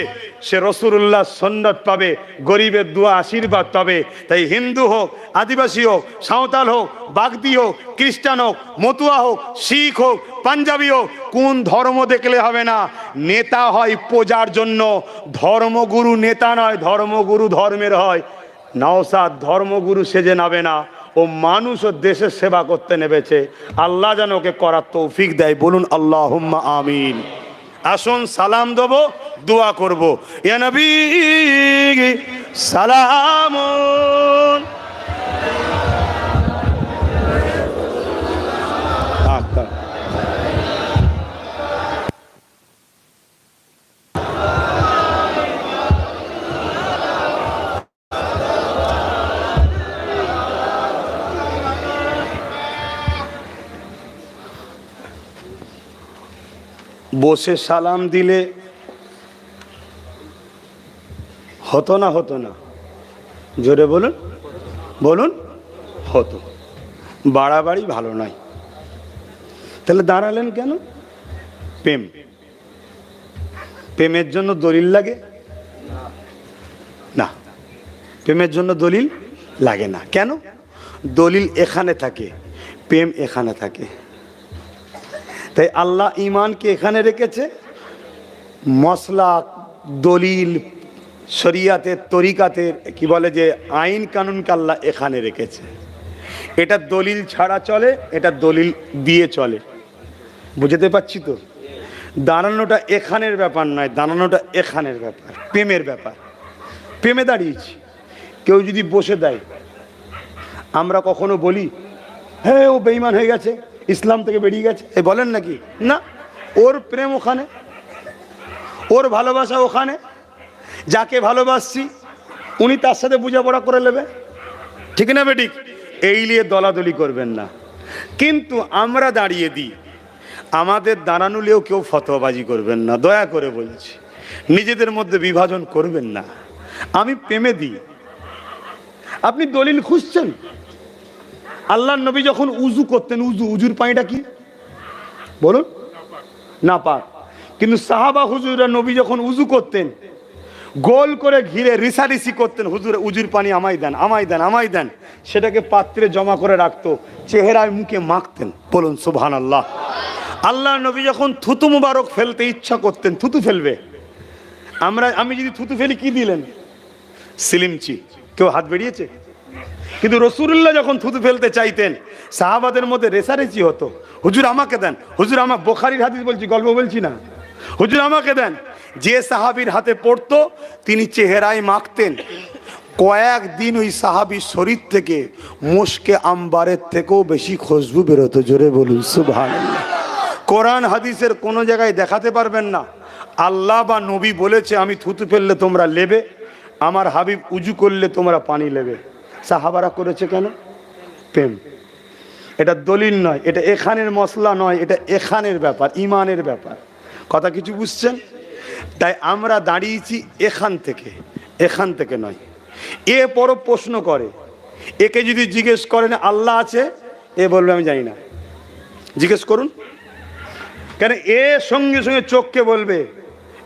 সে রাসূলুল্লাহ সুন্নাত পাবে, গরিবের দোয়া আশীর্বাদ পাবে। তাই হিন্দু হোক, আদিবাসী হোক, সাঁওতাল হোক, বাগদি হোক, খ্রিস্টান হোক, মতুয়া হোক, শিখ হোক, পাঞ্জাবি হোক, কোন ধর্ম দেখলে হবে না। নেতা হয় প্রজার জন্য, ধর্মগুরু নেতা নয়, ধর্মগুরু ধর্মের হয়। নওশাদ ধর্মগুরু সেজে নাবে না, ও মানুষ ও দেশের সেবা করতে নেমেছে। আল্লাহ যেন ওকে করার তৌফিক দেয়, বলুন আল্লাহুম্মা আমিন। আসুন সালাম দেব, দোয়া করব। ইয়া নবী সালামুন। বসে সালাম দিলে হতো না? হতো না? জোরে বলুন, বলুন। হতো। বাড়াবাড়ি ভালো নয়। তাহলে দাঁড়ালেন কেন? প্রেম। প্রেমের জন্য দলিল লাগে না। প্রেমের জন্য দলিল লাগে না। কেন? দলিল এখানে থাকে, প্রেম এখানে থাকে। তাই আল্লাহ ইমানকে এখানে রেখেছে, মশলা দলিল শরিয়াতের তরিকাতের কি বলে যে আইন কানুনকে আল্লাহ এখানে রেখেছে। এটা দলিল ছাড়া চলে, এটা দলিল দিয়ে চলে। বুঝতে পারছি তো? দাঁড়ানোটা এখানের ব্যাপার নয়, দাঁড়ানোটা এখানের ব্যাপার, প্রেমের ব্যাপার। প্রেমে দাঁড়িয়েছি। কেউ যদি বসে দেয়, আমরা কখনো বলি হ্যাঁ ও বেঈমান হয়ে গেছে, ইসলাম থেকে বেরিয়ে গেছে, এ বলেন নাকি? না, ওর প্রেম ওখানে, ওর ভালোবাসা ওখানে। যাকে ভালোবাসছি উনি তার সাথে বোঝাপড়া করে নেবে, ঠিক না বেঠিক? এই নিয়ে দলাদলি করবেন না। কিন্তু আমরা দাঁড়িয়ে দিই, আমাদের দাঁড়ানোলেও কেউ ফতোয়াবাজি করবেন না, দয়া করে বলছি। নিজেদের মধ্যে বিভাজন করবেন না। আমি প্রেমে দিই, আপনি দলিল খুঁজছেন। আল্লাহর নবী যখন উজু করতেন, উজুর পানিটা কি বলুন? না পাক। কিন্তু সাহাবা হুজুররা নবী যখন উজু করতেন, গোল করে ঘিরে রিসারিসি করতেন, হুজুর উজুর পানি আমায় দেন, আমায় দেন, আমায় দেন। সেটাকে পাত্রে জমা করে রাখতো, চেহারায় মুখে মাখতেন, বলুন সুবহানাল্লাহ। আল্লাহর নবী যখন থুতু মুবারক ফেলতে ইচ্ছা করতেন, থুতু ফেলবে, আমি যদি থুতু ফেলি কি দিলেন? সিলিমচি। কেউ হাত বেরিয়েছে? কিন্তু রাসূলুল্লাহ যখন থুতু ফেলতে চাইতেন, সাহাবাদের মধ্যে রেসারেসি হতো, হুজুর আমাকে দেন, হুজুর আমার। বুখারীর হাদিস বলছি, গল্প বলছি না। হুজুর আমাকে দেন। যে সাহাবীর হাতে পড়তো তিনি চেহারায় মাখতেন। কয়েকদিন ওই সাহাবীর শরীর থেকে মুশকে আম্বারের থেকেও বেশি খুশবু বেরোতো, জোরে বলুন সুবহানাল্লাহ। কোরআন হাদিসের কোনো জায়গায় দেখাতে পারবেন না আল্লাহ বা নবী বলেছে আমি থুতু ফেললে তোমরা নেবে, আমার হাবিব উজু করলে তোমরা পানি নেবে। সাহাবারা করেছে কেন? প্রেম। এটা দলিল নয়, এটা এখানের মশলা নয়, এটা এখানের ব্যাপার, ইমানের ব্যাপার। কথা কিছু বুঝছেন? তাই আমরা দাঁড়িয়েছি এখান থেকে, এখান থেকে নয়। এ বড় প্রশ্ন করে, একে যদি জিজ্ঞেস করেন আল্লাহ আছে, এ বলবে আমি জানি না। জিজ্ঞেস করুন কেন? এ সঙ্গে সঙ্গে চোখকে বলবে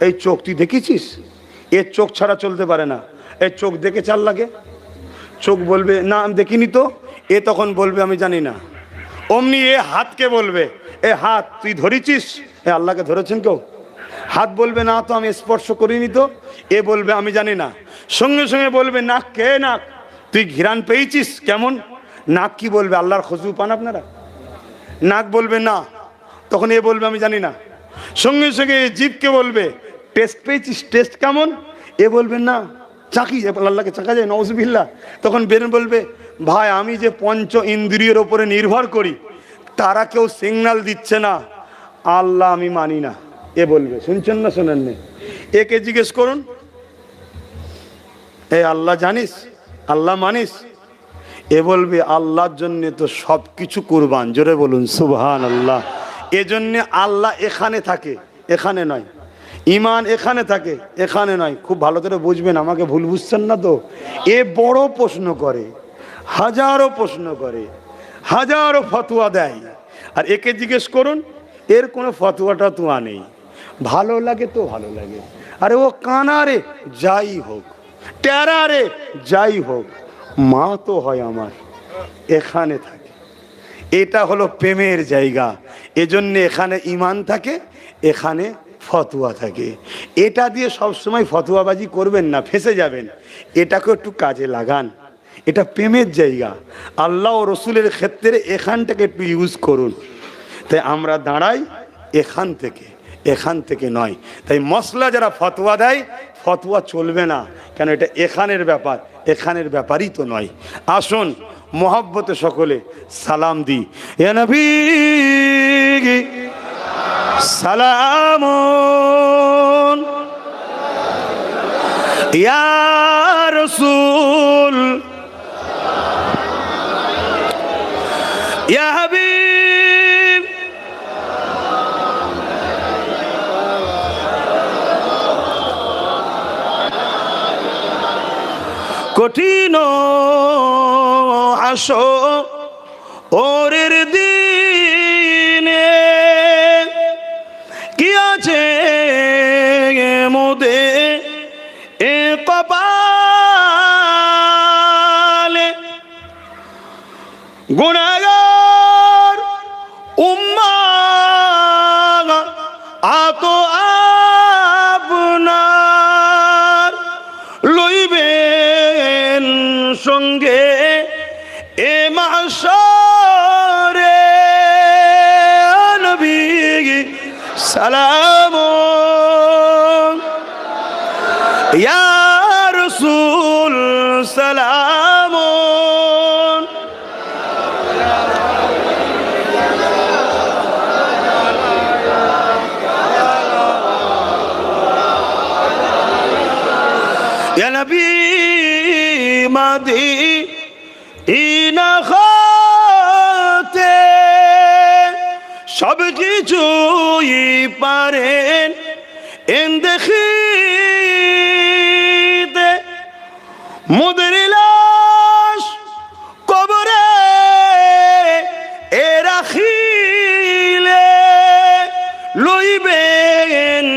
এই চোখ তুই দেখেছিস? এর চোখ ছাড়া চলতে পারে না। এই চোখ দেখে চাল লাগে? চোখ বলবে না আমি দেখিনি তো। এ তখন বলবে আমি জানি না। অমনি এ হাতকে বলবে এ হাত তুই ধরেছিস? এ আল্লাহকে ধরেছেন কেউ? হাত বলবে না তো আমি স্পর্শ করিনি তো। এ বলবে আমি জানি না। সঙ্গে সঙ্গে বলবে নাক, কে নাক? তুই ঘ্রাণ পেয়েছিস কেমন? নাক কি বলবে? আল্লাহর খুশবু পান আপনারা? নাক বলবে না, তখন এ বলবে আমি জানি না। সঙ্গে সঙ্গে জিভকে বলবে টেস্ট পেয়েছিস, টেস্ট কেমন? এ বলবে না। চাকি আল্লাহকে চাকা যায়? নওজুবিল্লাহ। তখন বের বলবে ভাই আমি যে পঞ্চ ইন্দ্রিয়ের ওপরে নির্ভর করি তারা কেউ সিগন্যাল দিচ্ছে না, আল্লাহ আমি মানি না। এ বলবে, শুনছেন না শোনেন না? একে জিজ্ঞেস করুন এ আল্লাহ জানিস, আল্লাহ মানিস? এ বলবে আল্লাহর জন্য তো সব কিছু কুরবান, জোরে বলুন সুবহানাল্লাহ। এজন্য আল্লাহ এখানে থাকে, এখানে নয়। ইমান এখানে থাকে, এখানে নয়। খুব ভালো করে বুঝবেন, আমাকে ভুল বুঝছেন না তো? এ বড় প্রশ্ন করে, হাজারো প্রশ্ন করে, হাজারো ফতোয়া দেয়। আর একে জিজ্ঞেস করুন, এর কোনো ফতোয়াটা তো নেই। ভালো লাগে তো ভালো লাগে, আরে ও কানা রে যাই হোক, টেরা রে যাই হোক, মা তো হয় আমার, এখানে থাকে। এটা হলো প্রেমের জায়গা। এজন্য এখানে ইমান থাকে, এখানে ফতোয়া থাকে। এটা দিয়ে সবসময় ফতোয়াবাজি করবেন না, ফেঁসে যাবেন। এটাকে একটু কাজে লাগান, এটা প্রেমের জায়গা, আল্লাহ ও রসুলের ক্ষেত্রে এখানটাকে একটু ইউজ করুন। তাই আমরা দাঁড়াই এখান থেকে নয়। তাই মশলা যারা ফতোয়া দেয়, ফতোয়া চলবে না, কেন এটা এখানের ব্যাপার, এখানের ব্যাপারই তো নয়। আসুন মোহাব্বতে সকলে সালাম দিই। ইয়া নবী সালামুন, ইয়া রাসূল, ইয়া হাবিব, কঠিন হাসরের দিনে কি আছে মোদের এ কপালে, গুনাহগার উম্মাহ আত আপনার লইবেন সঙ্গে এ মাহশরে। নবী সালামুন, ইয়া রাসূল সালামুন, ইয়া নবী মদিনা হতে সব কিছুই পারেন দেখিতে, মোদের লাশ কবরে এ রাখিলে লইবেন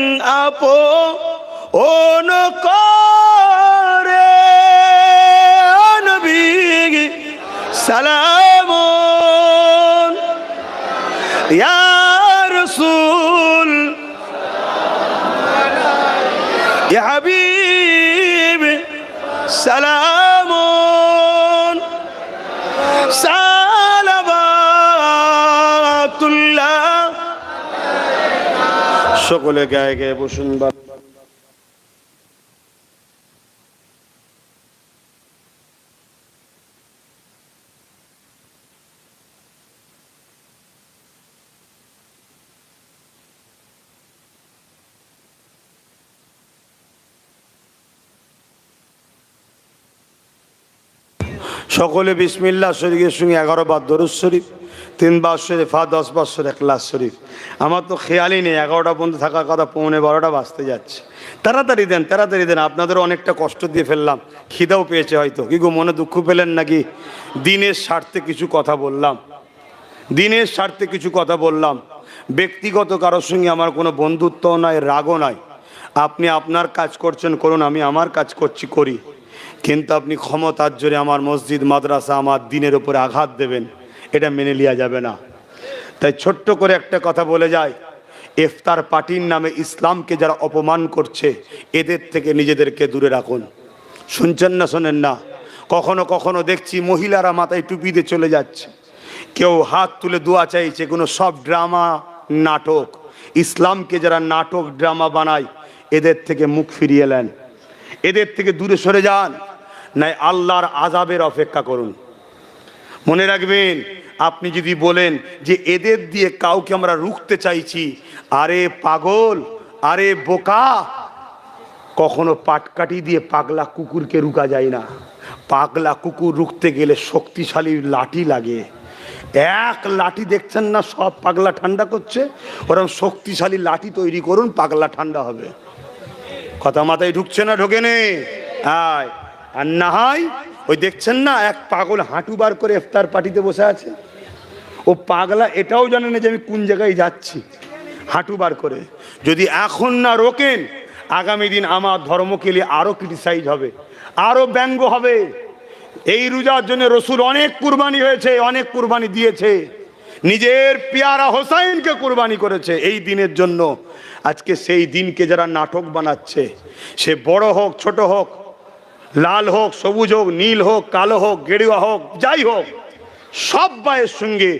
আপন করে। নবী সালামুন, ইয়া রাসূল, ইয়া হাবিব সালামুন, সালাওয়াতুল্লাহ। সকলে গায়ে গায়ে বসুন। সকলে বিসমিল্লাহ শরীফের সঙ্গে 11 বার দরুদ শরীফ, 3 বার শরীফা, 10 বার শরীফ, ইখলাস শরীফ। আমার তো খেয়ালই নেই 11টা পর্যন্ত থাকার কথা, 11:45 বাজতে যাচ্ছে। তাড়াতাড়ি দেন, আপনাদের অনেকটা কষ্ট দিয়ে ফেললাম, খিদাও পেয়েছে হয়তো। কি গো, মনে দুঃখ পেলেন নাকি? দিনের স্বার্থে কিছু কথা বললাম। ব্যক্তিগত কারোর সঙ্গে আমার কোনো বন্ধুত্ব নয়, রাগও নয়। আপনি আপনার কাজ করছেন করুন, আমি আমার কাজ করি, কিন্তু আপনি ক্ষমতার জোরে আমার মসজিদ মাদ্রাসা আমার দিনের উপরে আঘাত দেবেন, এটা মেনে নেওয়া যাবে না। তাই ছোট্ট করে একটা কথা বলে যায়, ইফতার পার্টির নামে ইসলামকে যারা অপমান করছে, এদের থেকে নিজেদেরকে দূরে রাখুন। শুনছেন না, শোনেন না? কখনো কখনো দেখছি মহিলারা মাথায় টুপি দিয়ে চলে যাচ্ছে, কেউ হাত তুলে দোয়া চাইছে, কোনো সব ড্রামা নাটক। ইসলামকে যারা নাটক ড্রামা বানায়, এদের থেকে মুখ ফিরিয়ে নেন, এদের থেকে দূরে সরে যান, নাই আল্লাহর আযাবের অপেক্ষা করুন। মনে রাখবেন, আপনি যদি বলেন যে এদের দিয়ে কাউকে আমরা রুখতে চাইছি, আরে পাগল, আরে বোকা, কখনো পাটকাঠি দিয়ে পাগলা কুকুরকে রুকা যায় না। পাগলা কুকুর রুখতে গেলে শক্তিশালী লাঠি লাগে। এক লাঠি দেখছেন না সব পাগলা ঠান্ডা করছে, ওরকম শক্তিশালী লাঠি তৈরি করুন, পাগলা ঠান্ডা হবে। কথা মাথায় ঢুকছে না? ঢোকে নে। আর না হয় ওই দেখছেন না এক পাগল হাঁটু বার করে ইফতার পার্টিতে বসে আছে, ও পাগলা এটাও জানে না যে আমি কোন জায়গায় যাচ্ছি, হাঁটু বার করে। যদি এখন না রোকেন, আগামী দিন আমার ধর্মকে নিয়ে আরো ক্রিটিসাইজ হবে, আরো ব্যঙ্গ হবে। এই রোজার জন্য রসুল অনেক কুরবানি হয়েছে, অনেক কুরবানি দিয়েছে। নিজের পেয়ারা হোসাইনকে কুরবানি করেছে এই দিনের জন্য। আজকে সেই দিনকে যারা নাটক বানাচ্ছে, সে বড় হোক ছোট হোক, লাল হোক সবুজ হোক নীল হোক কালো হোক গেরুয়া হোক যাই হোক, সব ভাইয়ের সঙ্গে